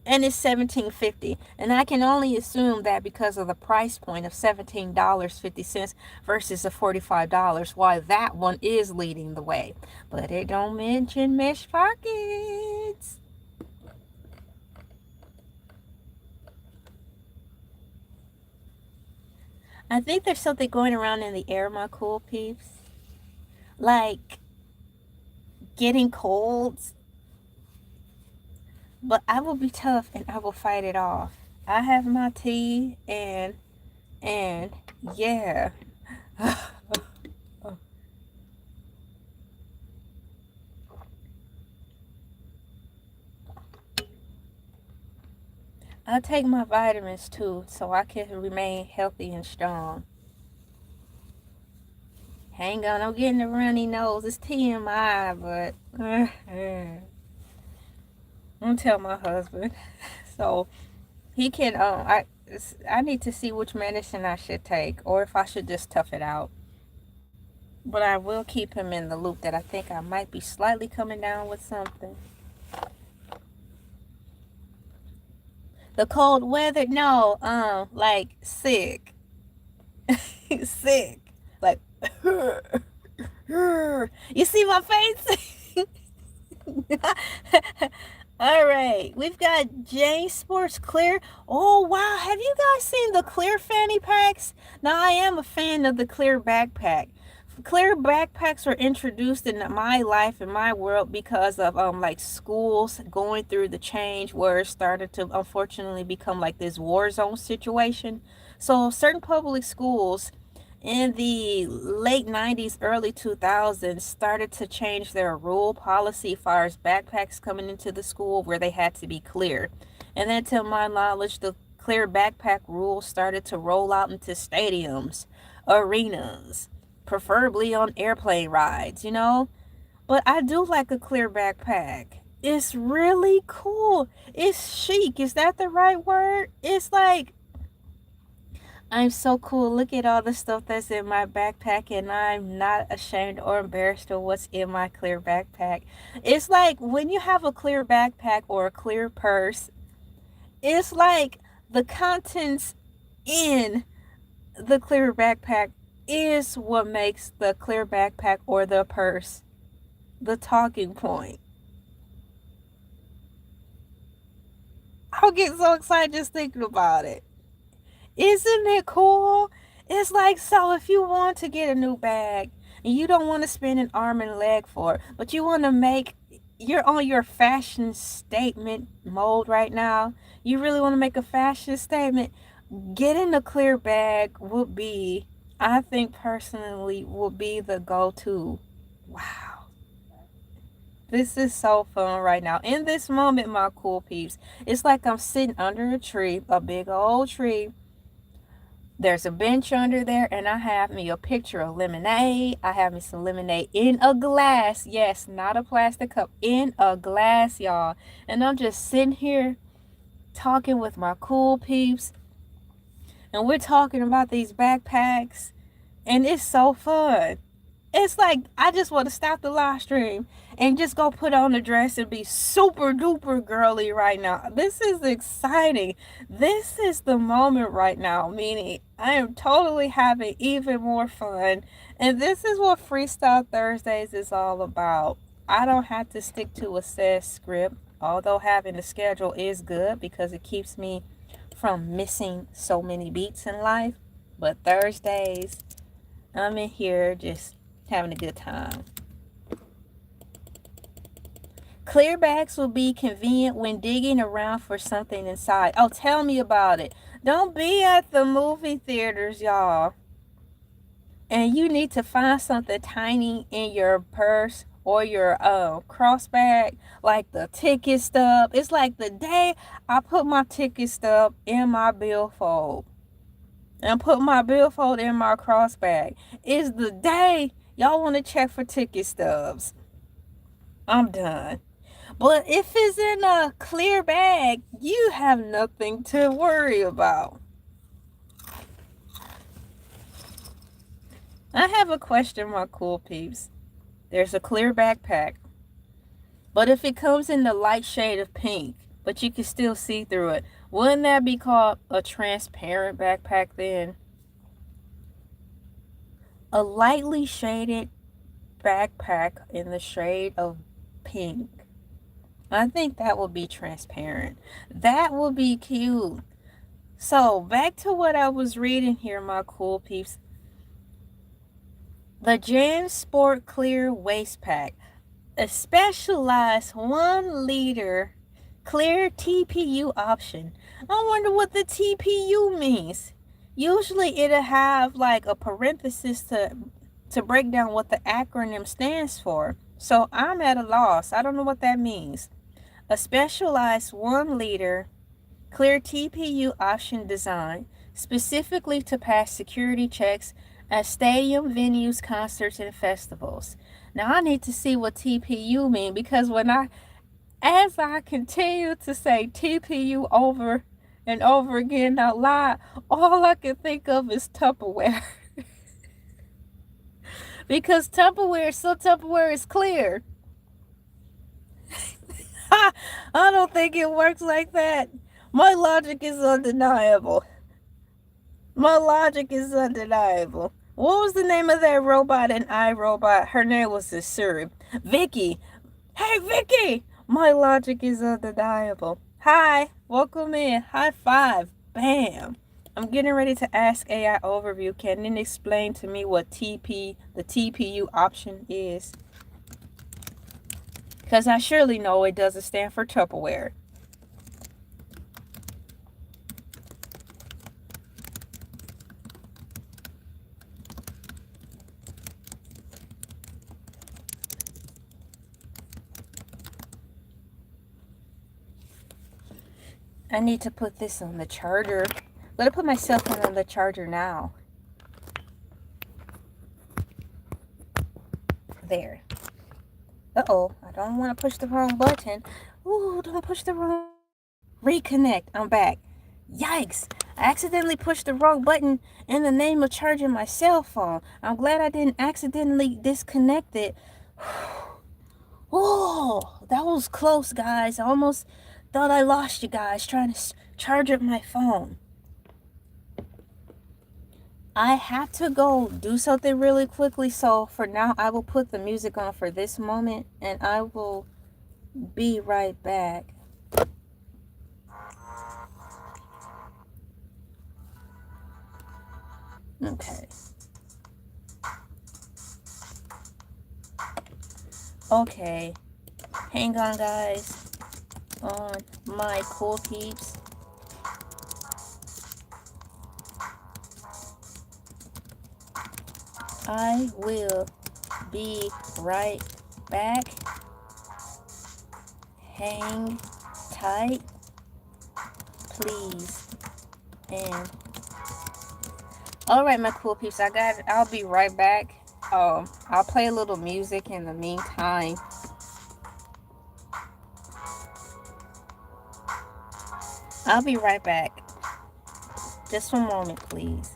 And it's $17.50. And I can only assume that because of the price point of $17.50 versus the $45, why that one is leading the way. But it don't mention mesh pockets. I think there's something going around in the air, my cool peeps. Like getting colds. But I will be tough and I will fight it off. I have my tea and yeah. I take my vitamins too, so I can remain healthy and strong. Hang on, I'm getting a runny nose. It's TMI, but I'm gonna tell my husband. So he can. I need to see which medicine I should take, or if I should just tough it out. But I will keep him in the loop that I think I might be slightly coming down with something. The cold weather, no, like sick. Sick. Like, you see my face? All right, we've got J Sports Clear. Oh, wow. Have you guys seen the clear fanny packs? Now, I am a fan of the clear backpack. Clear backpacks were introduced in my life, in my world, because of like schools going through the change where it started to unfortunately become like this war zone situation. So certain public schools in the late 90s, early 2000s started to change their rule policy as far as backpacks coming into the school where they had to be clear. And then to my knowledge, the clear backpack rule started to roll out into stadiums, arenas, preferably on airplane rides, you know? But I do like a clear backpack. It's really cool. It's chic. Is that the right word? It's like, I'm so cool. Look at all the stuff that's in my backpack, and I'm not ashamed or embarrassed of what's in my clear backpack. It's like when you have a clear backpack or a clear purse, it's like the contents in the clear backpack is what makes the clear backpack or the purse the talking point. I'll get so excited just thinking about it. Isn't it cool? It's like, so if you want to get a new bag and you don't want to spend an arm and leg for it, but you want to make, you're on your fashion statement mode right now. You really want to make a fashion statement. Getting a clear bag would be, I think personally, would be the go-to. Wow. This is so fun right now. In this moment, my cool peeps, it's like I'm sitting under a tree, a big old tree. There's a bench under there, and I have me a picture of lemonade. I have me some lemonade in a glass. Yes, not a plastic cup, in a glass, y'all. And I'm just sitting here talking with my cool peeps. And we're talking about these backpacks. And it's so fun. It's like I just want to stop the live stream and just go put on a dress and be super duper girly right now. This is exciting. This is the moment right now, meaning I am totally having even more fun. And this is what Freestyle Thursdays is all about. I don't have to stick to a set script, although having a schedule is good because it keeps me from missing so many beats in life. But Thursdays, I'm in here just having a good time. Clear bags will be convenient when digging around for something inside. Oh, tell me about it. Don't be at the movie theaters, y'all, and you need to find something tiny in your purse or your cross bag, like the ticket stub. It's like the day I put my ticket stub in my billfold and put my billfold in my cross bag is the day y'all want to check for ticket stubs. I'm done. But if it's in a clear bag, you have nothing to worry about. I have a question, my cool peeps. There's a clear backpack, but if it comes in the light shade of pink, but you can still see through it, wouldn't that be called a transparent backpack then? A lightly shaded backpack in the shade of pink. I think that would be transparent. That would be cute. So back to what I was reading here, my cool peeps. The Jan Sport Clear Waist Pack, a specialized 1 liter clear TPU option. I wonder what the TPU means. Usually it'll have like a parenthesis to break down what the acronym stands for. So I'm at a loss. I don't know what that means. A specialized 1 liter Clear TPU option design specifically to pass security checks at stadium venues, concerts, and festivals. Now I need to see what TPU mean, because as I continue to say TPU over and over again out loud, all I can think of is Tupperware. Because Tupperware is clear. I don't think it works like that. My logic is undeniable. What was the name of that robot in iRobot? Her name was Siri. Vicky. Hey, Vicky! My logic is undeniable. Hi, welcome in. High five. Bam. I'm getting ready to ask AI overview. Can it explain to me what the TPU option is? Because I surely know it doesn't stand for Tupperware. I need to put this on the charger. I'm going to put my cell phone on the charger now. There. Uh-oh. I don't want to push the wrong button. Ooh, don't push the wrong... Reconnect. I'm back. Yikes. I accidentally pushed the wrong button in the name of charging my cell phone. I'm glad I didn't accidentally disconnect it. Oh, that was close, guys. I almost thought I lost you guys trying to charge up my phone. I have to go do something really quickly, so for now I will put the music on for this moment, and I will be right back. Okay. Okay. Hang on, guys. On my cool peeps. I will be right back. Hang tight, please. And all right, my cool peeps, I'll be right back. I'll play a little music in the meantime. I'll be right back. Just 1 moment, please.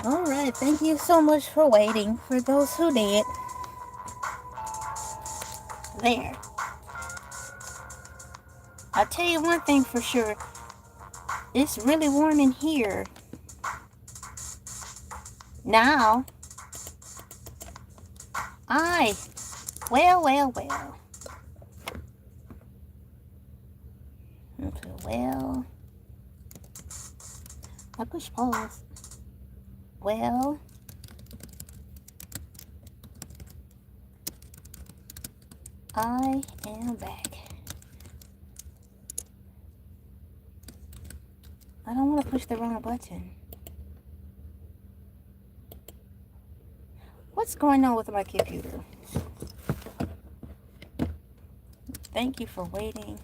Alright, thank you so much for waiting. For those who did. There. I'll tell you one thing for sure. It's really warm in here. Now, well. Okay, well, I push pause. Well, I am back. I don't want to push the wrong button. What's going on with my computer? Thank you for waiting.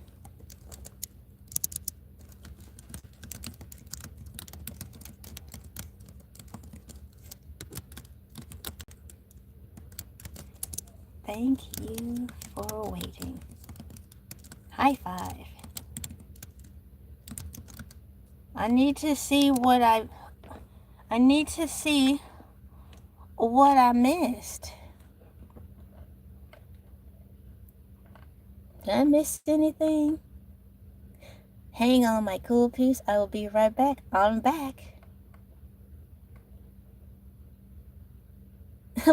Thank you for waiting. High five. I need to see what I missed. Did I miss anything? Hang on, my cool piece. I will be right back. I'm back.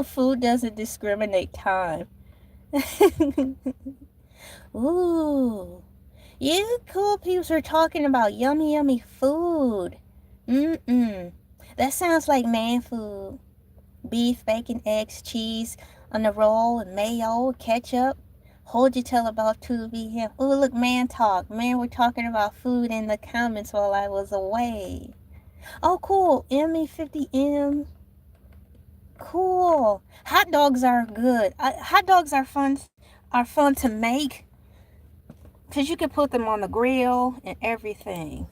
Food doesn't discriminate time. Ooh. You cool peeps are talking about yummy food. That sounds like man food. Beef, bacon, eggs, cheese on the roll, and mayo, ketchup. Hold your tail about 2 p.m. Ooh, look, man talk. Man, we're talking about food in the comments while I was away. Oh, cool. ME50M. Cool. Hot dogs are good. Hot dogs are fun to make. Because you can put them on the grill and everything.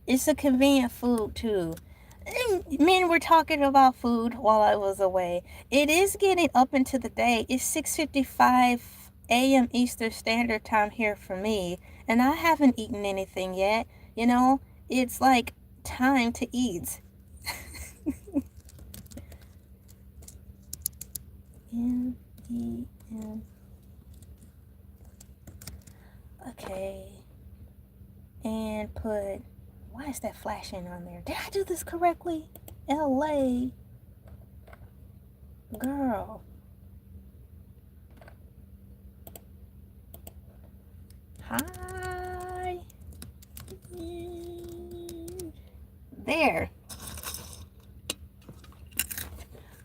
It's a convenient food, too. Men were talking about food while I was away. It is getting up into the day. It's 6:55 a.m. Eastern Standard Time here for me. And I haven't eaten anything yet. You know, it's like time to eat. M-E-M. Okay. And put... Why is that flashing on there? Did I do this correctly? LA. Girl. Hi. There.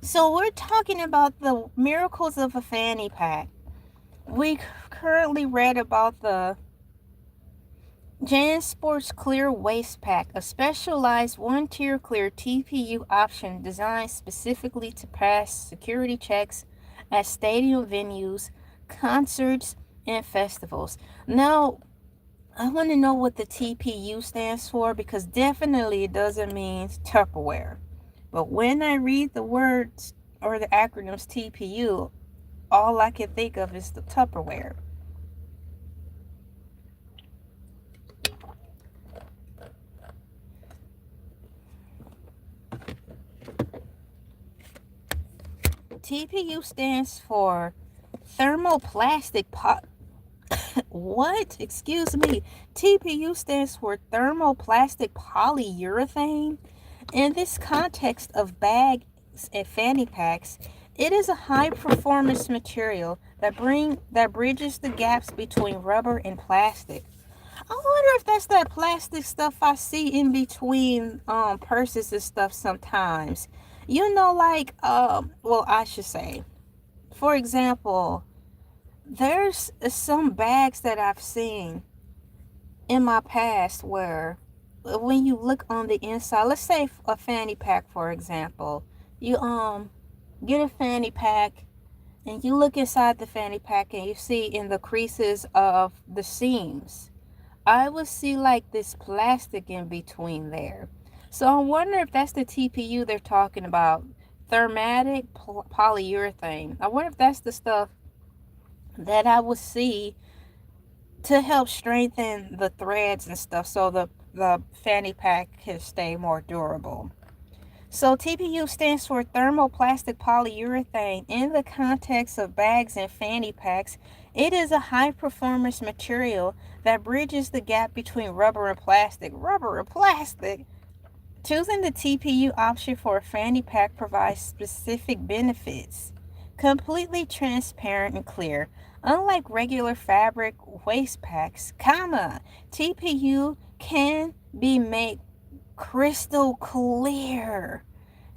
So we're talking about the miracles of a fanny pack. We currently read about the JanSports Clear Waste Pack, a specialized one-tier clear TPU option designed specifically to pass security checks at stadium venues, concerts, and festivals. Now, I want to know what the TPU stands for, because definitely it doesn't mean Tupperware. But when I read the words or the acronyms TPU, all I can think of is the Tupperware. TPU stands for thermoplastic what? Excuse me. TPU stands for thermoplastic polyurethane. In this context of bags and fanny packs, it is a high-performance material that bridges the gaps between rubber and plastic. I wonder if that's that plastic stuff I see in between purses and stuff sometimes. You know, like, well, I should say, for example, there's some bags that I've seen in my past where when you look on the inside, let's say a fanny pack, for example, you get a fanny pack and you look inside the fanny pack and you see in the creases of the seams, I would see like this plastic in between there. So I wonder if that's the TPU they're talking about, thermatic polyurethane. I wonder if that's the stuff that I would see to help strengthen the threads and stuff, so the the fanny pack can stay more durable. So TPU stands for thermoplastic polyurethane. In the context of bags and fanny packs, it is a high performance material that bridges the gap between rubber and plastic. Rubber and plastic? Choosing the TPU option for a fanny pack provides specific benefits. Completely transparent and clear. Unlike regular fabric waist packs, TPU can be made crystal clear.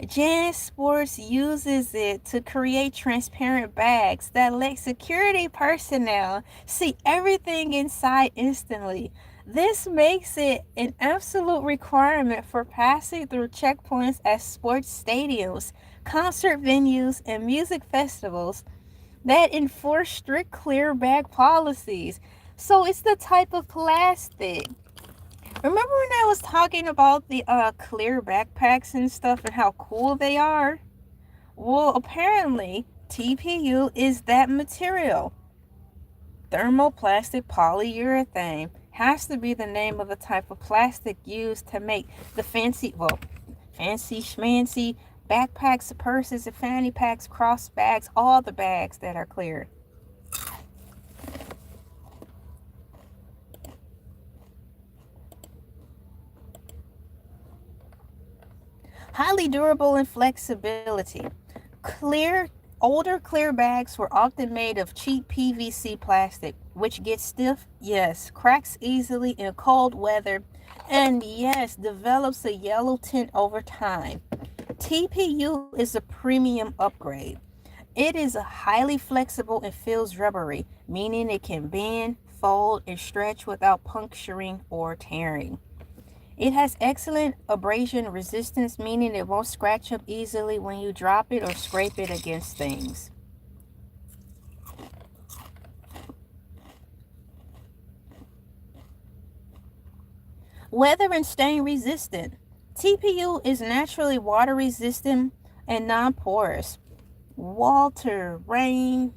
Janus Sports uses it to create transparent bags that let security personnel see everything inside instantly. This makes it an absolute requirement for passing through checkpoints at sports stadiums, concert venues, and music festivals that enforce strict clear bag policies. So it's the type of plastic. Remember when I was talking about the clear backpacks and stuff and how cool they are? Well, apparently TPU is that material. Thermoplastic polyurethane has to be the name of the type of plastic used to make the fancy schmancy backpacks, purses, and fanny packs, cross bags, all the bags that are clear. Highly durable and flexibility. Older clear bags were often made of cheap PVC plastic, which gets stiff, yes, cracks easily in cold weather, and yes, develops a yellow tint over time. TPU is a premium upgrade. It is highly flexible and feels rubbery, meaning it can bend, fold, and stretch without puncturing or tearing. It has excellent abrasion resistance, meaning it won't scratch up easily when you drop it or scrape it against things. Weather and stain resistant. TPU is naturally water resistant and non-porous. Water, rain,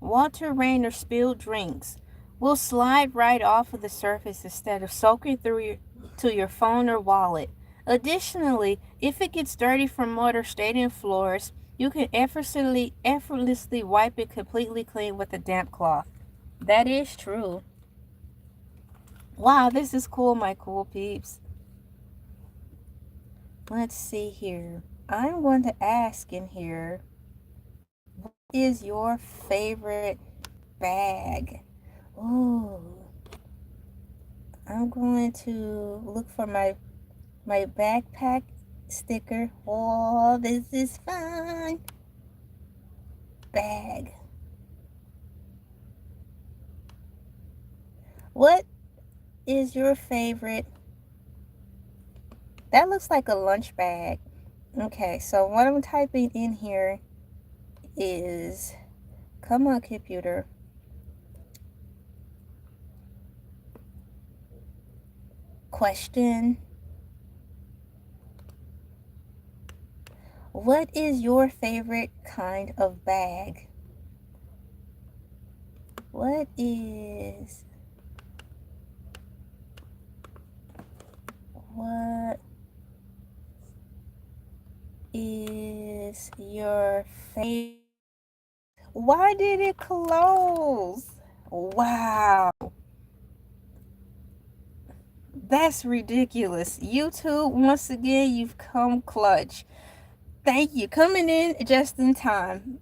or spilled drinks will slide right off of the surface instead of soaking through to your phone or wallet. Additionally, if it gets dirty from mud or stadium floors, you can effortlessly wipe it completely clean with a damp cloth. That is true. Wow, this is cool, my cool peeps. Let's see here. I'm going to ask in here, what is your favorite bag? Ooh. I'm going to look for my backpack sticker. Oh, this is fun. Bag. What is your favorite? That looks like a lunch bag. Okay, so what I'm typing in here is, come on, computer. Question. What is your favorite kind of bag? What is your favorite? Why did it close? Wow. That's ridiculous. YouTube, once again, you've come clutch. Thank you. Coming in just in time.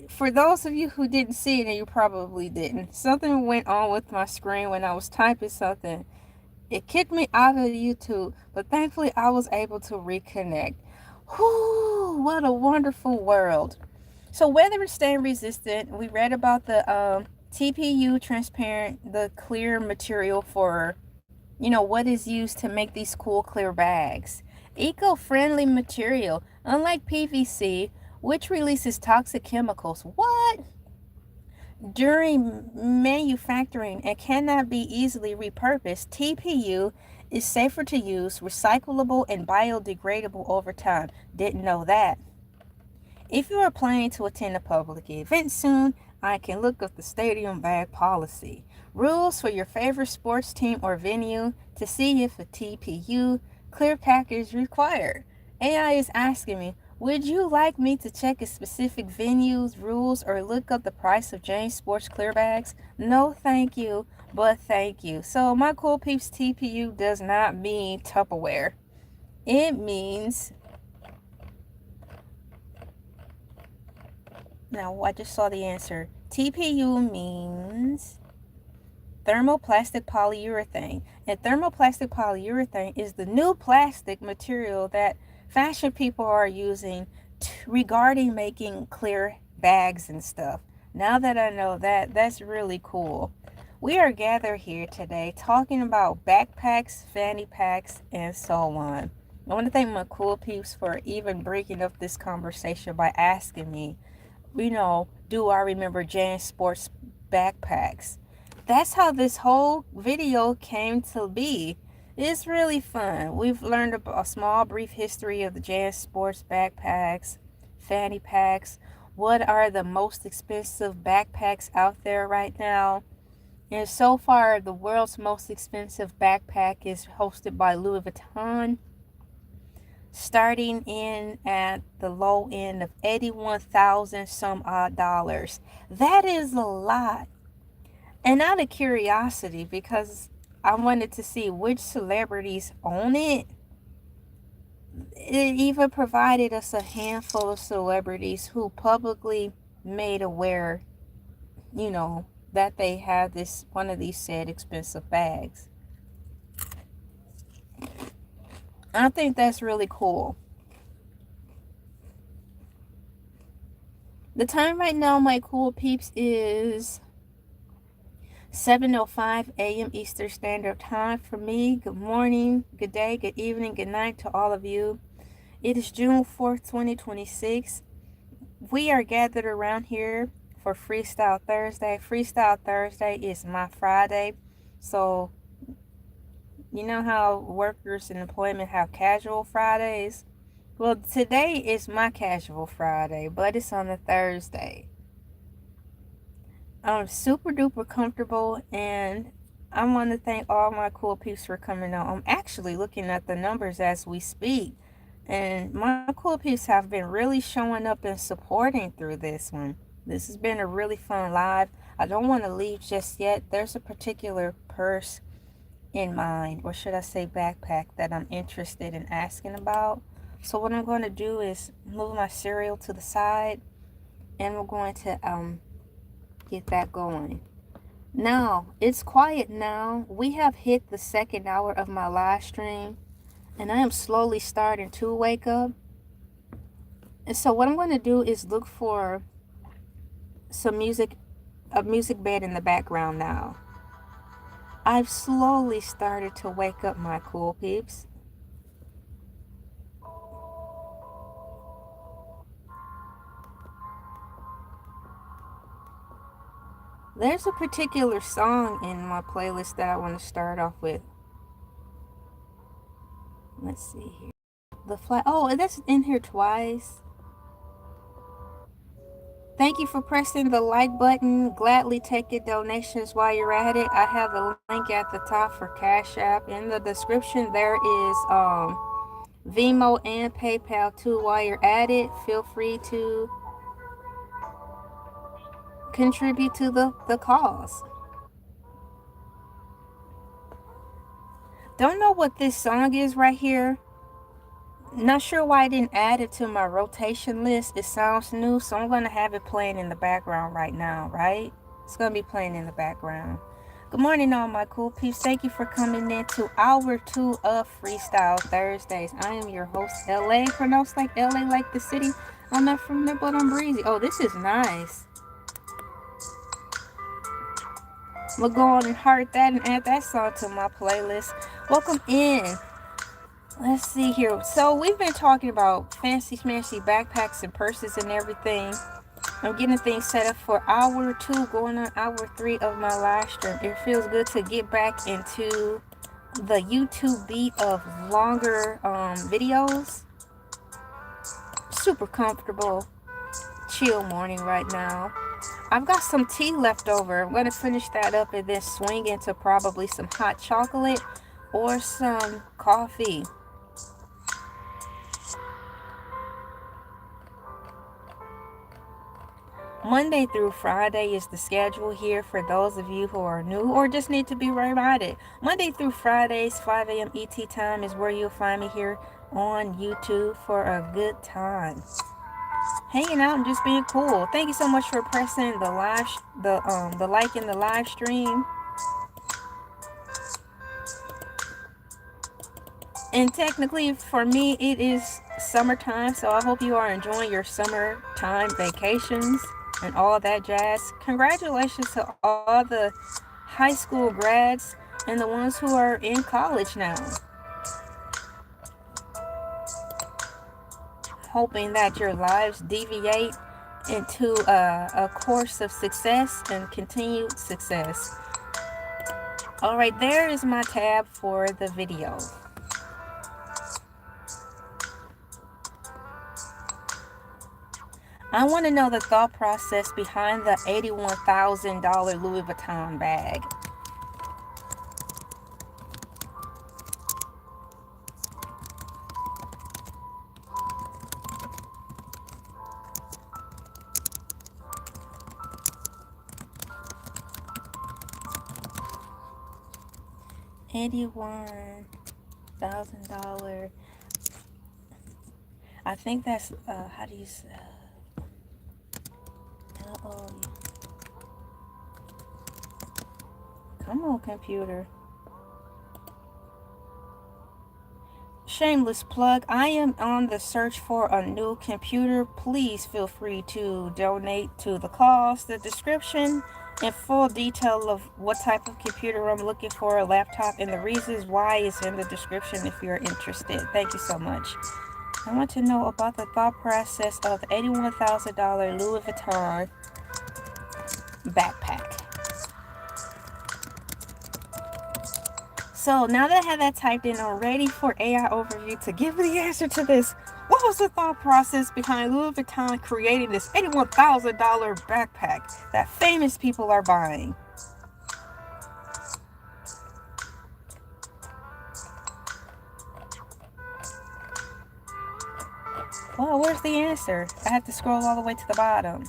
For those of you who didn't see it, and you probably didn't, something went on with my screen when I was typing something. It kicked me out of YouTube, but thankfully I was able to reconnect. Whoo, what a wonderful world. So weather and stain resistant, we read about the TPU transparent, the clear material for, what is used to make these cool clear bags. Eco-friendly material, unlike PVC, which releases toxic chemicals. What? During manufacturing and cannot be easily repurposed, TPU is safer to use, recyclable, and biodegradable over time. Didn't know that. If you are planning to attend a public event soon, I can look up the stadium bag policy. Rules for your favorite sports team or venue to see if a TPU clear pack is required. AI is asking me, would you like me to check a specific venue's rules or look up the price of James Sports clear bags? No, thank you, but thank you. So my cool peeps, TPU does not mean Tupperware. It means, now I just saw the answer. TPU means thermoplastic polyurethane. And thermoplastic polyurethane is the new plastic material that fashion people are using regarding making clear bags and stuff. Now that I know that, that's really cool. We are gathered here today talking about backpacks, fanny packs, and so on. I want to thank my cool peeps for even breaking up this conversation by asking me, do I remember Jan Sports backpacks? That's how this whole video came to be. It's really fun. We've learned a small brief history of the Jan Sports backpacks, fanny packs. What are the most expensive backpacks out there right now? And so far, the world's most expensive backpack is hosted by Louis Vuitton, starting in at the low end of 81,000 some odd dollars. That is a lot. And out of curiosity, because I wanted to see which celebrities own it, it even provided us a handful of celebrities who publicly made aware, that they have one of these said expensive bags. I think that's really cool. The time right now, my cool peeps, is 7:05 a.m. Eastern Standard Time for me. Good morning, good day, good evening, good night to all of you. It is June 4th, 2026. We are gathered around here for Freestyle Thursday. Freestyle Thursday is my Friday. So, you know how workers in employment have casual Fridays? Well, today is my casual Friday, but it's on a Thursday. I'm super duper comfortable, and I want to thank all my cool peeps for coming out. I'm actually looking at the numbers as we speak, and my cool peeps have been really showing up and supporting through this one. This has been a really fun live. I don't want to leave just yet. There's a particular purse in mind, or should I say backpack, that I'm interested in asking about. So what I'm going to do is move my cereal to the side, and we're going to get that going. Now, it's quiet now. We have hit the second hour of my live stream, and I am slowly starting to wake up. And so what I'm going to do is look for some music, a music bed in the background now. I've slowly started to wake up, my cool peeps. There's a particular song in my playlist that I want to start off with. Let's see here. The flag. Oh, that's in here twice. Thank you for pressing the like button. Gladly take your donations while you're at it. I have the link at the top for Cash App. In the description, there is Venmo and PayPal too. While you're at it, feel free to contribute to the cause. Don't know what this song is right here. Not sure why I didn't add it to my rotation list. It sounds new, so I'm going to have it playing in the background right now, right? It's going to be playing in the background. Good morning, all my cool peeps. Thank you for coming in to hour 2 of Freestyle Thursdays. I am your host, LA, pronounced like LA, like the city. I'm not from there, but I'm breezy. Oh, this is nice. We'll go on and heart that and add that song to my playlist. Welcome in. Let's see here. So we've been talking about fancy schmancy backpacks and purses and everything. I'm getting things set up for hour 2, going on hour 3 of my live stream. It feels good to get back into the YouTube beat of longer videos. Super comfortable. chill morning right now. I've got some tea left over. I'm going to finish that up and then swing into probably some hot chocolate or some coffee. Monday through Friday is the schedule here for those of you who are new or just need to be reminded. Monday through Fridays, 5 a.m. ET time is where you'll find me here on YouTube for a good time. Hanging out and just being cool. Thank you so much for pressing the like in the live stream. And technically for me it is summertime, so I hope you are enjoying your summertime vacations and all that jazz. Congratulations to all the high school grads and the ones who are in college now. Hoping that your lives deviate into a course of success and continued success. Alright, there is my tab for the video. I want to know the thought process behind the $81,000 Louis Vuitton bag. $81,000. I think that's how do you say? Come on, computer. Shameless plug. I am on the search for a new computer. Please feel free to donate to the cause. The description and full detail of what type of computer I'm looking for, a laptop, and the reasons why is in the description if you're interested. Thank you so much. I want to know about the thought process of the $81,000 Louis Vuitton backpack. So now that I have that typed in, I'm ready for AI overview to give the answer to this. What was the thought process behind Louis Vuitton creating this $81,000 backpack that famous people are buying? Well, where's the answer? I have to scroll all the way to the bottom.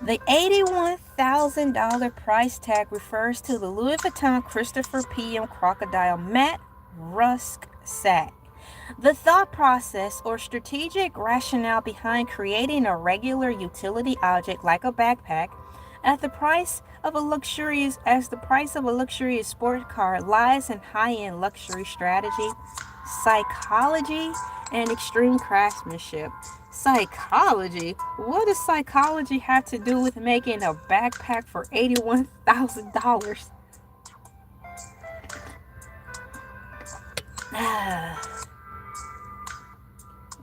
The $81,000 price tag refers to the Louis Vuitton Christopher P.M. Crocodile Matte Rusk Sack. The thought process or strategic rationale behind creating a regular utility object like a backpack as the price of a luxurious sport car lies in high-end luxury strategy, psychology, and extreme craftsmanship. Psychology? What does psychology have to do with making a backpack for $81,000?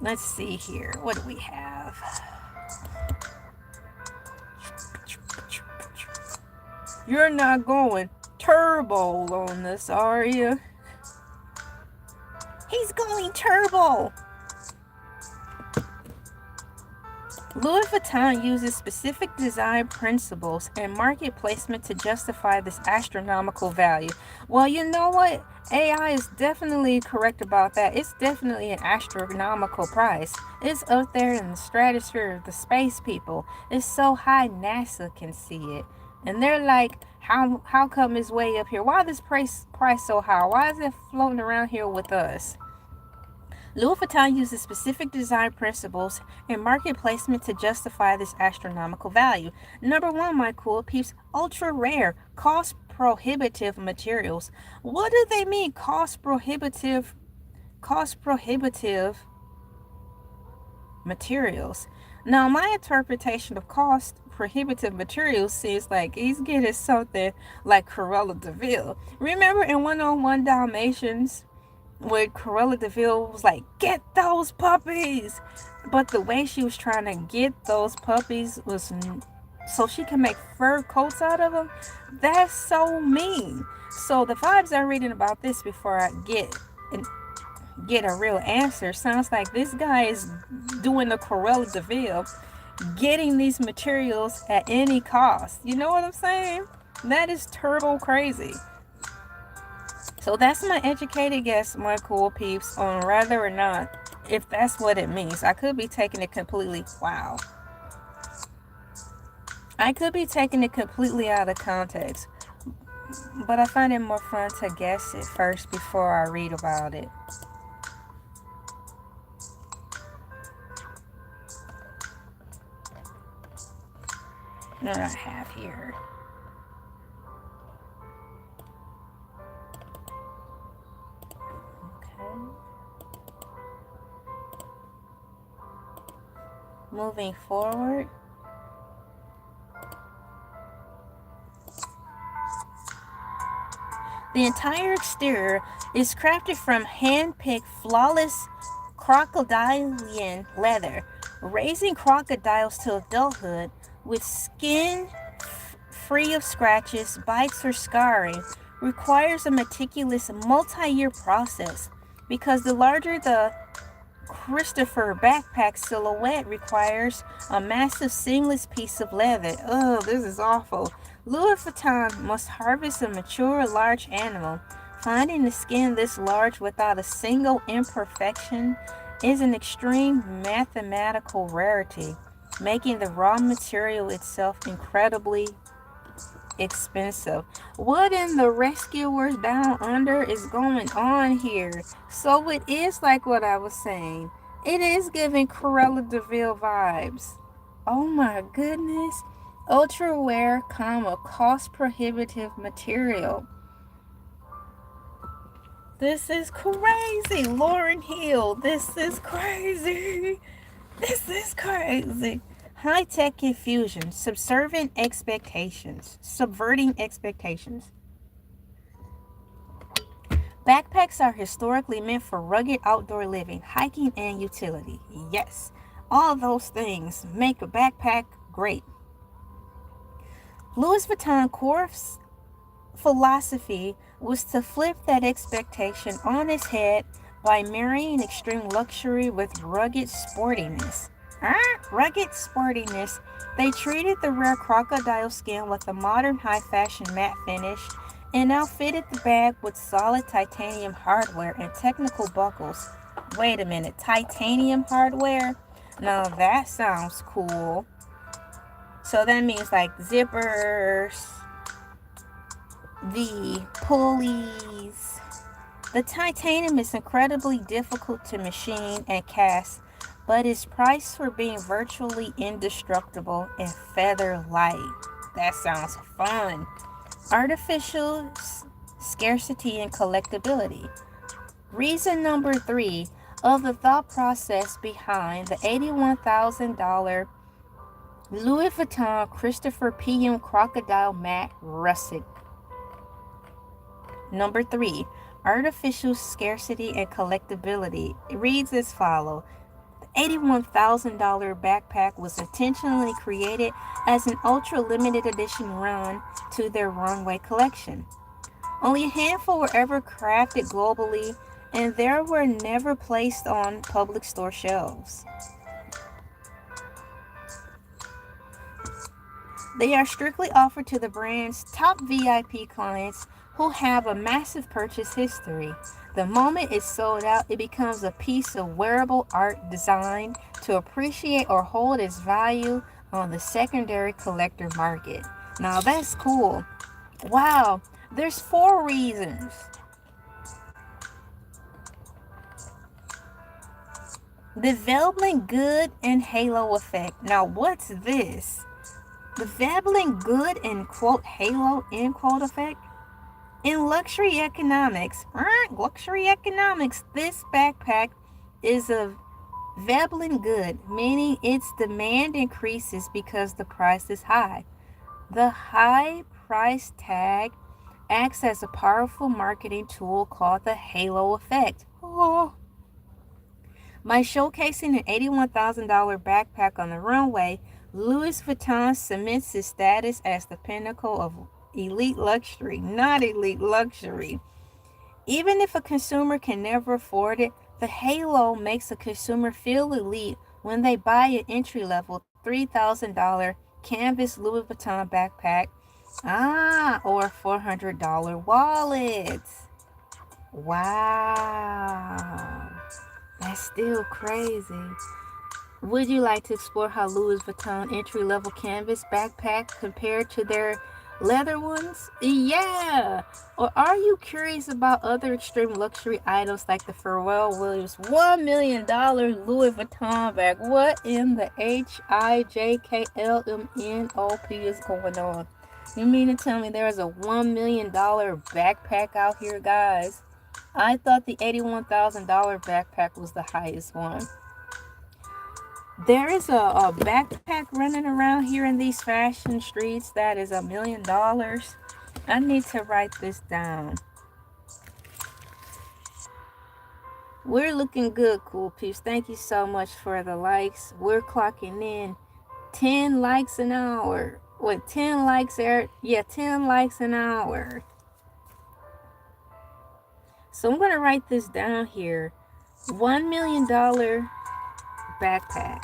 Let's see here. What do we have? You're not going turbo on this, are you? He's going turbo! Louis Vuitton uses specific design principles and market placement to justify this astronomical value. Well, you know what? AI is definitely correct about that. It's definitely an astronomical price. It's up there in the stratosphere of the space people. It's so high NASA can see it. And they're like, how come it's way up here? Why is this price so high? Why is it floating around here with us? Louis Vuitton uses specific design principles and market placement to justify this astronomical value. Number one, my cool peeps, ultra rare, cost prohibitive materials. What do they mean, cost prohibitive materials? Now, my interpretation of cost prohibitive materials seems like he's getting something like Cruella de Vil. Remember in 101 Dalmatians? Where Cruella de Vil was like, get those puppies, but the way she was trying to get those puppies was so she can make fur coats out of them. That's so mean. So the vibes I'm reading about this before I get get a real answer. Sounds like this guy is doing the Cruella de Vil, getting these materials at any cost. You know what I'm saying? That is turbo crazy. So that's my educated guess, my cool peeps, on whether or not, if that's what it means. I could be taking it completely, wow. I could be taking it completely out of context, but I find it more fun to guess it first before I read about it. What do I have here? Okay. Moving forward. The entire exterior is crafted from hand-picked, flawless crocodilian leather, raising crocodiles to adulthood with skin free of scratches, bites, or scarring. Requires a meticulous multi-year process because the larger the Christopher backpack silhouette requires a massive seamless piece of leather. Oh, this is awful. Louis Vuitton must harvest a mature large animal. Finding the skin this large without a single imperfection is an extreme mathematical rarity, making the raw material itself incredibly expensive. What in the rescuers down under is going on here? So it is like what I was saying. It is giving Cruella de Vil vibes. Oh my goodness. Ultra rare, cost prohibitive material. This is crazy. Lauryn Hill. This is crazy. This is crazy. High-tech infusion, subverting expectations. Backpacks are historically meant for rugged outdoor living, hiking, and utility. Yes, all those things make a backpack great. Louis Vuitton core philosophy was to flip that expectation on its head by marrying extreme luxury with rugged sportiness. Rugged sportiness. They treated the rare crocodile skin with a modern high-fashion matte finish and outfitted the bag with solid titanium hardware and technical buckles. Wait a minute, titanium hardware? Now that sounds cool. So that means like zippers, the pulleys. The titanium is incredibly difficult to machine and cast, but is priced for being virtually indestructible and feather light. That sounds fun. Artificial scarcity and collectability. Reason number 3 of the thought process behind the $81,000 Louis Vuitton Christopher PM Crocodile Matte Russet. Number 3, artificial scarcity and collectability. It reads as follows. The $81,000 backpack was intentionally created as an ultra limited edition run to their runway collection. Only a handful were ever crafted globally, and they were never placed on public store shelves. They are strictly offered to the brand's top VIP clients who have a massive purchase history. The moment it's sold out, it becomes a piece of wearable art designed to appreciate or hold its value on the secondary collector market. Now that's cool. Wow, there's 4 reasons. The Veblen Good and Halo effect. Now what's this? The Veblen Good and quote Halo end quote effect? In luxury economics, this backpack is a Veblen good, meaning its demand increases because the price is high. The high price tag acts as a powerful marketing tool called the halo effect. By showcasing an $81,000 backpack on the runway, Louis Vuitton cements its status as the pinnacle of elite luxury, not elite luxury. Even if a consumer can never afford it, The halo makes a consumer feel elite when they buy an entry-level $3,000 canvas Louis Vuitton backpack, or $400 wallets. Wow, that's still crazy. Would you like to explore how Louis Vuitton entry-level canvas backpack compared to their leather ones? Yeah! Or are you curious about other extreme luxury items like the Pharrell Williams $1 million Louis Vuitton bag? What in the HIJKLMNOP is going on? You mean to tell me there is a $1 million backpack out here, guys? I thought the $81,000 backpack was the highest one. There is a backpack running around here in these fashion streets that is $1 million. I need to write this down. We're looking good, cool peeps. Thank you so much for the likes. We're clocking in 10 likes an hour. What, 10 likes there? Yeah, 10 likes an hour. So I'm going to write this down here. $1 million backpack.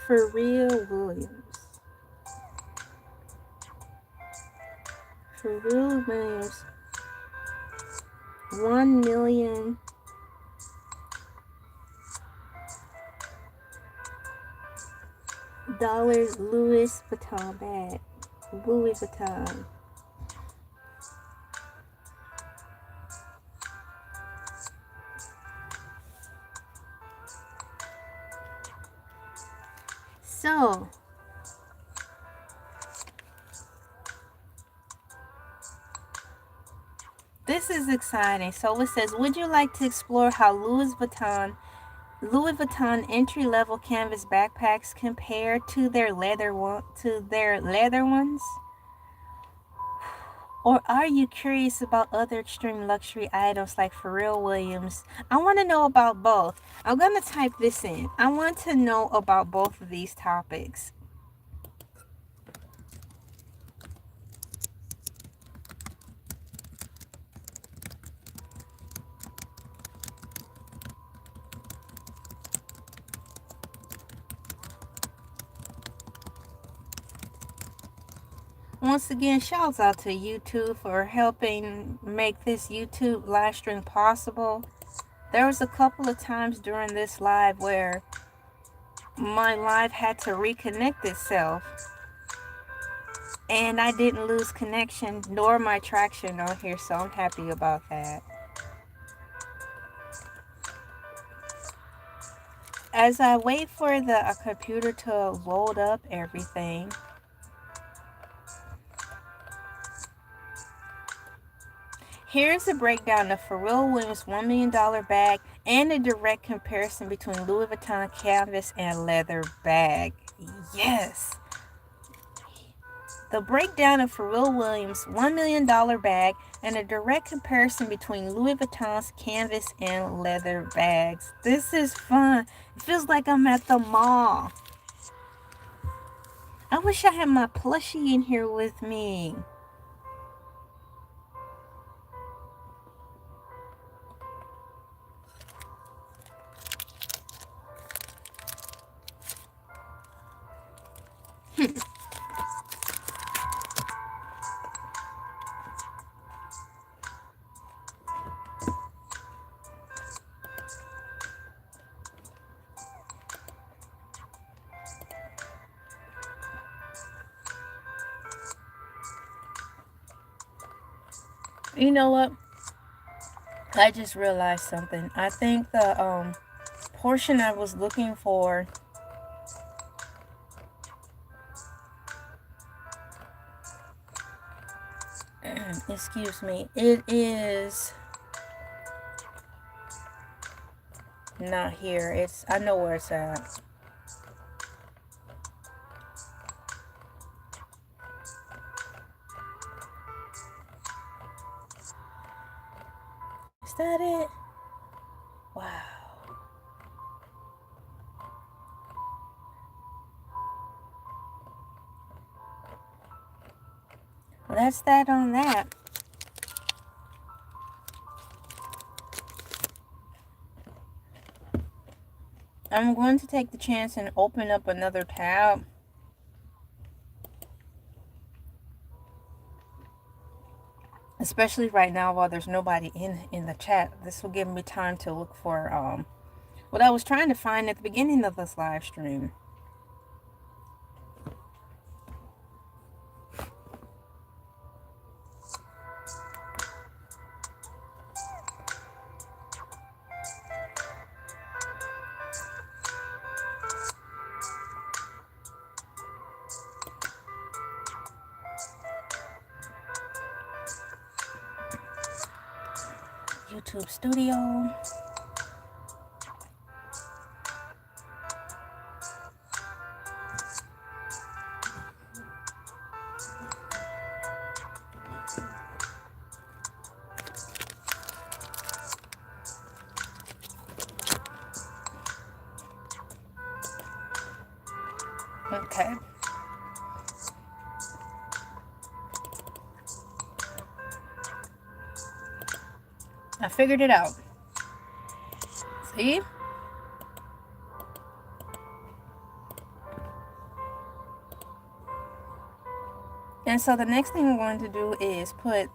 Pharrell Williams. Pharrell Williams. $1 million Louis Vuitton bag. Louis Vuitton. So, this is exciting. So it says, would you like to explore how Louis Vuitton entry-level canvas backpacks compare to their leather ones? Or are you curious about other extreme luxury items like Pharrell Williams? I want to know about both. I'm going to type this in. I want to know about both of these topics. Once again, shouts out to YouTube for helping make this YouTube live stream possible. There was a couple of times during this live where my live had to reconnect itself, and I didn't lose connection nor my traction on here, so I'm happy about that. As I wait for the computer to load up everything, here's a breakdown of Pharrell Williams' $1 million bag and a direct comparison between Louis Vuitton canvas and leather bag. Yes! The breakdown of Pharrell Williams' $1 million bag and a direct comparison between Louis Vuitton's canvas and leather bags. This is fun. It feels like I'm at the mall. I wish I had my plushie in here with me. You know what? I just realized something. I think the portion I was looking for excuse me, it is not here. I know where it's at. Is that it? Wow. Well, that's that on that. I'm going to take the chance and open up another tab. Especially right now while there's nobody in the chat. This will give me time to look for what I was trying to find at the beginning of this live stream. YouTube Studio. Okay. I figured it out. See? And so the next thing I'm going to do is put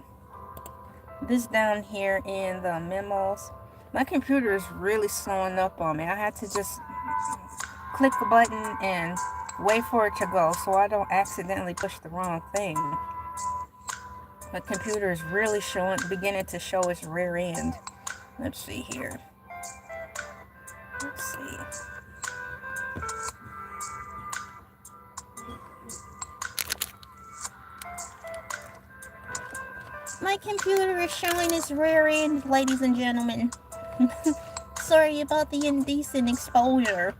this down here in the memos. My computer is really slowing up on me. I had to just click the button and wait for it to go so I don't accidentally push the wrong thing. My computer is really beginning to show its rear end. Let's see here. Let's see. My computer is showing its rear end, ladies and gentlemen. Sorry about the indecent exposure.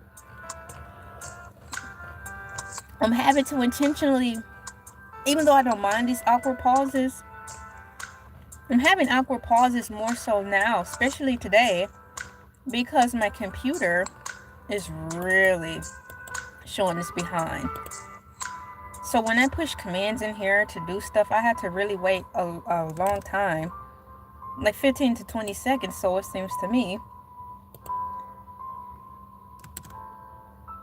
I'm having to intentionally, even though I don't mind these awkward pauses, I'm having awkward pauses more so now, especially today, because my computer is really showing us behind. So when I push commands in here to do stuff, I had to really wait a long time, like 15 to 20 seconds, so it seems to me,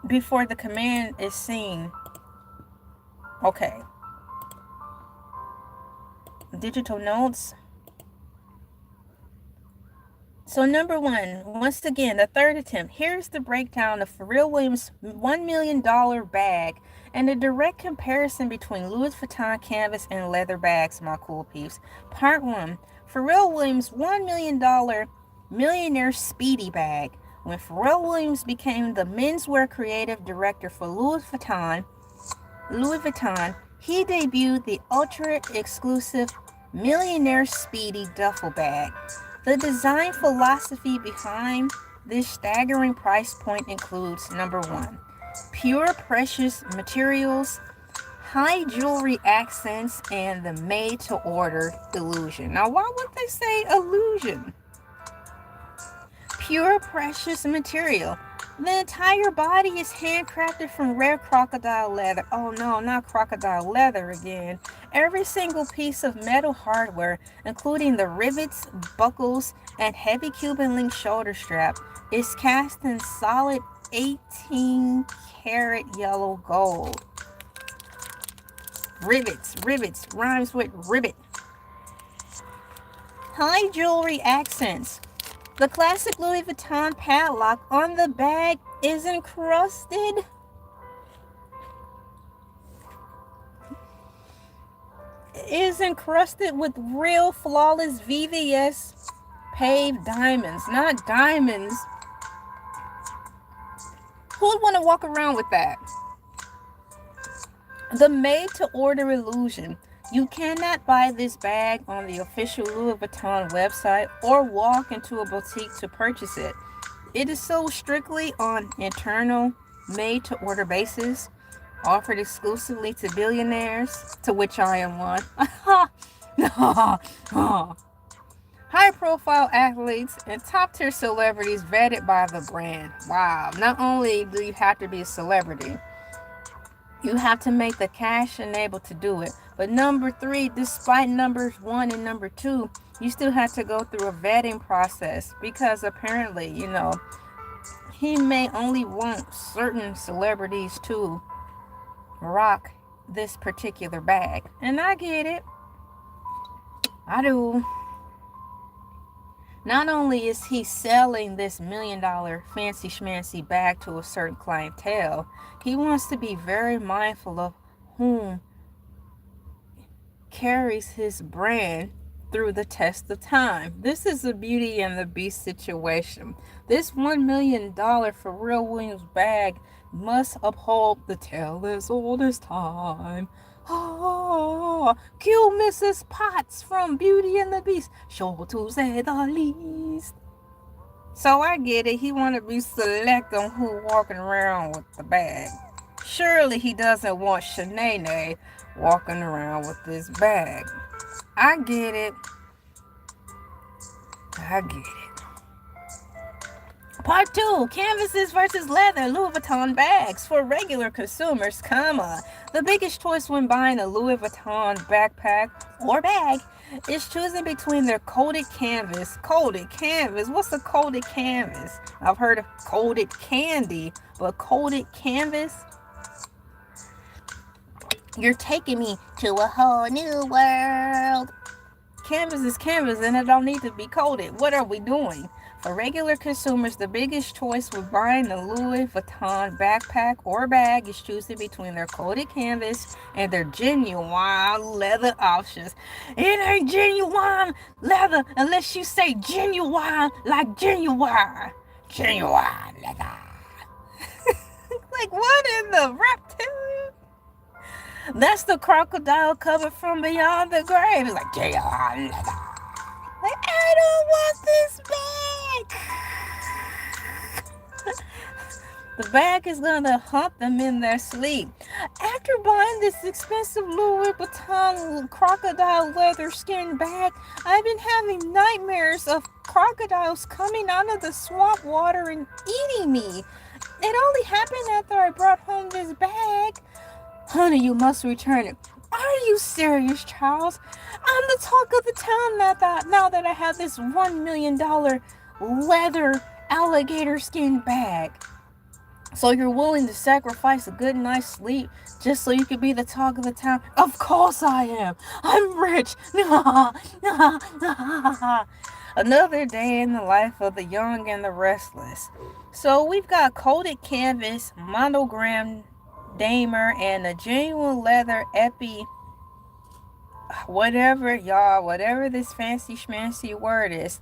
before the command is seen. Okay. Digital notes. So number one, once again, the third attempt. Here's the breakdown of Pharrell Williams' $1 million bag and a direct comparison between Louis Vuitton canvas and leather bags, my cool peeps. Part one, Pharrell Williams' $1 million millionaire speedy bag. When Pharrell Williams became the menswear creative director for Louis Vuitton, he debuted the ultra exclusive Millionaire Speedy duffel bag. The design philosophy behind this staggering price point includes number one, pure precious materials, high jewelry accents, and the made-to-order illusion. Now, why would they say illusion? Pure precious material. The entire body is handcrafted from rare crocodile leather. Oh no, not crocodile leather again. Every single piece of metal hardware, including the rivets, buckles, and heavy Cuban link shoulder strap, is cast in solid 18 karat yellow gold. Rivets, rhymes with rivet. High jewelry accents. The classic Louis Vuitton padlock on the bag is encrusted with real flawless VVS paved diamonds, not diamonds. Who would want to walk around with that? The made-to-order illusion. You cannot buy this bag on the official Louis Vuitton website or walk into a boutique to purchase it. It is sold strictly on internal, made-to-order basis, offered exclusively to billionaires, to which I am one. High-profile athletes and top-tier celebrities vetted by the brand. Wow. Not only do you have to be a celebrity, you have to make the cash and able to do it. But number three, despite numbers 1 and number 2, you still have to go through a vetting process because apparently, he may only want certain celebrities to rock this particular bag. And I get it. I do. Not only is he selling this $1 million fancy schmancy bag to a certain clientele, he wants to be very mindful of whom carries his brand through the test of time. This is a Beauty and the Beast situation. This $1 million Pharrell Williams bag must uphold the tale as old as time. Oh, cue Mrs. Potts from Beauty and the Beast, sure to say the least. So I get it. He want to be select on who walking around with the bag. Surely he doesn't want Shanae walking around with this bag. I get it. I get it. Part 2, canvases versus leather Louis Vuitton bags for regular consumers, the biggest choice when buying a Louis Vuitton backpack or bag is choosing between their coated canvas. Coated canvas? What's a coated canvas? I've heard of coated candy, but coated canvas? You're taking me to a whole new world. Canvas is canvas and it don't need to be coated. What are we doing? For regular consumers, the biggest choice when buying a Louis Vuitton backpack or bag is choosing between their coated canvas and their genuine leather options. It ain't genuine leather unless you say genuine like genuine. Genuine leather. Like what in the reptilian? That's the crocodile coming from beyond the grave. It's like genuine leather. Like, I don't want this bag. The bag is gonna hunt them in their sleep. After buying this expensive Louis Vuitton crocodile leather skin bag, I've been having nightmares of crocodiles coming out of the swamp water and eating me. It only happened after I brought home this bag. Honey, you must return it. Are you serious, Charles? I'm the talk of the town now that I have this $1 million leather alligator skin bag. So you're willing to sacrifice a good night's sleep just so you could be the talk of the town? Of course I am. I'm rich. Another day in the life of the young and the restless. So we've got coated canvas, monogram damer, and a genuine leather epi, whatever this fancy schmancy word is,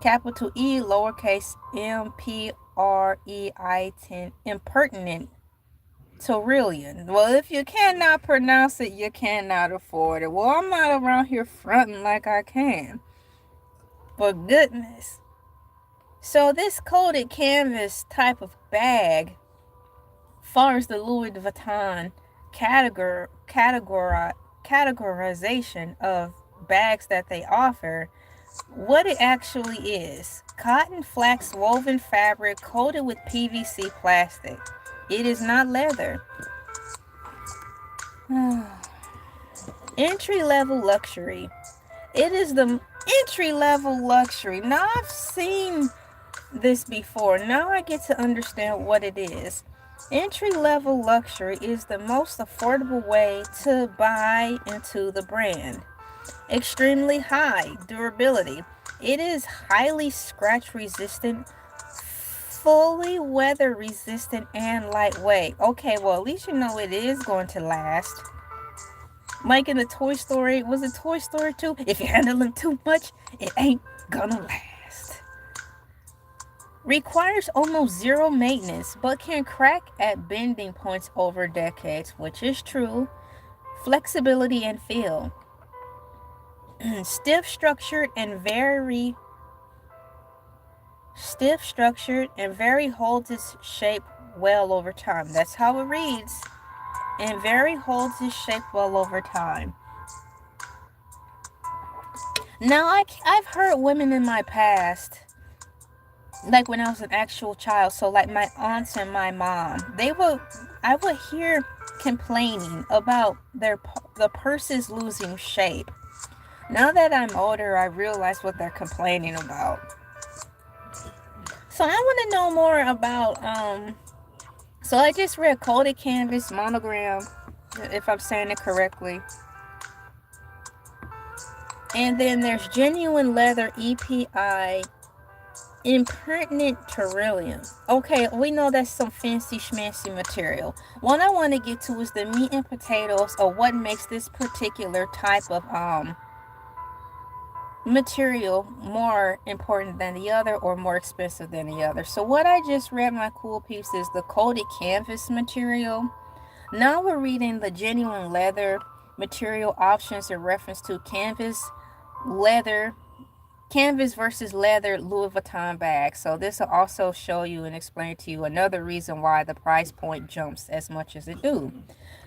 capital E lowercase m p r e i t, impertinent Torillion. Well, if you cannot pronounce it, you cannot afford it. Well, I'm not around here fronting like I can, but goodness. So this coated canvas type of bag, far as the Louis Vuitton categorization of bags that they offer, what it actually is: cotton, flax, woven fabric coated with PVC plastic. It is not leather. Entry-level luxury. It is the entry-level luxury. Now I've seen this before. Now I get to understand what it is. Entry-level luxury is the most affordable way to buy into the brand. Extremely high durability. It is highly scratch resistant, fully weather resistant, and lightweight. Okay, well, at least you know it is going to last. Like in the Toy Story, was it Toy Story 2? If you handle them too much, it ain't gonna last. Requires almost zero maintenance, but can crack at bending points over decades, which is true. Flexibility and feel. Stiff structured and very holds its shape well over time. That's how it reads. And very holds its shape well over time. Now, I've heard women in my past, like when I was an actual child, so like my aunts and my mom, I would hear complaining about the purses losing shape. Now that I'm older, I realize what they're complaining about. So I want to know more about so I just read coated canvas monogram, if I'm saying it correctly. And then there's genuine leather EPI impertinent beryllium. Okay, we know that's some fancy schmancy material. What I want to get to is the meat and potatoes of what makes this particular type of material more important than the other or more expensive than the other. So what I just read, my cool piece, is the coated canvas material. Now we're reading the genuine leather material options in reference to leather canvas versus leather Louis Vuitton bag. So this will also show you and explain to you another reason why the price point jumps as much as it do.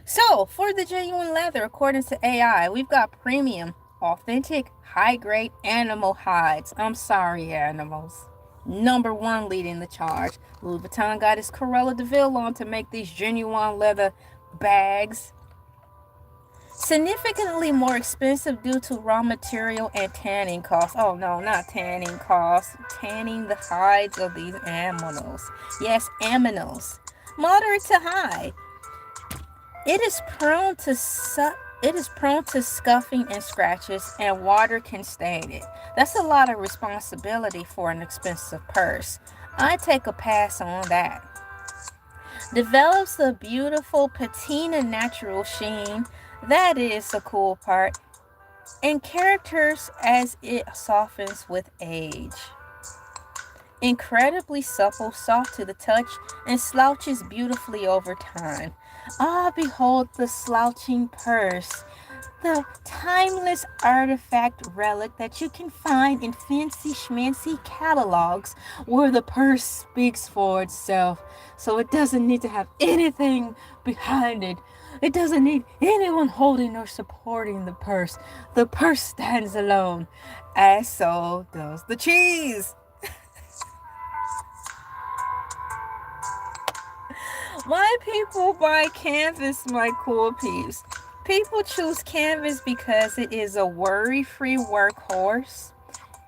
So for the genuine leather, according to AI, we've got premium, authentic, high-grade animal hides. I'm sorry, animals. Number one leading the charge. Louis Vuitton got his Cruella de Vil on to make these genuine leather bags. Significantly more expensive due to raw material and tanning costs. Oh no, not tanning costs. Tanning the hides of these aminals. Yes, aminals. Moderate to high. It is prone to scuffing and scratches, and water can stain it. That's a lot of responsibility for an expensive purse. I take a pass on that. Develops a beautiful patina natural sheen. That is the cool part. And characters as it softens with age. Incredibly supple, soft to the touch, and slouches beautifully over time. Ah, behold the slouching purse. The timeless artifact relic that you can find in fancy schmancy catalogs where the purse speaks for itself. So it doesn't need to have anything behind it. It doesn't need anyone holding or supporting the purse. The purse stands alone, as so does the cheese. Why people buy canvas, my cool peeps? People choose canvas because it is a worry-free workhorse.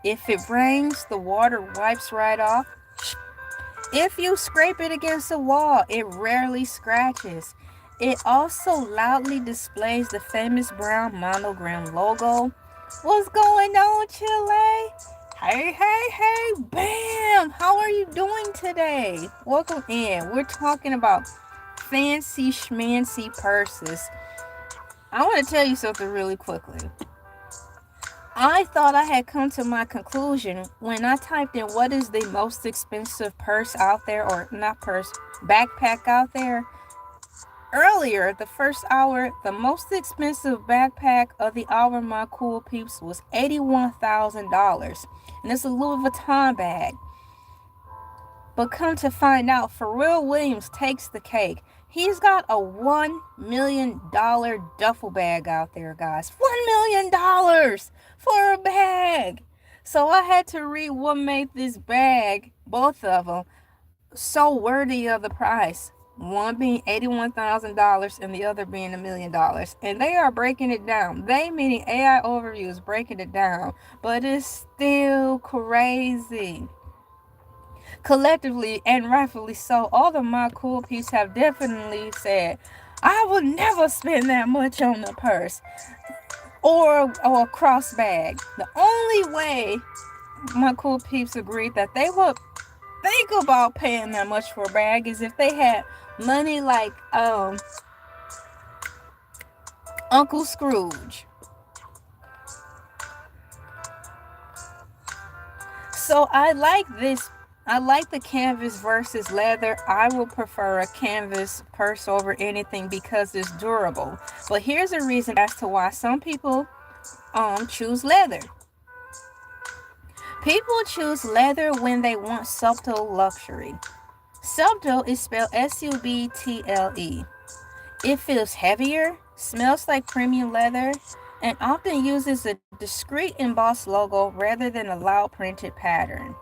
If it rains, the water wipes right off. If you scrape it against a wall, it rarely scratches. It also loudly displays the famous brown monogram logo. What's going on, Chile? Hey, hey, hey, bam! How are you doing today? Welcome in. We're talking about fancy schmancy purses. I want to tell you something really quickly. I thought I had come to my conclusion when I typed in what is the most expensive purse out there, or not purse, backpack out there. Earlier, the first hour, the most expensive backpack of the hour, my cool peeps, was $81,000. And it's a Louis Vuitton bag. But come to find out, Pharrell Williams takes the cake. He's got a $1 million duffel bag out there, guys. $1 million for a bag. So I had to read what made this bag, both of them, so worthy of the price. One being $81,000 and the other being $1 million. And they are breaking it down. They, meaning AI Overview, is breaking it down. But it's still crazy. Collectively, and rightfully so, all of my cool peeps have definitely said, I would never spend that much on a purse or a cross bag. The only way my cool peeps agreed that they would think about paying that much for a bag is if they had money like Uncle Scrooge. So I like the canvas versus leather. I will prefer a canvas purse over anything because it's durable. But here's a reason as to why some people choose leather. People choose leather when they want subtle luxury. Subtle is spelled S-U-B-T-L-E. It feels heavier, smells like premium leather, and often uses a discreet embossed logo rather than a loud printed pattern.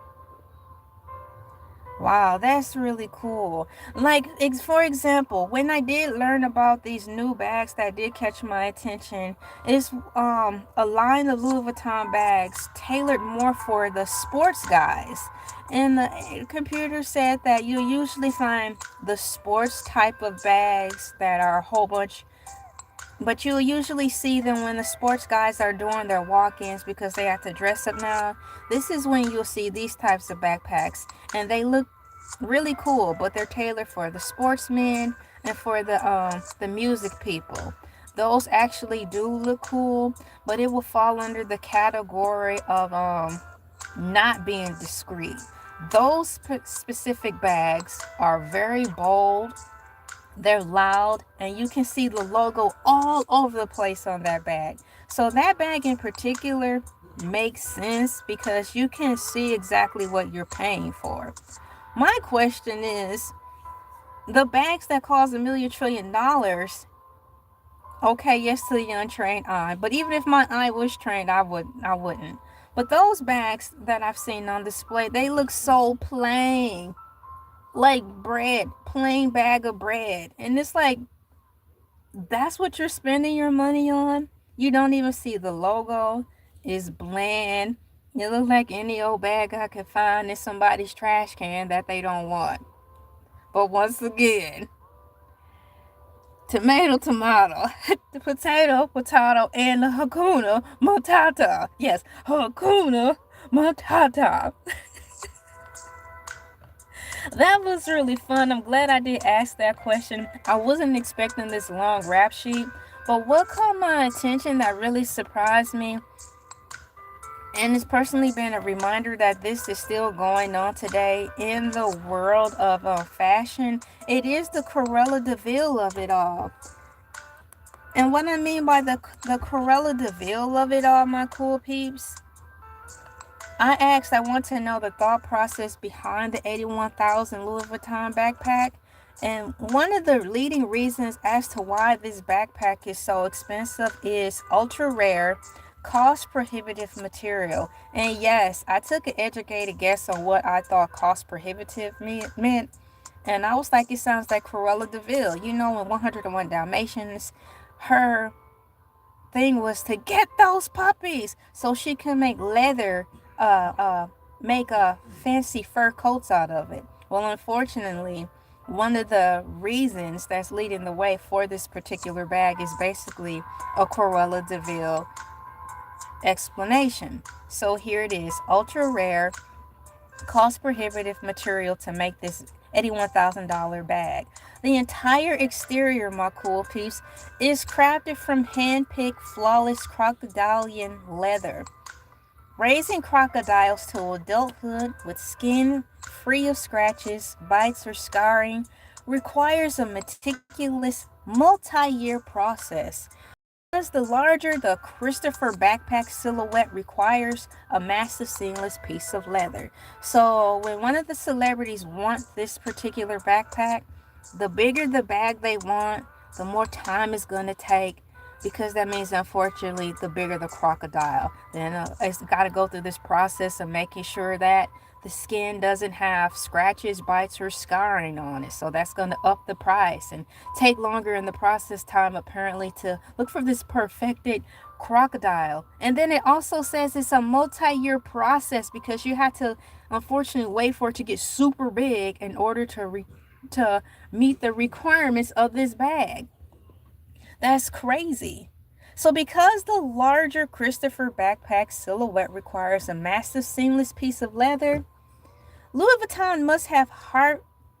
Wow, that's really cool. Like, for example, when I did learn about these new bags that did catch my attention, is a line of Louis Vuitton bags tailored more for the sports guys. And the computer said that you usually find the sports type of bags that are a whole bunch, but you'll usually see them when the sports guys are doing their walk-ins because they have to dress up now. This is when you'll see these types of backpacks, and they look really cool, but they're tailored for the sportsmen and for the music people. Those actually do look cool, but it will fall under the category of not being discreet. Those specific bags are very bold, they're loud, and you can see the logo all over the place on that bag. So that bag in particular makes sense because you can see exactly what you're paying for. My question is, the bags that cost $1,000,000,000,000. Okay, yes, to the untrained eye, but even if my eye was trained, I wouldn't. But those bags that I've seen on display, they look so plain, like bread, plain bag of bread, and it's like, that's what you're spending your money on. You don't even see the logo. It's bland. It looks like any old bag I could find in somebody's trash can that they don't want. But once again, tomato, tomato, the potato, potato, and the Hakuna Matata. Yes, Hakuna Matata. That was really fun. I'm glad I did ask that question. I wasn't expecting this long rap sheet, but what caught my attention that really surprised me, and it's personally been a reminder that this is still going on today in the world of fashion, it is the Cruella de Vil of it all. And what I mean by the Cruella de Vil of it all, my cool peeps, I want to know the thought process behind the 81,000 Louis Vuitton backpack. And one of the leading reasons as to why this backpack is so expensive is ultra rare, cost prohibitive material. And yes, I took an educated guess on what I thought cost prohibitive meant. And I was like, it sounds like Cruella de Vil. You know, in 101 Dalmatians, her thing was to get those puppies so she can make leather, uh, uh, make fancy fur coats out of it. Well, unfortunately, one of the reasons that's leading the way for this particular bag is basically a Cruella de Vil explanation. So here it is: ultra rare, cost prohibitive material to make this $81,000 bag. The entire exterior, my cool piece, is crafted from hand-picked flawless crocodilian leather, raising crocodiles to adulthood with skin free of scratches, bites, or scarring requires a meticulous multi-year process. As the larger the Christopher backpack silhouette requires a massive seamless piece of leather. So when one of the celebrities want this particular backpack, the bigger the bag they want, the more time it's going to take, because that means, unfortunately, the bigger the crocodile. Then it's got to go through this process of making sure that the skin doesn't have scratches, bites, or scarring on it. So that's going to up the price and take longer in the process time, apparently, to look for this perfected crocodile. And then it also says it's a multi-year process because you have to, unfortunately, wait for it to get super big in order to meet the requirements of this bag. That's crazy. So because the larger Christopher backpack silhouette requires a massive seamless piece of leather, Louis Vuitton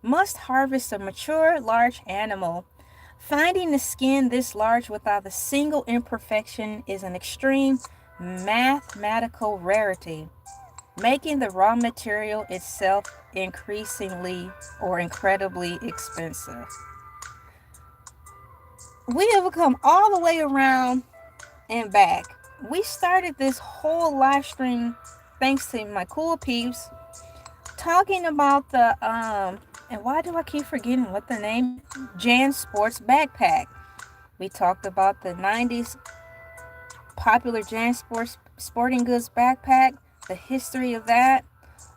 must harvest a mature large animal. Finding the skin this large without a single imperfection is an extreme mathematical rarity, making the raw material itself increasingly or incredibly expensive. We have come all the way around and back. We started this whole live stream thanks to my cool peeps talking about the and why do I keep forgetting what the name, Jan Sports backpack. We talked about the 90s popular Jan Sports sporting goods backpack, the history of that.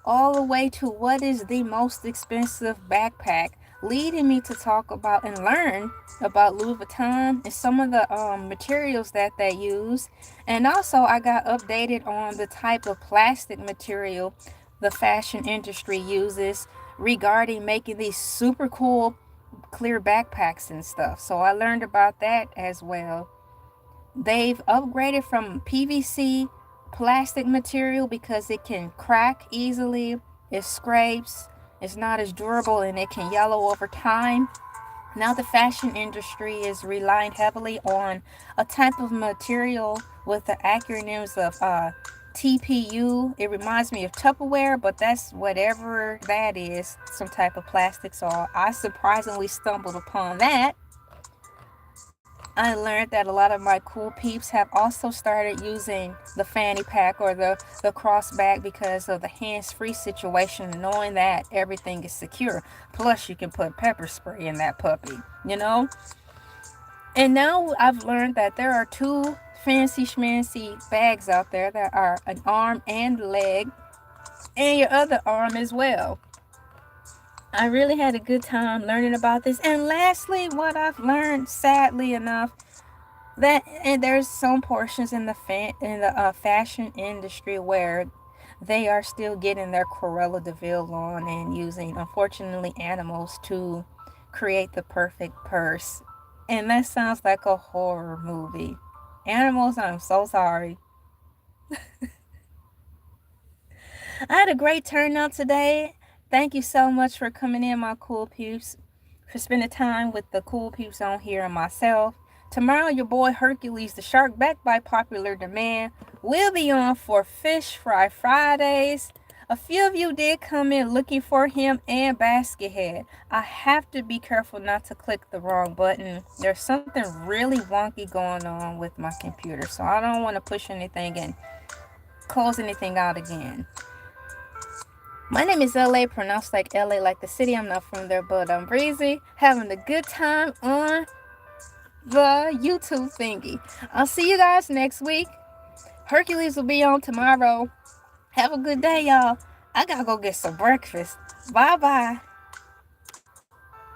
all the way to what is the most expensive backpack, leading me to talk about and learn about Louis Vuitton and some of the materials that they use. And also, I got updated on the type of plastic material the fashion industry uses regarding making these super cool clear backpacks and stuff. So I learned about that as well. They've upgraded from PVC plastic material because it can crack easily, it scrapes, it's not as durable, and it can yellow over time. Now the fashion industry is relying heavily on a type of material with the acronyms of TPU. It reminds me of Tupperware, but that's whatever that is, some type of plastic. So I surprisingly stumbled upon that. I learned that a lot of my cool peeps have also started using the fanny pack or the cross bag because of the hands-free situation, knowing that everything is secure. Plus, you can put pepper spray in that puppy, you know? And now I've learned that there are two fancy schmancy bags out there that are an arm and leg, and your other arm as well. I really had a good time learning about this. And lastly, what I've learned, sadly enough, that and there's some portions in the fashion industry where they are still getting their Cruella de Vil on and using, unfortunately, animals to create the perfect purse. And that sounds like a horror movie. Animals, I'm so sorry. I had a great turnout today. Thank you so much for coming in, my cool peeps, for spending time with the cool peeps on here and myself. Tomorrow, your boy Hercules the Shark, back by popular demand, will be on for Fish Fry Fridays. A few of you did come in looking for him and Baskethead. I have to be careful not to click the wrong button. There's something really wonky going on with my computer, so I don't want to push anything and close anything out again. My name is LA, pronounced like LA, like the city. I'm not from there, but I'm breezy, having a good time on the YouTube thingy. I'll see you guys next week. Hercules will be on tomorrow. Have a good day, y'all. I gotta go get some breakfast. Bye bye.